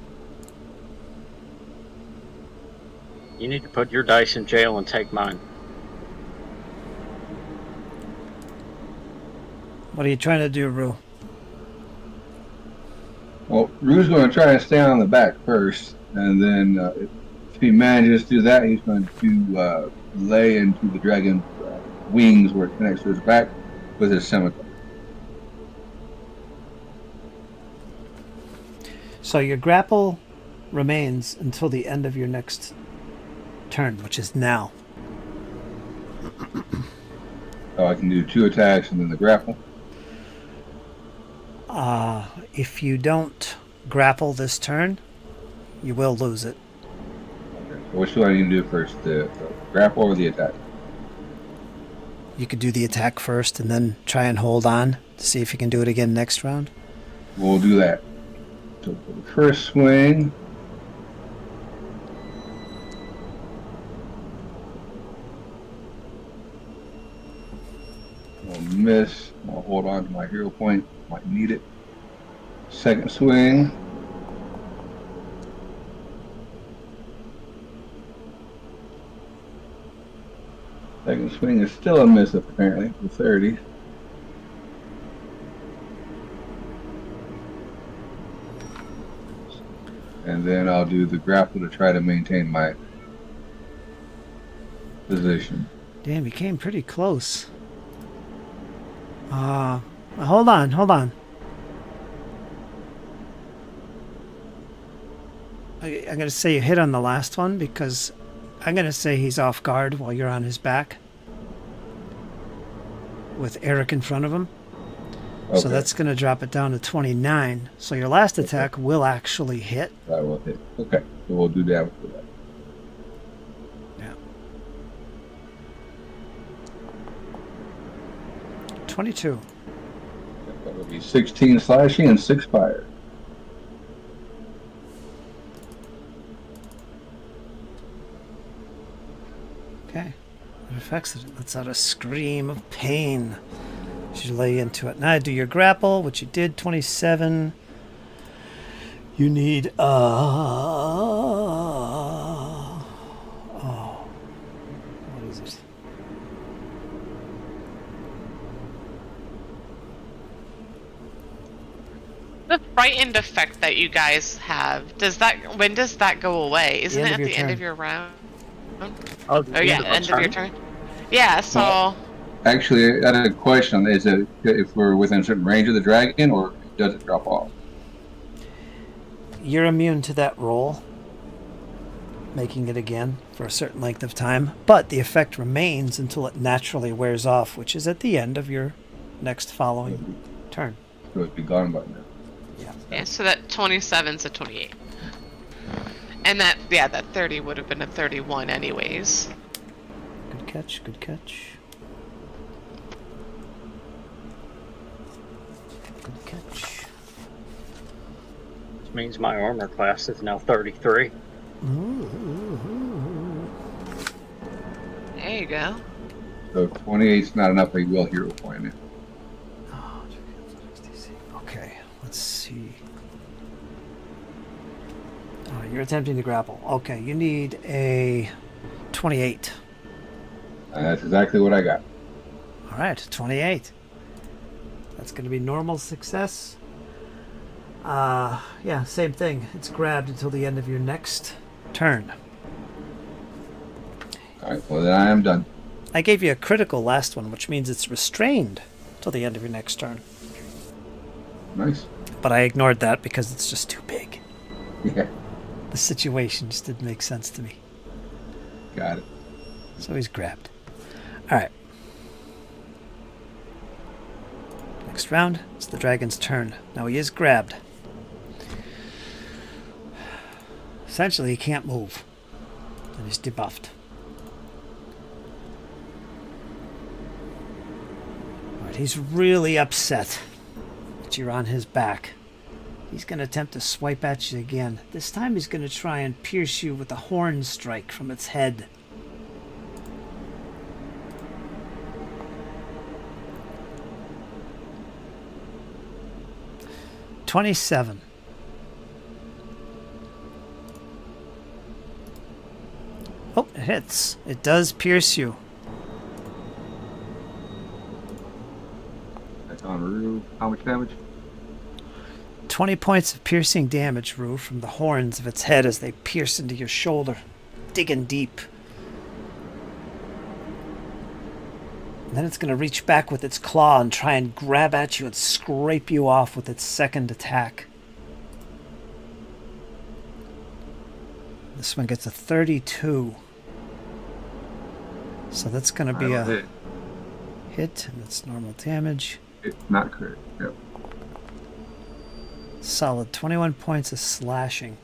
You need to put your dice in jail and take mine. What are you trying to do, Rue? Well, Rue's going to try and stay on the back first, and then if he manages to do that, he's going to lay into the dragon's wings where it connects to his back with his scimitar. So your grapple remains until the end of your next turn, which is now. So I can do 2 attacks and then the grapple. If you don't grapple this turn, you will lose it. Okay. So which do I need to do first, the grapple or the attack? You could do the attack first and then try and hold on to see if you can do it again next round. We'll do that. So for the first swing, we'll miss. I'll hold on to my hero point. Might need it. Second swing. Second swing is still a miss, apparently, for 30. And then I'll do the grapple to try to maintain my position. Damn, you came pretty close. Hold on. I'm going to say you hit on the last one because I'm going to say he's off guard while you're on his back with Eric in front of him. Okay. So that's going to drop it down to 29. So your last attack will actually hit. That will hit. Okay, so we'll do damage for that. Yeah. 22. That will be 16 slashing and 6 fire. Okay. It affects it. Lets out a scream of pain. You lay into it. Now do your grapple, which you did, 27. You need what is it? The frightened effect that you guys have, when does that go away? Isn't it at the end of your round? Oh yeah, end of your turn. Yeah, so Actually, I had a question. Is it if we're within a certain range of the dragon, or does it drop off? You're immune to that roll, making it again for a certain length of time, but the effect remains until it naturally wears off, which is at the end of your next following turn. So it'd be gone by now. yeah, so that 27's a 28. And that 30 would have been a 31 anyways. Good catch, good catch. Good catch. Which means my armor class is now 33. Ooh. There you go. So 28's not enough. I will hero point it. Oh, okay, let's see. Oh, you're attempting to grapple. Okay, you need a 28. That's exactly what I got. All right, 28. That's going to be normal success. Yeah, same thing. It's grabbed until the end of your next turn. All right, well then I am done. I gave you a critical last one, which means it's restrained till the end of your next turn. Nice. But I ignored that because it's just too big. Yeah, The situation just didn't make sense to me. got it. So he's grabbed. All right. Next round, it's the dragon's turn. Now he is grabbed. Essentially, he can't move. And he's debuffed. Alright, he's really upset that you're on his back. He's going to attempt to swipe at you again. This time he's going to try and pierce you with a horn strike from its head. $27. Oh, it hits. It does pierce you. That's on Rue. How much damage? 20 points of piercing damage, Rue, from the horns of its head as they pierce into your shoulder, digging deep. And then it's going to reach back with its claw and try and grab at you and scrape you off with its second attack. This one gets a 32. So that's going to be a hit, and it's normal damage. It's not crit. Yep. Solid 21 points of slashing.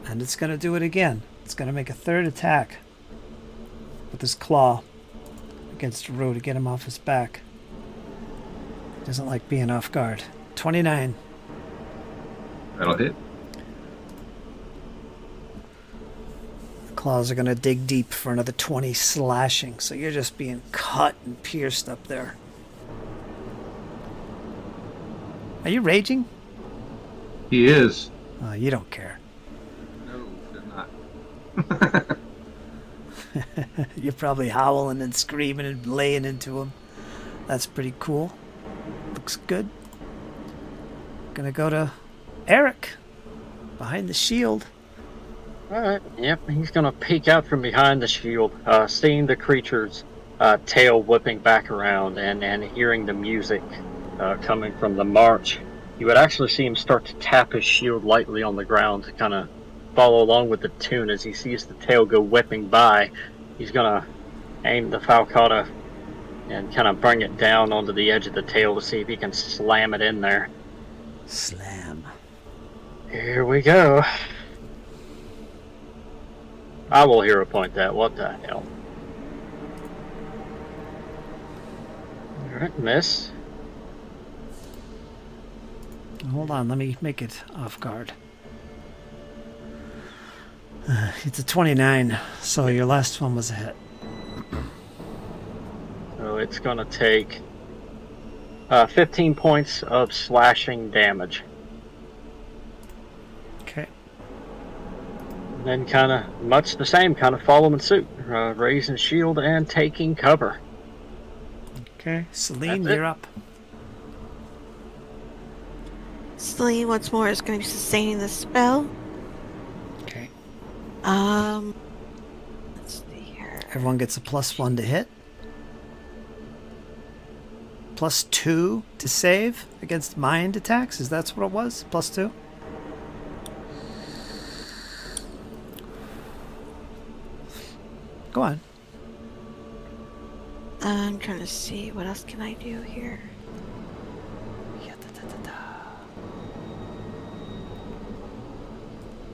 And it's going to do it again. It's going to make a third attack with his claw against Rue to get him off his back. He doesn't like being off guard. 29. That'll hit. The claws are going to dig deep for another 20 slashing, so you're just being cut and pierced up there. Are you raging? He is. Oh, you don't care. No, they're not. You're probably howling and screaming and laying into him. That's pretty cool. Looks good. Gonna go to Eric. Behind the shield. Alright, yep, he's gonna peek out from behind the shield, seeing the creature's tail whipping back around and hearing the music coming from the march. You would actually see him start to tap his shield lightly on the ground to kind of follow along with the tune as he sees the tail go whipping by. He's gonna aim the falcata and kind of bring it down onto the edge of the tail to see if he can slam it in there. Slam. Here we go. I will hero point that. What the hell? Alright, miss. Hold on, let me make it off guard. It's a 29, so your last one was a hit. So it's going to take 15 points of slashing damage. Okay. And then kind of much the same, kind of following suit. Raising shield and taking cover. Okay, Celine, That's it. you're up. Celine once more is going to be sustaining the spell. Okay. Let's see here. Everyone gets a +1 to hit. +2 to save against mind attacks. Is that what it was? +2? Go on. I'm trying to see what else can I do here.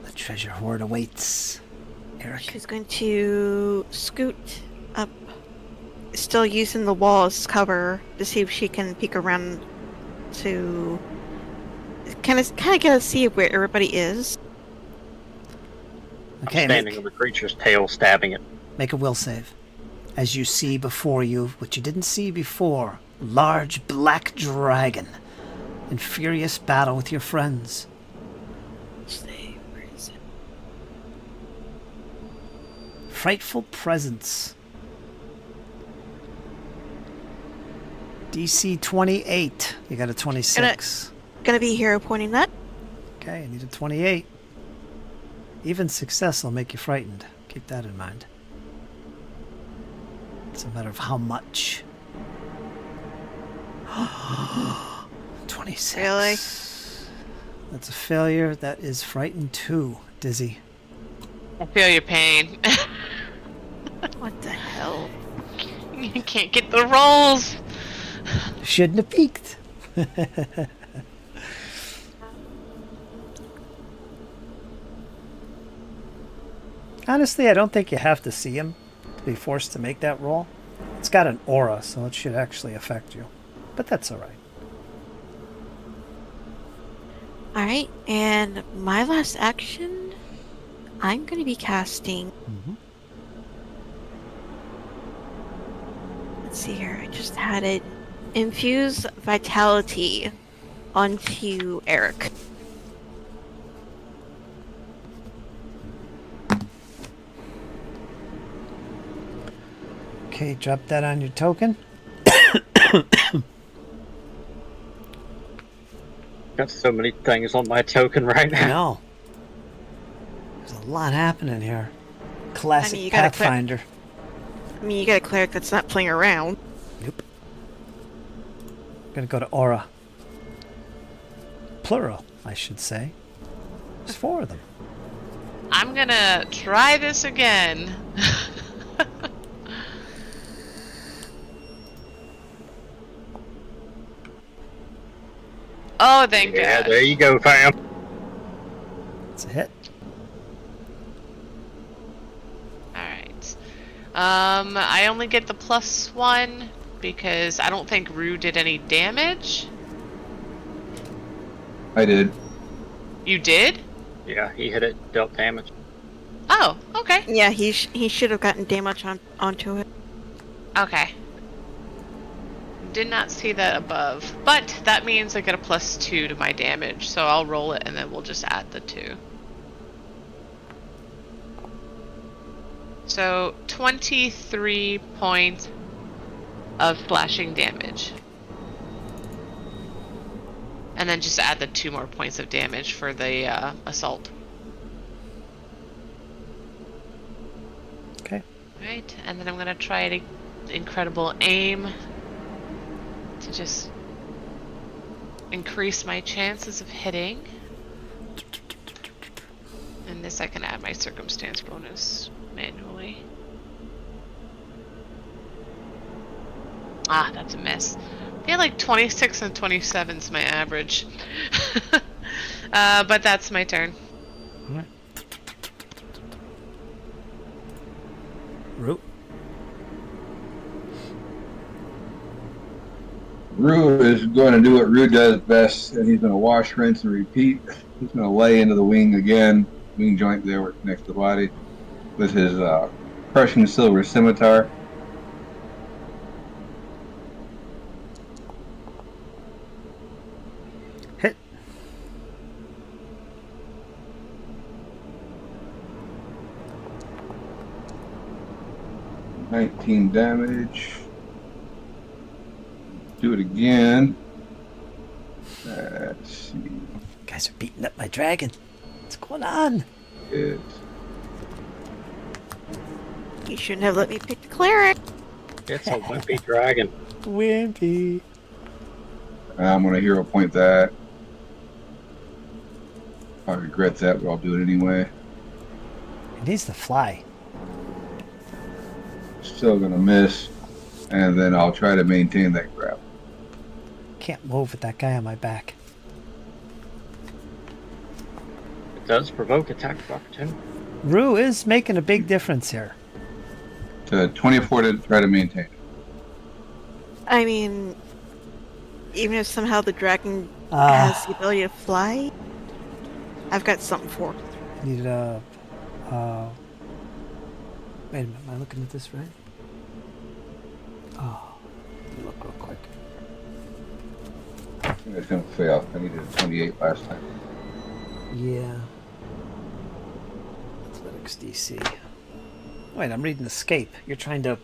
The treasure hoard awaits. Eric. She's going to scoot up, still using the wall as cover, to see if she can peek around to kind of get to see where everybody is. Okay, Standing on the creature's tail, stabbing it. make a will save. As you see before you, what you didn't see before, large black dragon in furious battle with your friends. Where is it? Frightful presence. DC 28. You got a 26. Gonna be hero pointing that. Okay, I need a 28. Even success will make you frightened. Keep that in mind. It's a matter of how much. 26. Really? That's a failure. That is frightened too, Dizzy. I feel your pain. What the hell? You can't get the rolls. Shouldn't have peeked. Honestly, I don't think you have to see him to be forced to make that roll. It's got an aura, so it should actually affect you. But that's alright. Alright, and my last action, I'm gonna be casting. Let's see here, I just had it. Infuse Vitality onto Eric. Okay, drop that on your token. Got so many things on my token right I now. know. There's a lot happening here. Classic you gotta Pathfinder. I mean, you got a cleric that's not playing around. Nope. Gonna go to aura. Plural, I should say. There's 4 of them. I'm gonna try this again. Oh, thank Yeah, God. there you go, fam. It's a hit. Alright. I only get the +1 because I don't think Rue did any damage. I did. You did? Yeah, he hit it, dealt damage. Oh, okay. Yeah, he should have gotten damage onto it. Okay. Did not see that above. But that means I get a +2 to my damage, so I'll roll it and then we'll just add the 2. So 23 points of slashing damage. And then just add the 2 more points of damage for the assault. Okay. Right, and then I'm gonna try to incredible aim to just increase my chances of hitting. And this I can add my circumstance bonus manually. Ah, that's a miss. I feel like 26 and 27 is my average. But that's my turn. All right. Root. Rue is going to do what Rue does best, and he's going to wash, rinse, and repeat. He's going to lay into the wing again, wing joint there where it connects to the body, with his crushing silver scimitar. Hit. $19 damage. Do it again. Let's see. Guys are beating up my dragon. What's going on? It's You shouldn't have let me pick the cleric. It's a wimpy dragon. Wimpy. I'm going to hero point that. I regret that, but I'll do it anyway. It needs to fly. Still going to miss. And then I'll try to maintain that grab. Can't move with that guy on my back. It does provoke attack of opportunity. Rue is making a big difference here. To 24 to try to maintain it. I mean, Even if somehow the dragon has the ability to fly, I've got something for it. Needed a. Wait a minute, am I looking at this right? Oh, let me look real quick. I think it's going to fail. I needed a 28 last time. Yeah. Athletics DC. Wait, I'm reading escape. You're trying to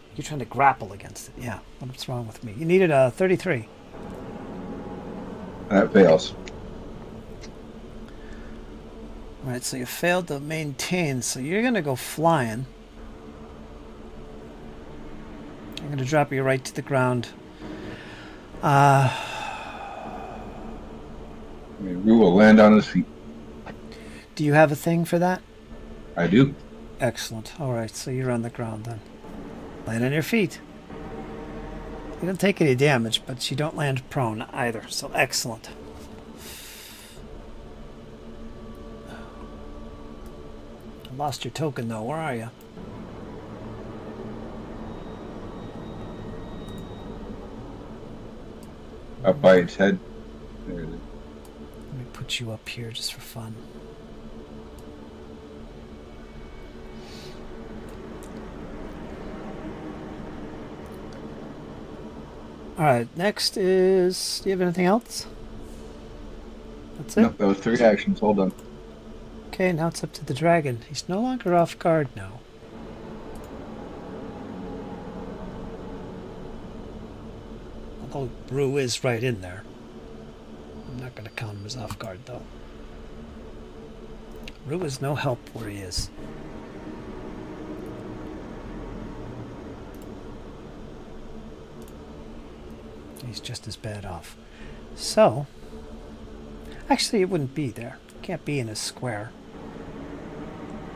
grapple against it. Yeah. What's wrong with me? You needed a 33. That fails. All right, so you failed to maintain, so you're going to go flying. I'm going to drop you right to the ground. I mean, Rue will land on his feet. Do you have a thing for that? I do. Excellent. All right, so you're on the ground then. Land on your feet. You don't take any damage, but you don't land prone either, so excellent. I lost your token though. Where are you? Up by its head. There it is. Let me put you up here just for fun. Alright, next is... Do you have anything else? That's it? Nope, that was 3 actions. Hold on. Okay, now it's up to the dragon. He's no longer off guard now. Although Rue is right in there. I'm not going to count him as off guard, though. Rue is no help where he is. He's just as bad off. So, actually it wouldn't be there. Can't be in a square.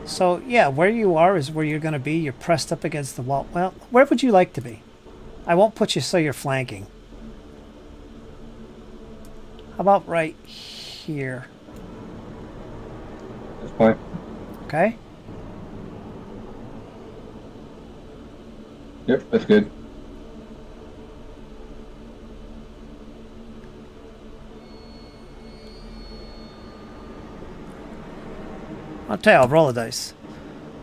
So, yeah, where you are is where you're going to be. You're pressed up against the wall. Well, where would you like to be? I won't put you so you're flanking. How about right here? That's fine. Okay? Yep, that's good. I'll tell you, I'll roll a dice.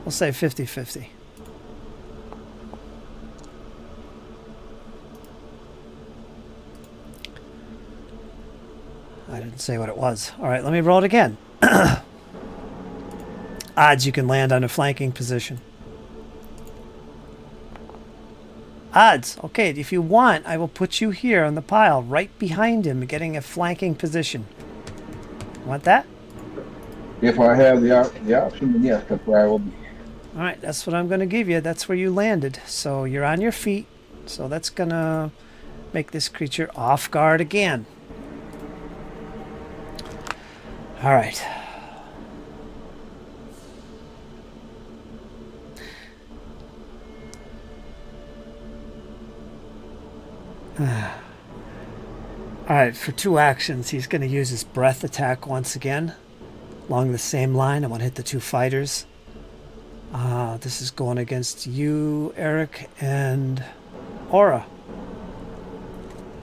We'll say 50-50. I didn't say what it was. All right, let me roll it again. Odds you can land on a flanking position. Odds. Okay, if you want, I will put you here on the pile, right behind him, getting a flanking position. Want that? If I have the option, then yes, that's where I will be. All right, that's what I'm going to give you. That's where you landed. So you're on your feet. So that's going to make this creature off guard again. All right. All right, for 2 actions, he's going to use his breath attack once again. Along the same line, I want to hit the 2 fighters. This is going against you, Eric, and Aura.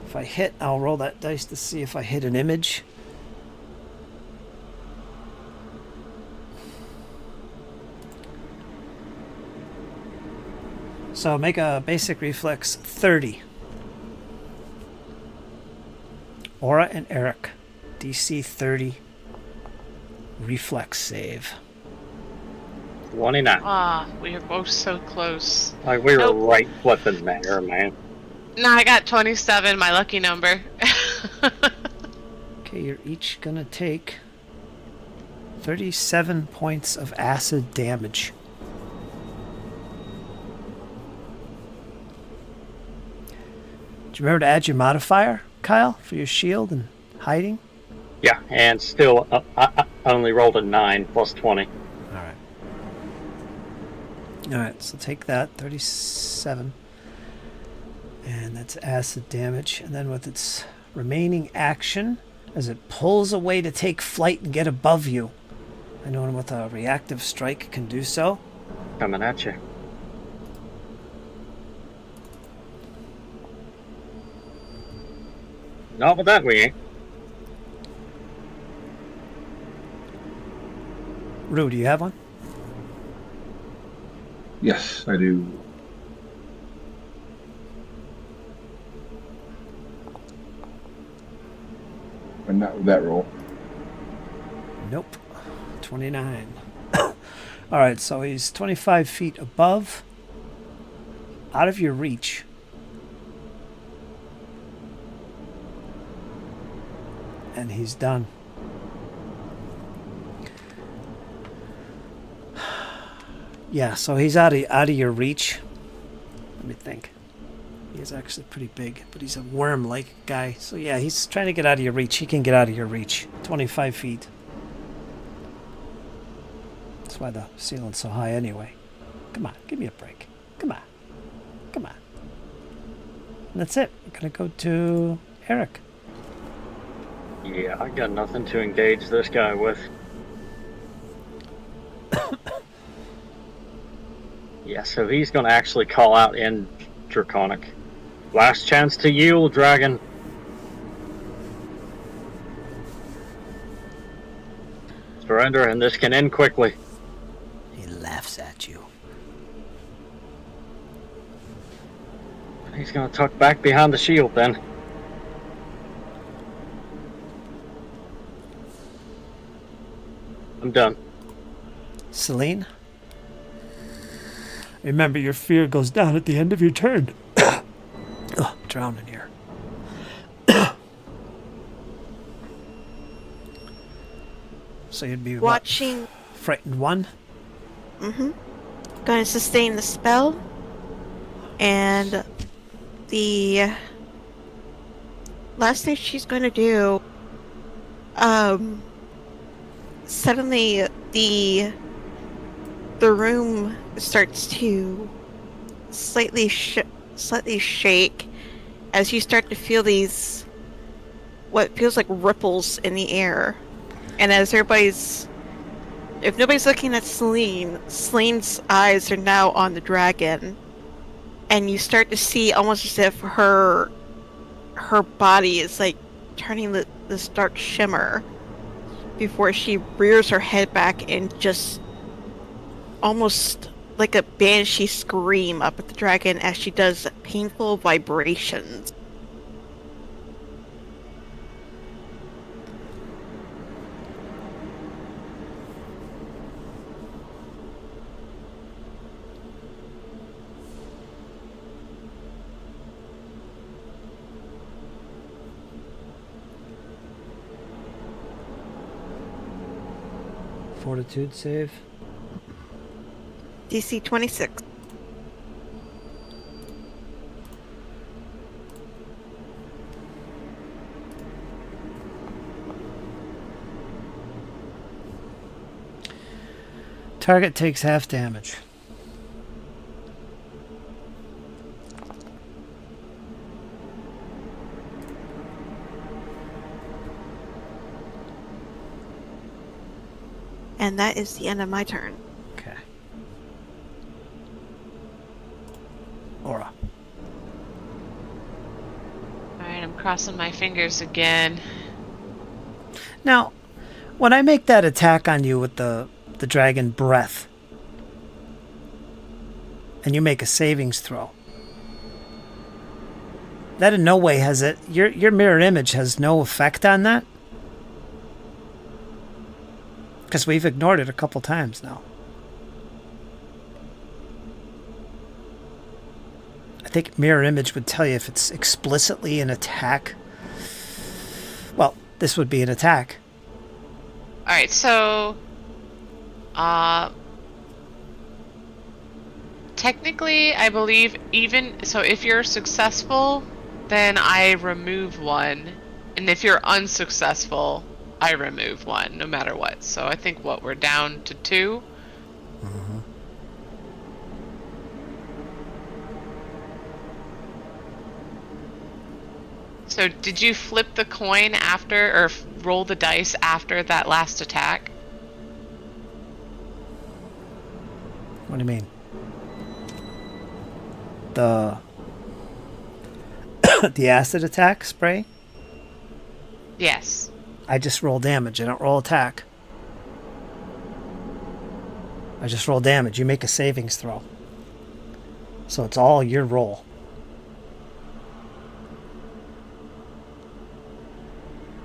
If I hit, I'll roll that dice to see if I hit an image. So make a basic reflex 30. Aura and Eric, DC 30. Reflex save. 29. Ah, we are both so close. Like we were Nope. right flipping there, man. No, I got 27, my lucky number. Okay, you're each gonna take 37 points of acid damage. Do you remember to add your modifier, Kyle, for your shield and hiding? Yeah, and still, I only rolled a 9 plus 20. Alright. Alright, so take that, 37. And that's acid damage. And then with its remaining action, as it pulls away to take flight and get above you, anyone with a reactive strike can do so. Coming at you. Not with that, we ain't. Rue, do you have one? Yes, I do. But not with that roll. Nope. 29. Alright, so he's 25 feet above, out of your reach. And he's done. Yeah, so he's out of your reach. Let me think. He is actually pretty big, but he's a worm-like guy. So yeah, he's trying to get out of your reach. He can get out of your reach. 25 feet. That's why the ceiling's so high anyway. Come on, give me a break. Come on. Come on. And that's it. We're going to go to Eric. Yeah, I got nothing to engage this guy with. Yeah, so he's going to actually call out in Draconic. Last chance to yield, dragon. Surrender, and this can end quickly. He laughs at you. He's going to tuck back behind the shield then. I'm done. Celine? Remember, your fear goes down at the end of your turn. Oh, drowning here. So you'd be Watching. frightened 1? Going to sustain the spell. And the last thing she's going to do, suddenly the room starts to slightly shake as you start to feel these what feels like ripples in the air. And as if nobody's looking at Celine's eyes are now on the dragon, and you start to see almost as if her body is like turning this dark shimmer before she rears her head back and just almost like a banshee scream up at the dragon as she does painful vibrations. Fortitude save. DC 26. Target takes half damage. And that is the end of my turn. Okay. Aura. Alright, I'm crossing my fingers again. Now, when I make that attack on you with the dragon breath, and you make a savings throw, that in no way has it. Your mirror image has no effect on that. Because we've ignored it a couple times now. I think mirror image would tell you if it's explicitly an attack. Well, this would be an attack. Alright, so technically I believe if you're successful, then I remove 1. And if you're unsuccessful, I remove 1, no matter what. So I think we're down to 2. Mm-hmm. So did you flip the coin after, or roll the dice after that last attack? What do you mean? The the acid attack spray? Yes. I just roll damage. I don't roll attack. I just roll damage. You make a savings throw. So it's all your roll.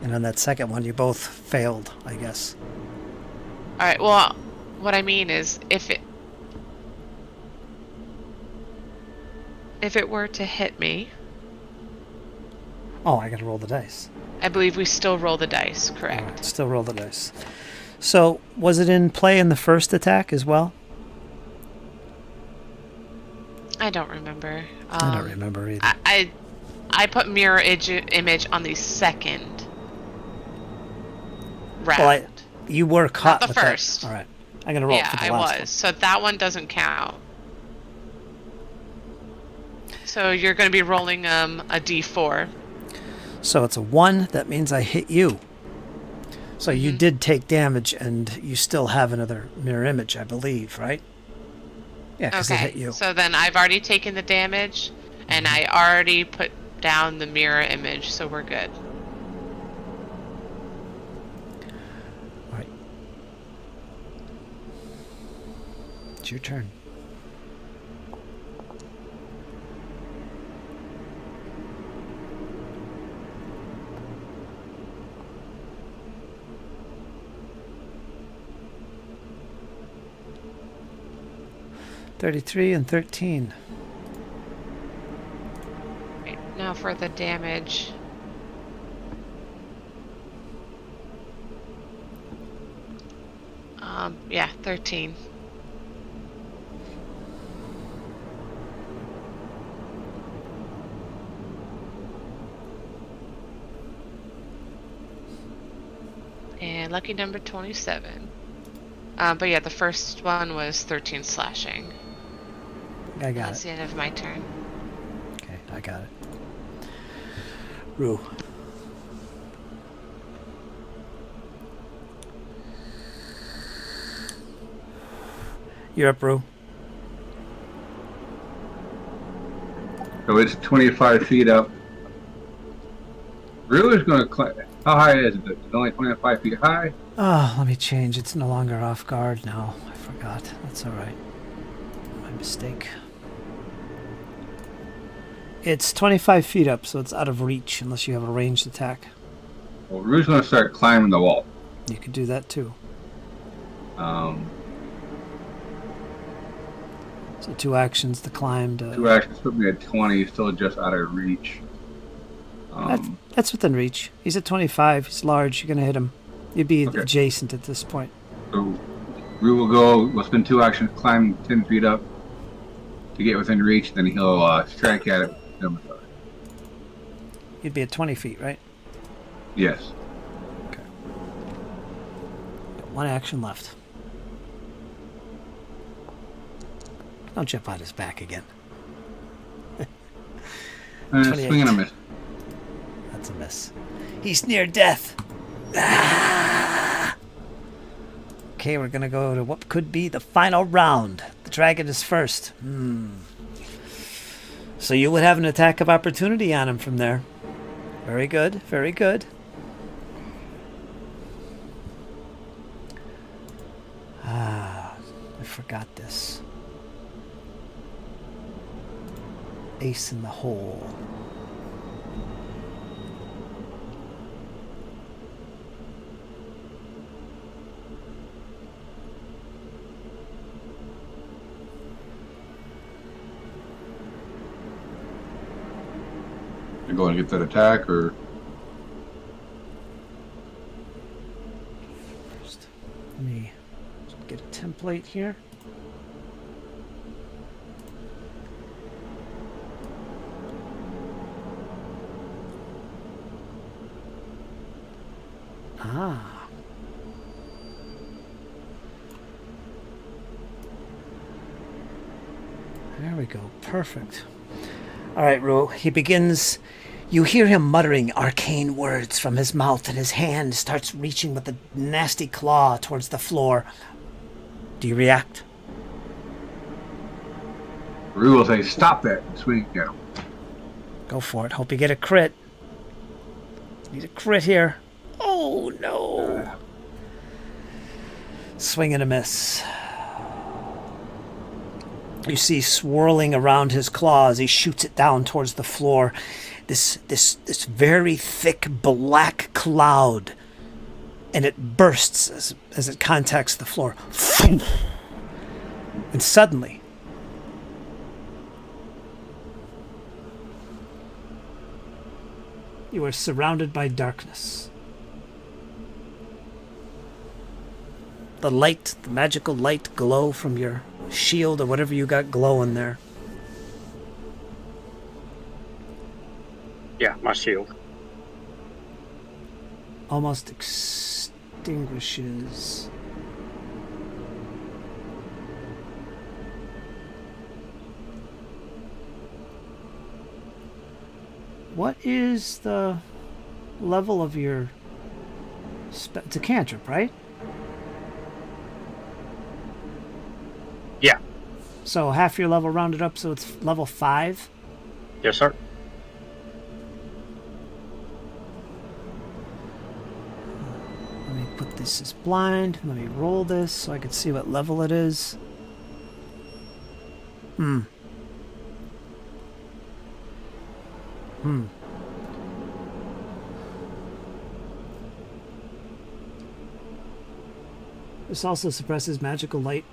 And on that second one, you both failed, I guess. All right. Well, what I mean is, if it were to hit me, Oh, I gotta roll the dice. I believe we still roll the dice. Correct. All right, still roll the dice. So, was it in play in the first attack as well? I don't remember. I don't remember either. I put mirror image on the second round. Well, you were caught Not the with first. that. All right. I'm going to roll Yeah, for the I last was. So that one doesn't count. So you're going to be rolling a d4. one. So it's a 1. That means I hit you. So you did take damage, and you still have another mirror image, I believe, right? Yeah, because it hit you. So then I've already taken the damage, and I already put down the mirror image, so we're good. All right. It's your turn. $33 and $13. Right, now for the damage. Yeah, 13. And lucky number 27. But yeah, the first one was 13 slashing. I got That's it. the end of my turn. Okay, I got it. Rue. You're up, Rue. So it's 25 feet up. Rue is going to climb. How high is it? It's only 25 feet high? Oh, let me change. It's no longer off guard now. I forgot. That's all right. My mistake. It's 25 feet up, so it's out of reach unless you have a ranged attack. Well, Rue's going to start climbing the wall. You could do that too. So 2 actions to climb to... 2 actions put me at 20, still just out of reach. That's within reach. He's at 25. He's large. You're going to hit him. You'd be Okay. adjacent at this point. So Rue will go, we'll spend 2 actions, climb 10 feet up to get within reach, then he'll strike at it. You'd be at 20 feet, right? Yes. Okay. Got 1 action left. Don't jump on his back again. And 28. swing and a miss. That's a miss. He's near death. Ah! Okay, we're going to go to what could be the final round. The dragon is first. So you would have an attack of opportunity on him from there. Very good, very good. I forgot this. Ace in the hole. You're going to get that attack, or First, let me get a template here. Ah. There we go. Perfect. All right, Ro. He begins. You hear him muttering arcane words from his mouth, and his hand starts reaching with a nasty claw towards the floor. Do you react? Rue will say, "Stop that!" and swing at him. Go for it. Hope you get a crit. Need a crit here. Oh, no. Swing and a miss. You see swirling around his claws, he shoots it down towards the floor. This very thick black cloud, and it bursts as it contacts the floor. And suddenly, you are surrounded by darkness. The light, the magical light glow from your shield or whatever you got glowing there. Yeah, my shield. Almost extinguishes. What is the level of your... It's a cantrip, right? Yeah. So half your level rounded up, so it's level 5? Yes, sir. Let me put this as blind. Let me roll this so I can see what level it is. This also suppresses magical light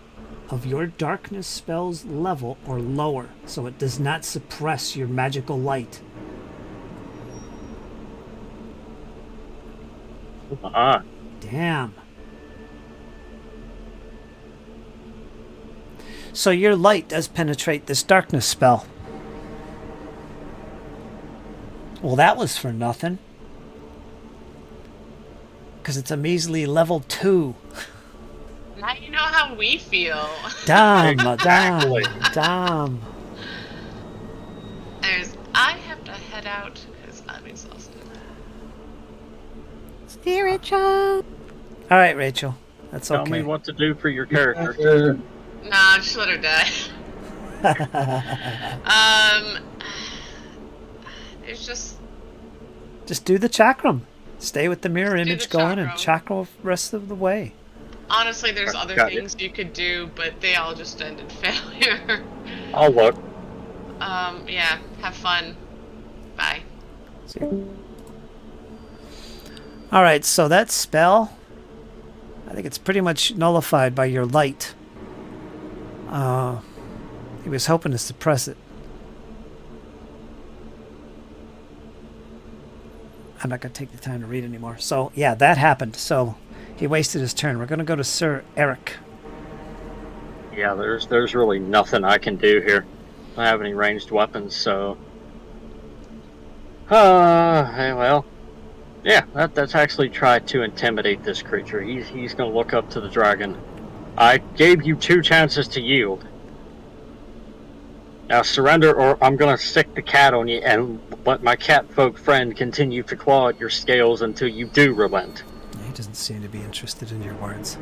of your darkness spell's level or lower, so it does not suppress your magical light. Damn. So your light does penetrate this darkness spell. Well, that was for nothing. Because it's a measly level 2. Now you know how we feel. Damn, Exactly. damn. I have to head out because I'm exhausted. Stay, Rachel. All right, Rachel. That's Tell okay. me what to do for your character. Sure. Nah, just let her die. It's just Just do the chakram. Stay with the mirror Just do image the going and chakram. chakra the rest of the way. honestly, there's other Got it. things you could do, but they all just end in failure. I'll look. Yeah. Have fun. Bye. See? All right, so that spell, I think it's pretty much nullified by your light. He was hoping to suppress it. I'm not going to take the time to read anymore. So, yeah, that happened. So, he wasted his turn. We're going to go to Sir Eric. Yeah, there's really nothing I can do here. I don't have any ranged weapons, so. Hey, well. Yeah, that's actually tried to intimidate this creature. He's gonna look up to the dragon. I gave you 2 chances to yield. Now surrender, or I'm gonna stick the cat on you and let my cat folk friend continue to claw at your scales until you do relent. He doesn't seem to be interested in your words.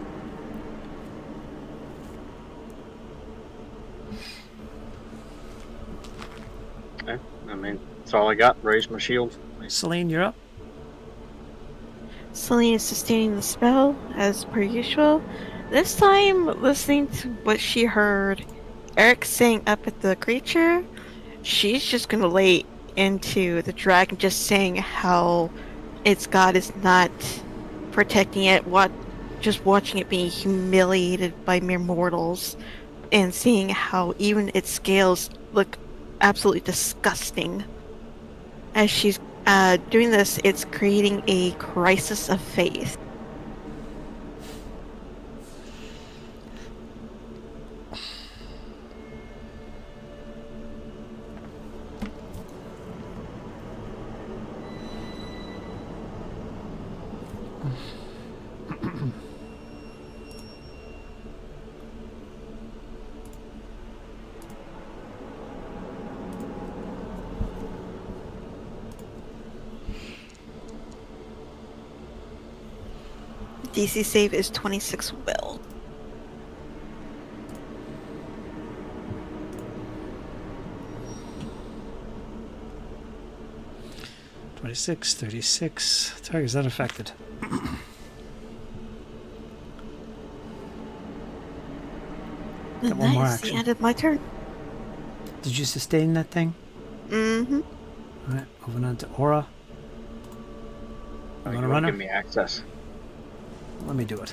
Okay, I mean, that's all I got. Raise my shield. Celine, you're up. Celine is sustaining the spell, as per usual. This time, listening to what she heard Eric saying up at the creature, she's just gonna lay into the dragon, just saying how its god is not protecting it, just watching it being humiliated by mere mortals, and seeing how even its scales look absolutely disgusting. As she's doing this, it's creating a crisis of faith. DC save is 26 will. 26, 36. Target's unaffected. Got one more Nice, action. the end of my turn. Did you sustain that thing? Mm-hmm. Alright, moving on to Aura. You wanna wanna run her? give me access? Let me do it.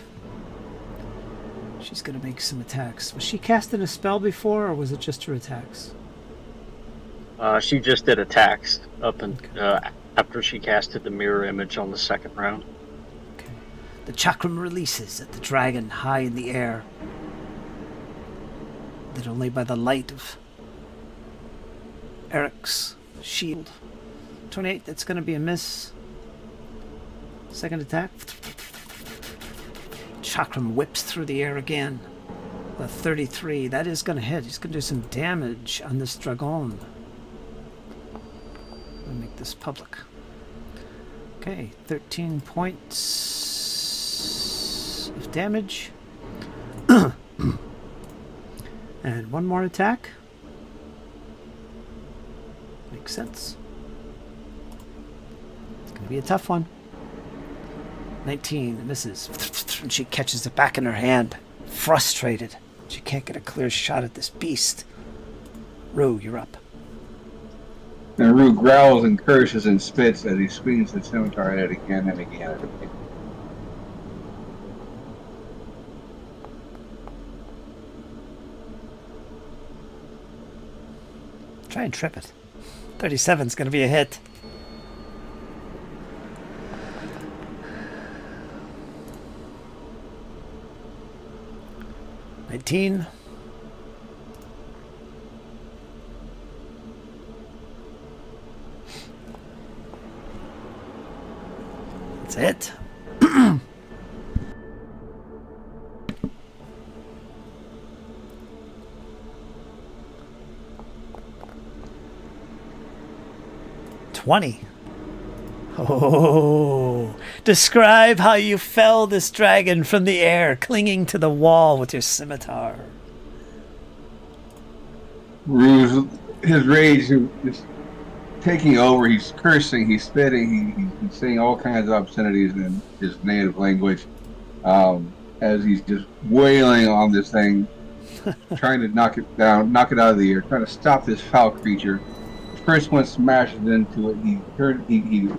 She's gonna make some attacks. Was she casting a spell before, or was it just her attacks? She just did attacks up and after she casted the mirror image on the second round. Okay. The chakram releases at the dragon high in the air. Lit only by the light of Eric's shield. 28, that's gonna be a miss. Second attack. Chakram whips through the air again. The 33, that is gonna hit. He's gonna do some damage on this dragon. I'll make this public. Okay, 13 points of damage. And one more attack. Makes sense. It's gonna be a tough one. 19 misses. And she catches it back in her hand. Frustrated. She can't get a clear shot at this beast. Rue, you're up. And Rue growls and curses and spits as he swings the scimitar at it again and again and again. Try and trip it. 37's gonna be a hit. $19. That's it. $20. Oh, describe how you fell this dragon from the air, clinging to the wall with your scimitar. Rue's, his rage is taking over. He's cursing, he's spitting, he's saying all kinds of obscenities in his native language as he's just wailing on this thing, trying to knock it down, knock it out of the air, trying to stop this foul creature. The first one smashes into it. He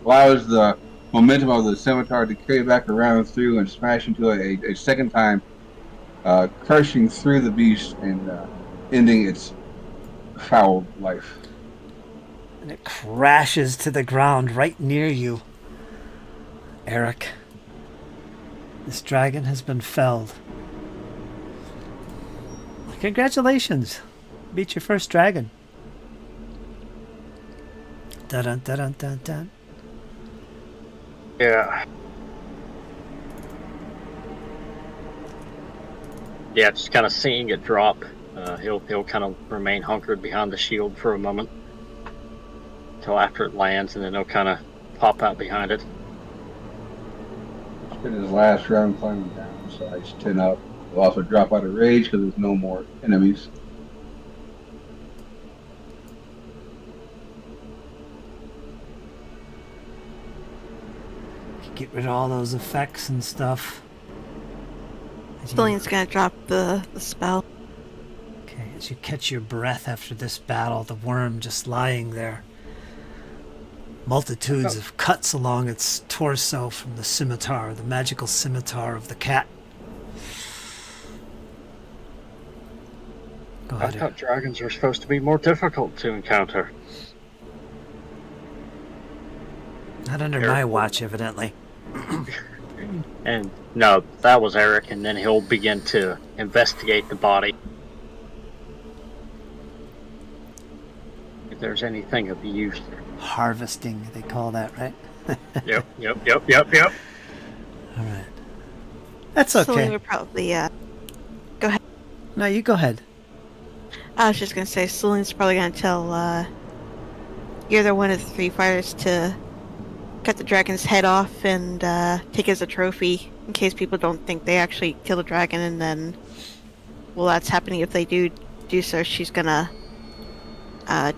allows the momentum of the scimitar to carry back around through and smash into it a second time, crushing through the beast and ending its foul life. And it crashes to the ground right near you. Eric, this dragon has been felled. Congratulations. Beat your first dragon. Dun dun dun dun dun. Yeah. Yeah, just kind of seeing it drop. He'll kind of remain hunkered behind the shield for a moment until after it lands, and then he'll kind of pop out behind it. It's been his last round climbing down, so I just 10 up. He'll also drop out of rage because there's no more enemies. Get rid of all those effects and stuff. Celine's gonna drop the spell. Okay, as you catch your breath after this battle, the worm just lying there. Multitudes of cuts along its torso from the scimitar, the magical scimitar of the cat. Go I ahead. thought dragons were supposed to be more difficult to encounter. Not under my watch, evidently. And no, that was Eric, and then he'll begin to investigate the body. If there's anything of use. Harvesting, they call that, right? Yep. All right. That's Celine okay. would probably, go ahead. No, you go ahead. I was just gonna say, Celine's probably gonna tell, either one of the three fighters to cut the dragon's head off and, take it as a trophy, in case people don't think they actually kill the dragon, and then, well, that's happening if they do so, she's gonna,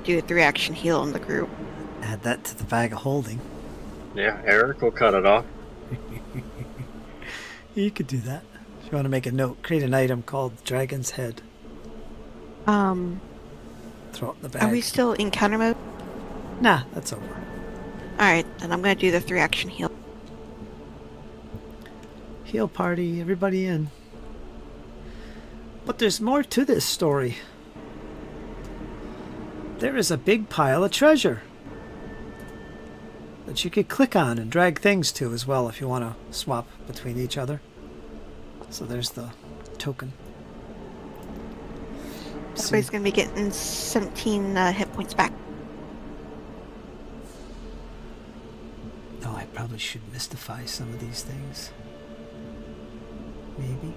do a 3-action heal on the group. Add that to the bag of holding. Yeah, Eric will cut it off. You could do that. If you want to make a note, create an item called Dragon's Head. Throw it in the bag. Are we still in counter mode? Nah, that's over. Alright, then I'm gonna do the 3-action heal. Heal party, everybody in. But there's more to this story. There is a big pile of treasure that you could click on and drag things to as well if you want to swap between each other. So there's the token. Everybody's gonna be getting 17 hit points back. Oh, I probably should mystify some of these things. Maybe.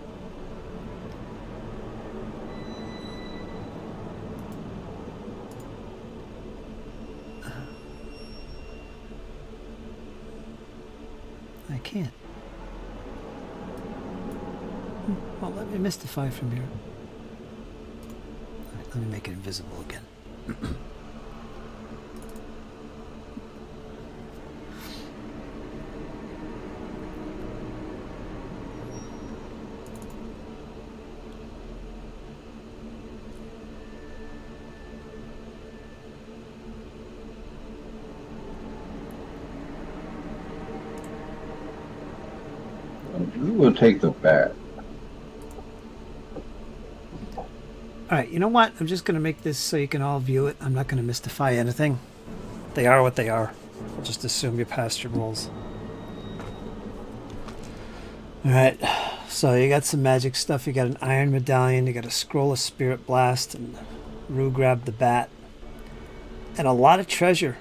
I can't. Well, let me mystify from here. Alright, let me make it invisible again. We will take the bat. Alright, you know what? I'm just going to make this so you can all view it. I'm not going to mystify anything. They are what they are. I'll just assume you passed your rolls. Alright, so you got some magic stuff. You got an iron medallion. You got a scroll of spirit blast. And Rue grabbed the bat. And a lot of treasure.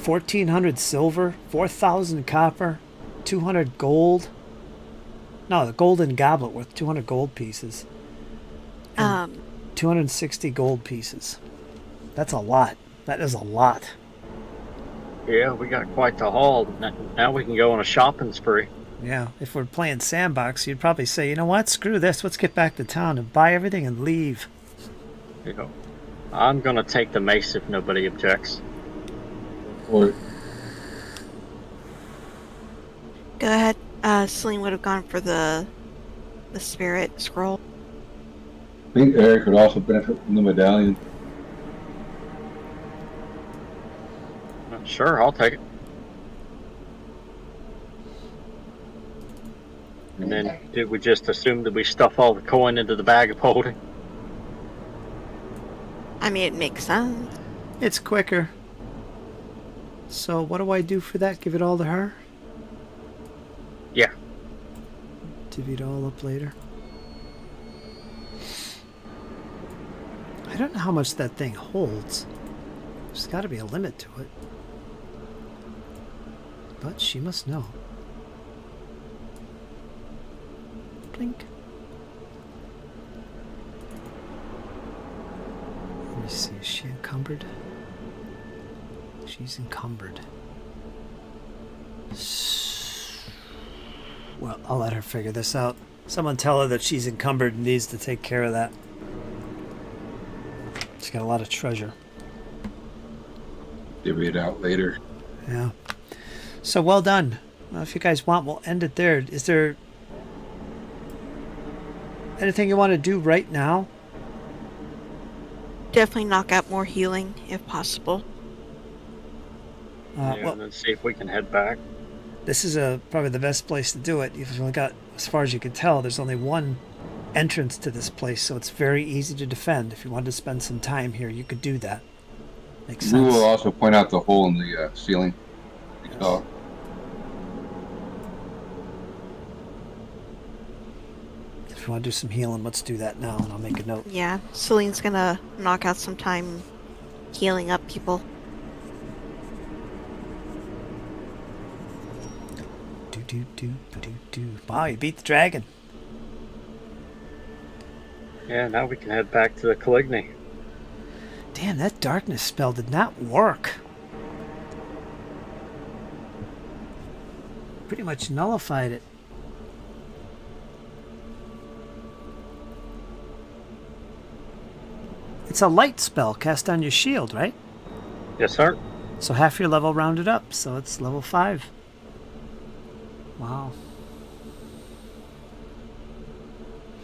1,400 silver. 4,000 copper. 200 gold. No, the golden goblet worth 200 gold pieces. 260 gold pieces. That's a lot. That is a lot. Yeah, we got quite the haul. Now we can go on a shopping spree. Yeah, if we're playing sandbox, you'd probably say, you know what, screw this, let's get back to town and buy everything and leave. You know, I'm gonna take the mace if nobody objects. Or Go ahead. Celine would have gone for the spirit scroll. I think Eric would also benefit from the medallion. Sure, I'll take it. And then, did we just assume that we stuff all the coin into the bag of holding? I mean, it makes sense. It's quicker. So what do I do for that? Give it all to her? Yeah. Divvy it all up later. I don't know how much that thing holds. There's got to be a limit to it. But she must know. Blink. Let me see, is she encumbered? She's encumbered. Well, I'll let her figure this out. Someone tell her that she's encumbered and needs to take care of that. She's got a lot of treasure. Divvy it out later. Yeah. So well done. Well, if you guys want, we'll end it there. Is there anything you want to do right now? Definitely knock out more healing if possible. Yeah, Well, and then see if we can head back. this is probably the best place to do it. You've only got, as far as you can tell, there's only one entrance to this place, so it's very easy to defend. If you wanted to spend some time here, you could do that. Makes We sense. will also point out the hole in the ceiling. You saw. If you want to do some healing, let's do that now, and I'll make a note. Yeah, Celine's gonna knock out some time healing up people. Do. Wow, you beat the dragon. Yeah, now we can head back to the Caligny. Damn, that darkness spell did not work. Pretty much nullified it. It's a light spell cast on your shield, right? Yes, sir. So half your level rounded up, so it's level 5. Wow.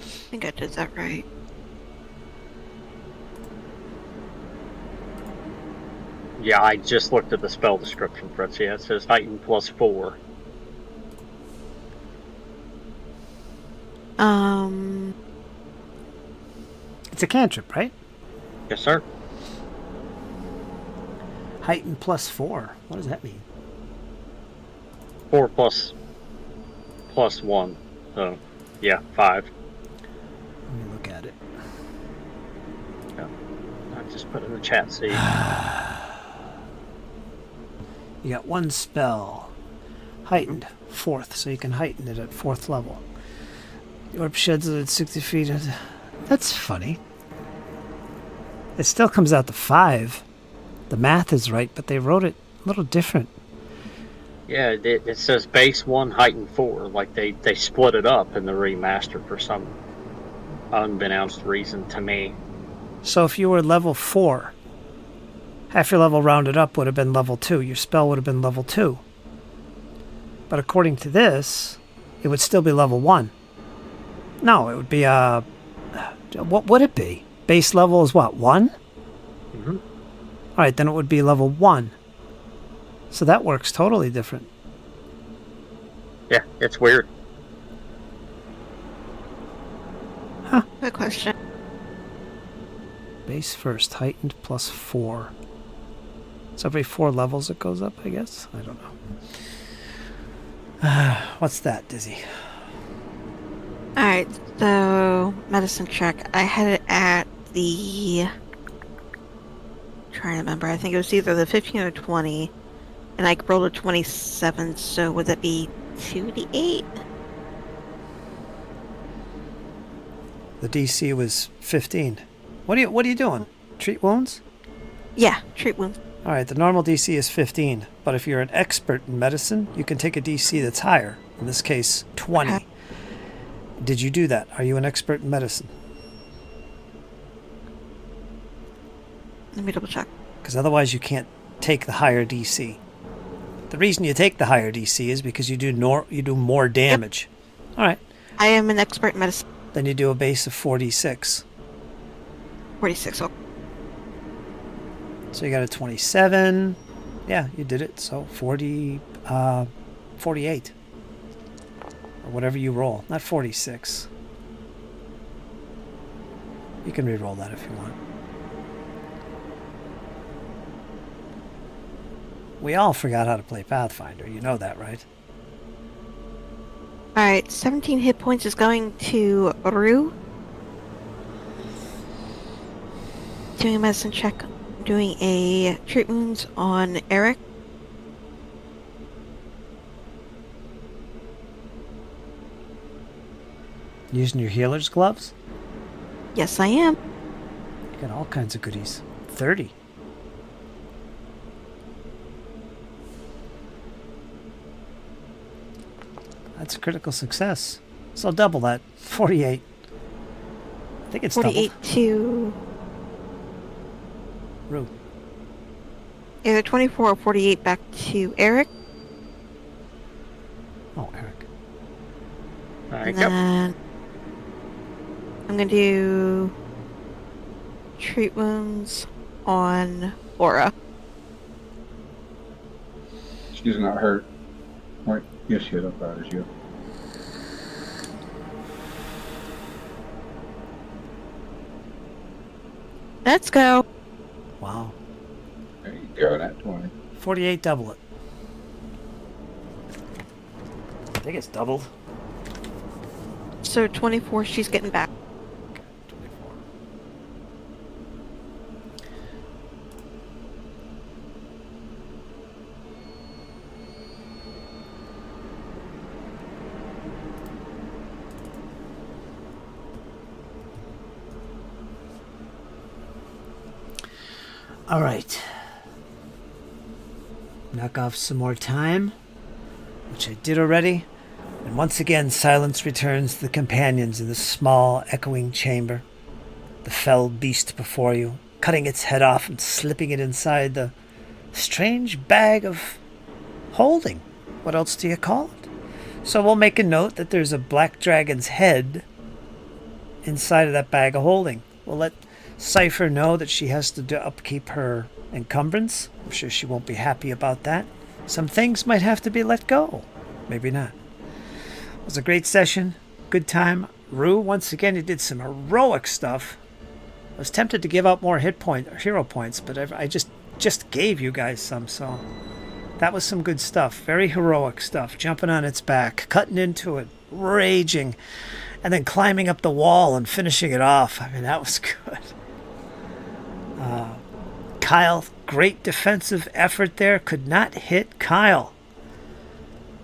I think I did that right. Yeah, I just looked at the spell description, Fritz. Yeah, it says heighten +4. It's a cantrip, right? Yes, sir. Heighten +4. What does that mean? 4 plus 1. So, yeah, 5. Let me look at it. Yeah. I just put it in the chat, see. You got one spell. Heightened. 4th, so you can heighten it at 4th level. The orb sheds it at 60 feet. That's funny. It still comes out to 5. The math is right, but they wrote it a little different. Yeah, it says base 1, heighten 4. Like they split it up in the remaster for some unbeknownst reason to me. So if you were level 4, half your level rounded up would have been level 2. Your spell would have been level 2. But according to this, it would still be level 1. No, it would be what would it be? Base level is what, 1? Mm-hmm. Alright, then it would be level 1. So that works totally different. Yeah, it's weird. Good question. Base first, heightened +4. So every 4 levels it goes up, I guess? I don't know. What's that, Dizzy? Alright, so medicine check. I had it at the... trying to remember. I think it was either the 15 or 20. And I rolled a 27, so would that be 2d8? The DC was 15. What are you doing? Treat wounds? Yeah, treat wounds. Alright, the normal DC is 15. But if you're an expert in medicine, you can take a DC that's higher. In this case, 20. Okay. Did you do that? Are you an expert in medicine? Let me double check. Because otherwise you can't take the higher DC. The reason you take the higher DC is because you do more damage. Yep. Alright. I am an expert in medicine. Then you do a base of 46. 46. Oh. So you got a 27. Yeah, you did it. So 48. Or whatever you roll. Not 46. You can re-roll that if you want. We all forgot how to play Pathfinder. You know that, right? Alright, 17 hit points is going to Rue. Doing a medicine check. Doing a treat wounds on Eric. Using your healer's gloves? Yes, I am. You got all kinds of goodies. 30. That's a critical success. So double that. 48. I think it's 48 doubled. to... Rue. either 24 or 48 back to Eric. Oh, Eric. Alright, And yep. then... I'm going to do... treat wounds on Aura. She's not hurt. Right? Yes, she is. Up there as you. Let's go. Wow. There you go. That 20. 48, double it. I think it's doubled. So 24, she's getting back. 24. All right. Knock off some more time, which I did already. And once again, silence returns to the companions in the small, echoing chamber. The fell beast before you, cutting its head off and slipping it inside the strange bag of holding. What else do you call it? So we'll make a note that there's a black dragon's head inside of that bag of holding. We'll let Cypher know that she has to upkeep her encumbrance. I'm sure she won't be happy about that. Some things might have to be let go. Maybe not. It was a great session. Good time. Rue, once again, you did some heroic stuff. I was tempted to give out more hero points, but I just gave you guys some, so that was some good stuff. Very heroic stuff. Jumping on its back, cutting into it, raging, and then climbing up the wall and finishing it off. I mean, that was good. Kyle, great defensive effort there. Could not hit Kyle.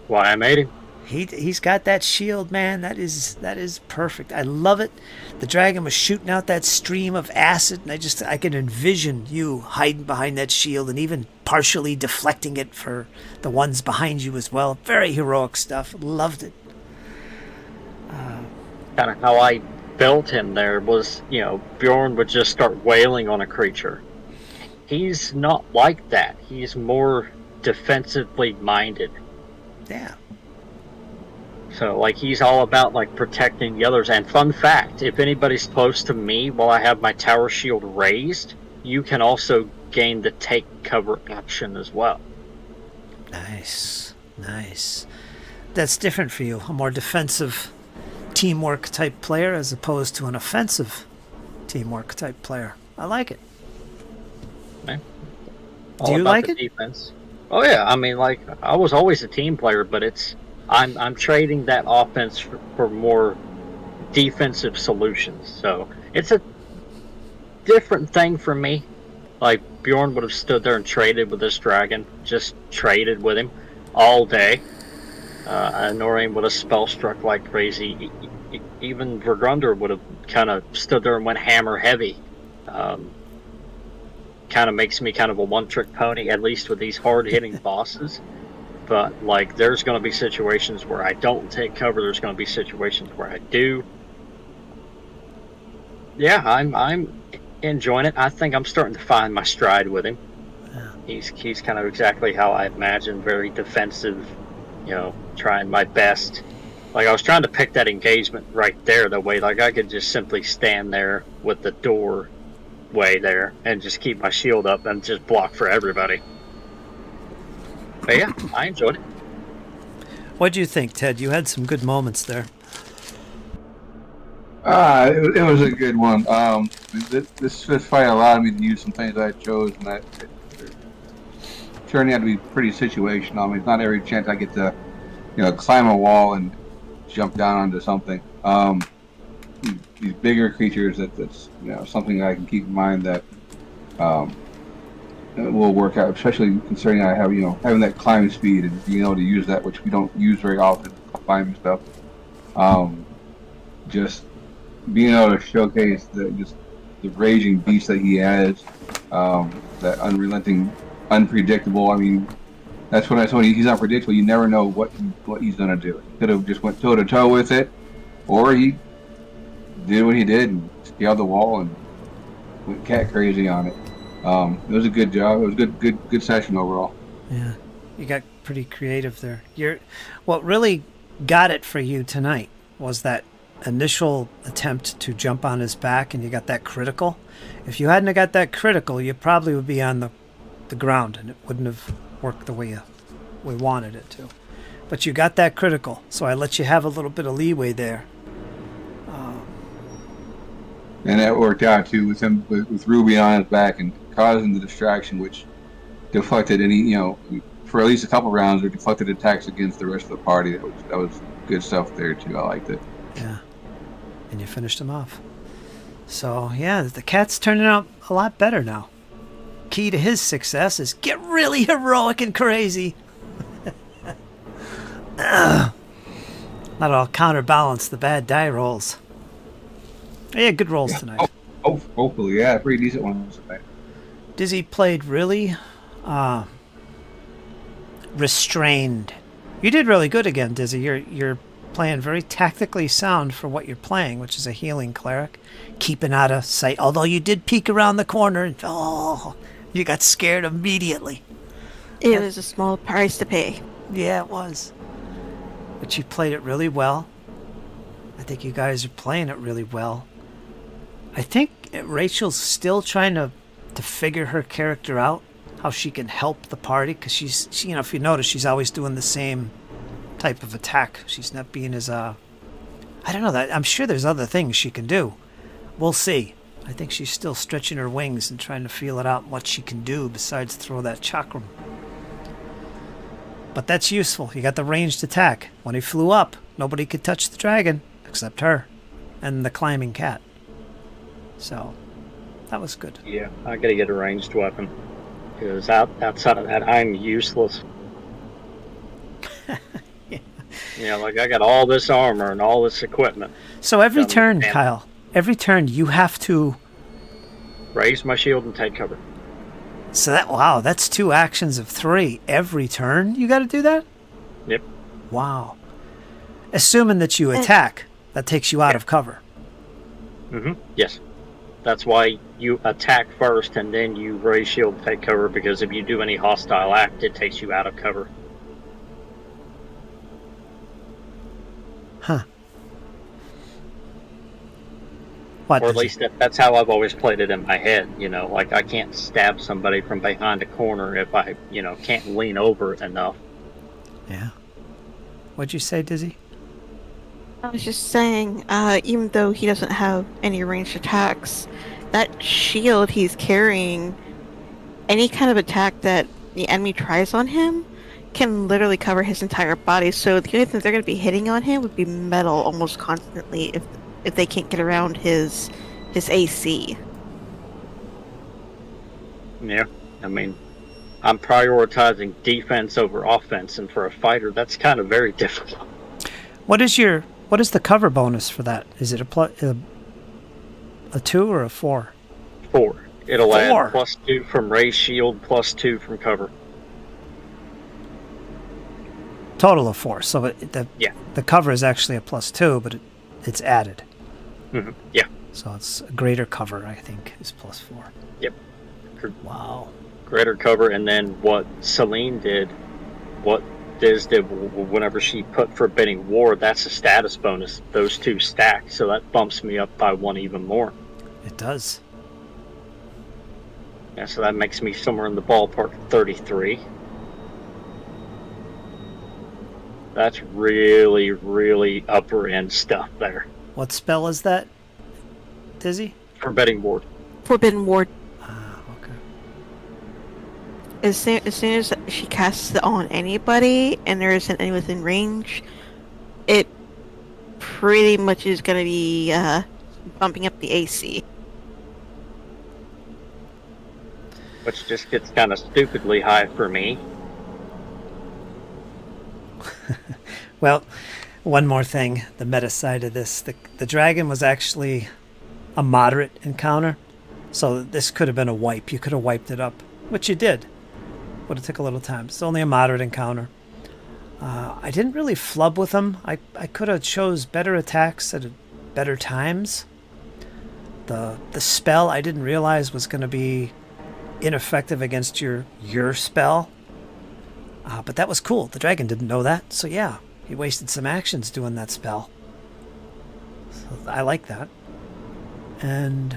Why I made him. He's got that shield, man. That is perfect. I love it. The dragon was shooting out that stream of acid, and I can envision you hiding behind that shield and even partially deflecting it for the ones behind you as well. Very heroic stuff. Loved it. Kind of how I built him there was, Bjorn would just start wailing on a creature. He's not like that. He's more defensively minded. Yeah. So, he's all about, protecting the others. And fun fact, if anybody's close to me while I have my tower shield raised, you can also gain the take cover option as well. Nice. That's different for you. A more defensive teamwork type player as opposed to an offensive teamwork type player. I like it. Okay. Do you like it? Defense. Oh, yeah. I mean, I was always a team player, but I'm trading that offense for more defensive solutions. So it's a different thing for me. Bjorn would have stood there and traded with this dragon, just traded with him all day. Noreen would have spell struck like crazy. Even Vergrunder would have kind of stood there and went hammer heavy. Kind of makes me kind of a one-trick pony, at least with these hard-hitting bosses. But there's going to be situations where I don't take cover. There's going to be situations where I do. Yeah, I'm enjoying it. I think I'm starting to find my stride with him. Yeah. He's kind of exactly how I imagined. Very defensive. Trying my best. I was trying to pick that engagement right there. The way I could just simply stand there with the door way there and just keep my shield up and just block for everybody. But yeah, I enjoyed it. What do you think, Ted? You had some good moments there. It was a good one. This fight allowed me to use some things I chose, and it turned out to be pretty situational. I mean, it's not every chance I get to, climb a wall and jump down onto something. These bigger creatures, that's something that I can keep in mind that will work out, especially considering I have having that climbing speed and being able to use that, which we don't use very often, climbing stuff. Just being able to showcase the raging beast that he has, that unrelenting, unpredictable. I mean, that's what I told you. He's unpredictable. You never know what he's gonna do. He could have just went toe to toe with it, or he did what he did and scaled the wall and went cat crazy on it. It was a good job. It was a good session overall. Yeah, you got pretty creative there. What really got it for you tonight was that initial attempt to jump on his back, and you got that critical. If you hadn't have got that critical, you probably would be on the ground, and it wouldn't have worked the way we wanted it to. But you got that critical, so I let you have a little bit of leeway there. And that worked out too with him with Ruby on his back and causing the distraction, which deflected any for at least a couple rounds, or deflected attacks against the rest of the party. That was good stuff there too. I liked it. Yeah, and you finished him off. So yeah, the cat's turning out a lot better now. Key to his success is get really heroic and crazy. That'll counterbalance the bad die rolls. Yeah, good rolls tonight. Hopefully, yeah, pretty decent ones tonight. Dizzy played really restrained. You did really good again, Dizzy. You're playing very tactically sound for what you're playing, which is a healing cleric, keeping out of sight. Although you did peek around the corner and you got scared immediately. It was a small price to pay. Yeah, it was. But you played it really well. I think you guys are playing it really well. I think Rachel's still trying to figure her character out, how she can help the party, because she, if you notice, she's always doing the same type of attack. She's not being as I don't know, that I'm sure there's other things she can do. We'll see. I think she's still stretching her wings and trying to feel it out what she can do besides throw that chakram. But that's useful. You got the ranged attack. When he flew up, nobody could touch the dragon except her and the climbing cat. So that was good. Yeah, I gotta get a ranged weapon. Because outside of that, I'm useless. Yeah. You know, like I got all this armor and all this equipment. So every turn, damn. Kyle, every turn you have to Raise my shield and take cover. So that's 2 actions of 3. Every turn you got to do that? Yep. Wow. Assuming that you attack, that takes you out of cover. Mm-hmm. Yes. That's why you attack first and then you raise shield and take cover, because if you do any hostile act, it takes you out of cover. Huh. What, or at least that's how I've always played it in my head. You know, like I can't stab somebody from behind a corner if I, can't lean over enough. Yeah. What'd you say, Dizzy? I was just saying, even though he doesn't have any ranged attacks, that shield he's carrying, any kind of attack that the enemy tries on him can literally cover his entire body. So the only thing they're going to be hitting on him would be metal almost constantly if they can't get around his AC. Yeah, I mean, I'm prioritizing defense over offense, and for a fighter, that's kind of very difficult. What is the cover bonus for that? Is it a 2 or a 4? 4. It'll 4. add +2 from raise shield, +2 from cover. Total of 4. So the cover is actually a +2, but it's added. Mm-hmm. Yeah. So it's a greater cover, I think, is +4. Yep. Wow. Greater cover, and then what Celine did, what Diz did whenever she put Forbidding Ward, that's a status bonus. Those 2 stack, so that bumps me up by 1 even more. It does. Yeah, so that makes me somewhere in the ballpark of 33. That's really, really upper end stuff there. What spell is that, Dizzy? Forbidding Ward. Forbidden Ward. Ah, okay. As soon as she casts it on anybody and there isn't any within range, it pretty much is going to be bumping up the AC. Which just gets kind of stupidly high for me. Well, one more thing, the meta side of this. The dragon was actually a moderate encounter, so this could have been a wipe. You could have wiped it up, which you did. Would have took a little time. It's only a moderate encounter. I didn't really flub with them. I could have chose better attacks at better times. The spell I didn't realize was going to be ineffective against your spell. But that was cool. The dragon didn't know that, so yeah. He wasted some actions doing that spell. So I like that. And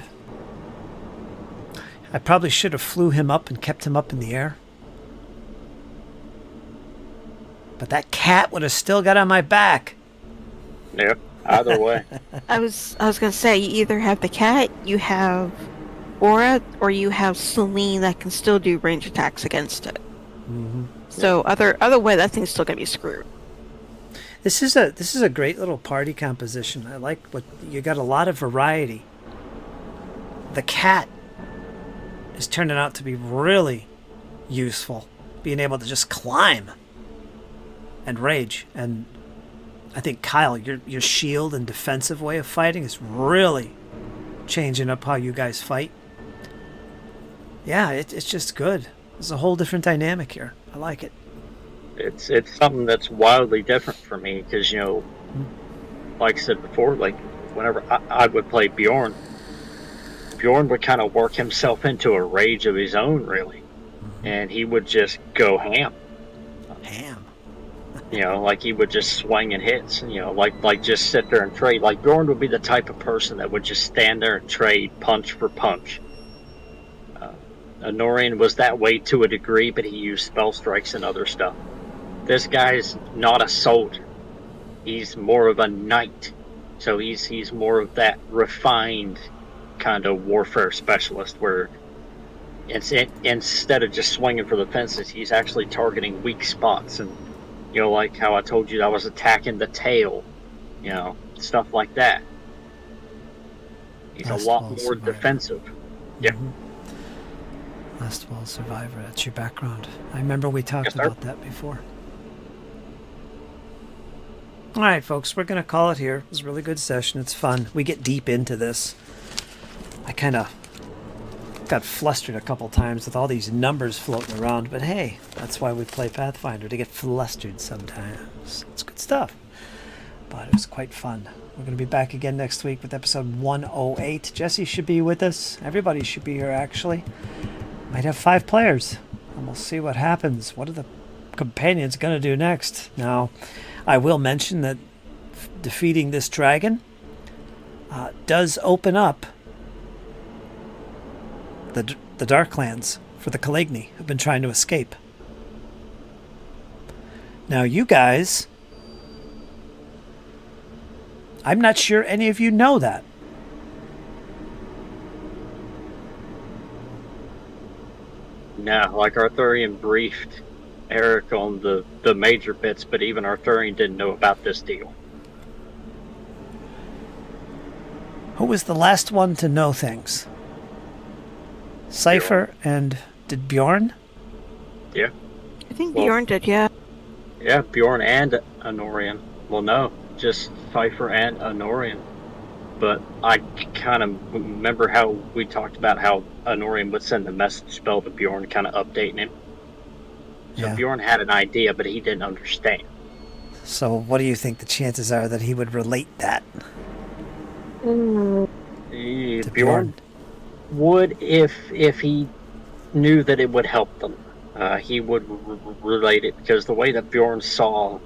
I probably should have flew him up and kept him up in the air. But that cat would have still got on my back. Yeah, either way. I was gonna say, you either have the cat, you have Aura, or you have Celine that can still do range attacks against it. Mm-hmm. So other way, that thing's still gonna be screwed. This is a great little party composition. I like what you got, a lot of variety. The cat is turning out to be really useful, being able to just climb and rage. And I think Kyle, your shield and defensive way of fighting is really changing up how you guys fight. Yeah, it's just good. There's a whole different dynamic here. I like it. It's something that's wildly different for me because, like I said before, like whenever I would play Bjorn would kind of work himself into a rage of his own, really. and he would just go ham. Ham. Like he would just swing and hits. Like just sit there and trade. Like Bjorn would be the type of person that would just stand there and trade punch for punch. Honorian was that way to a degree, but he used spell strikes and other stuff. This guy's not a soldier. He's more of a knight. So he's more of that refined kind of warfare specialist where instead of just swinging for the fences, he's actually targeting weak spots. And, like how I told you I was attacking the tail, stuff like that. He's Last a lot Wall more Survivor. defensive. Yeah. Last Wall Survivor, that's your background. I remember we talked Yes, sir. about that before. All right, folks, we're going to call it here. It was a really good session. It's fun. We get deep into this. I kind of got flustered a couple times with all these numbers floating around, but hey, that's why we play Pathfinder, to get flustered sometimes. It's good stuff. But it was quite fun. We're going to be back again next week with episode 108. Jesse should be with us. Everybody should be here, actually. Might have 5 players, and we'll see what happens. What are the companions going to do next? Now, I will mention that defeating this dragon does open up the Darklands for the Caligni, who've been trying to escape. Now, you guys, I'm not sure any of you know that. No, like Arthurian briefed Eric on the major bits, but even Arthurian didn't know about this deal. Who was the last one to know things? Cypher and did Bjorn? Yeah. I think Well- Bjorn did, yeah. Yeah, Bjorn and Honorian. Well, no, just Cypher and Honorian. But I kind of remember how we talked about how Honorian would send the message spell to Bjorn, kind of updating him. So Yeah. Bjorn had an idea, but he didn't understand. So what do you think the chances are that he would relate that to Bjorn Bjorn? would if he knew that it would help them. He would relate it because the way that Bjorn saw,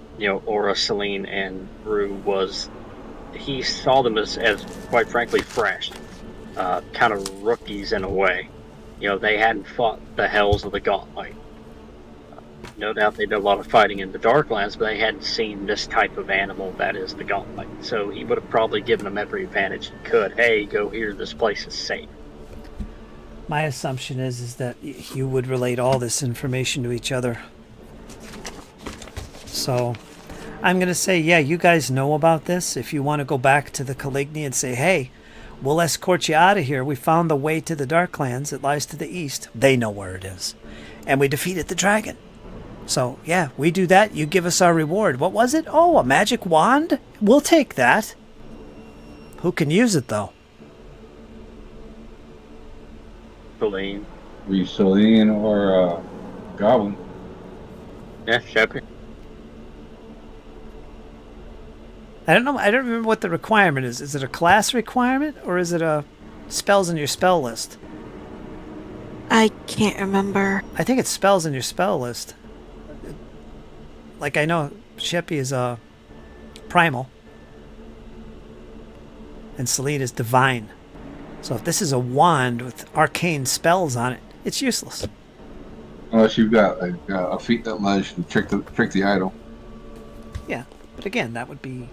Aura, Celine, and Rue was he saw them as quite frankly fresh, kind of rookies in a way. They hadn't fought the hells of the Gauntlet. No doubt they did a lot of fighting in the Darklands, but they hadn't seen this type of animal that is the Gauntlet. So he would have probably given them every advantage he could. Hey, go here. This place is safe. My assumption is that you would relate all this information to each other. So I'm going to say, yeah, you guys know about this. If you want to go back to the Caligni and say, hey, we'll escort you out of here. We found the way to the Darklands. It lies to the east. They know where it is. And we defeated the dragon. So, yeah, we do that. You give us our reward. What was it? Oh, a magic wand? We'll take that. Who can use it, though? Celine. Celine or Goblin. Yeah, Chapt. I don't know. I don't remember what the requirement is. Is it a class requirement or is it a spells in your spell list? I can't remember. I think it's spells in your spell list. Like I know Sheppy is a primal and Celine is divine. So if this is a wand with arcane spells on it, it's useless. Unless you've got a feat that allows you to trick the idol. Yeah, but again, that would be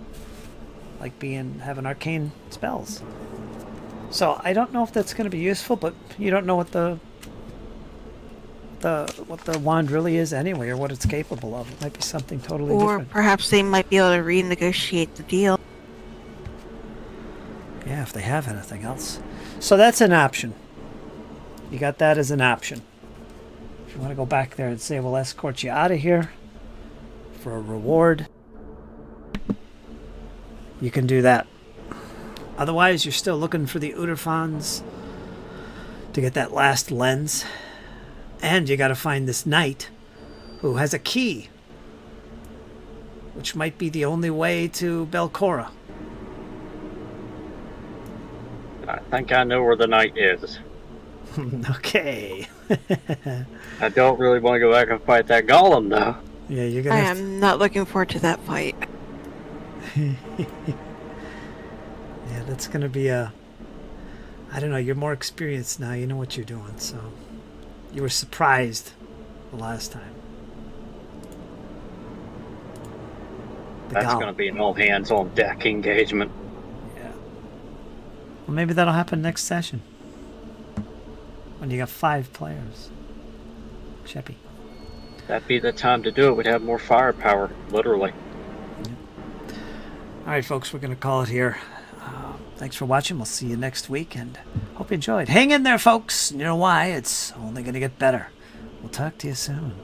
like having arcane spells. So I don't know if that's going to be useful, but you don't know what the wand really is anyway, or what it's capable of. It might be something totally Or different. perhaps they might be able to renegotiate the deal. Yeah, if they have anything else. So that's an option. You got that as an option. If you want to go back there and say, we'll escort you out of here for a reward, you can do that. Otherwise, you're still looking for the Uderfans to get that last lens. And you got to find this knight who has a key, which might be the only way to Belcora. I think I know where the knight is. Okay. I don't really want to go back and fight that golem, though. Yeah, you're I gonna have am not looking forward to that fight. Yeah, that's gonna be a... I don't know, you're more experienced now. You know what you're doing, so... You were surprised the last time. That's going to be an all-hands-on-deck engagement. Yeah. Well, maybe that'll happen next session. When you got 5 players. Sheppy. That'd be the time to do it. We'd have more firepower, literally. All right, folks, we're going to call it here. Thanks for watching. We'll see you next week, and hope you enjoyed. Hang in there, folks. You know why? It's only going to get better. We'll talk to you soon.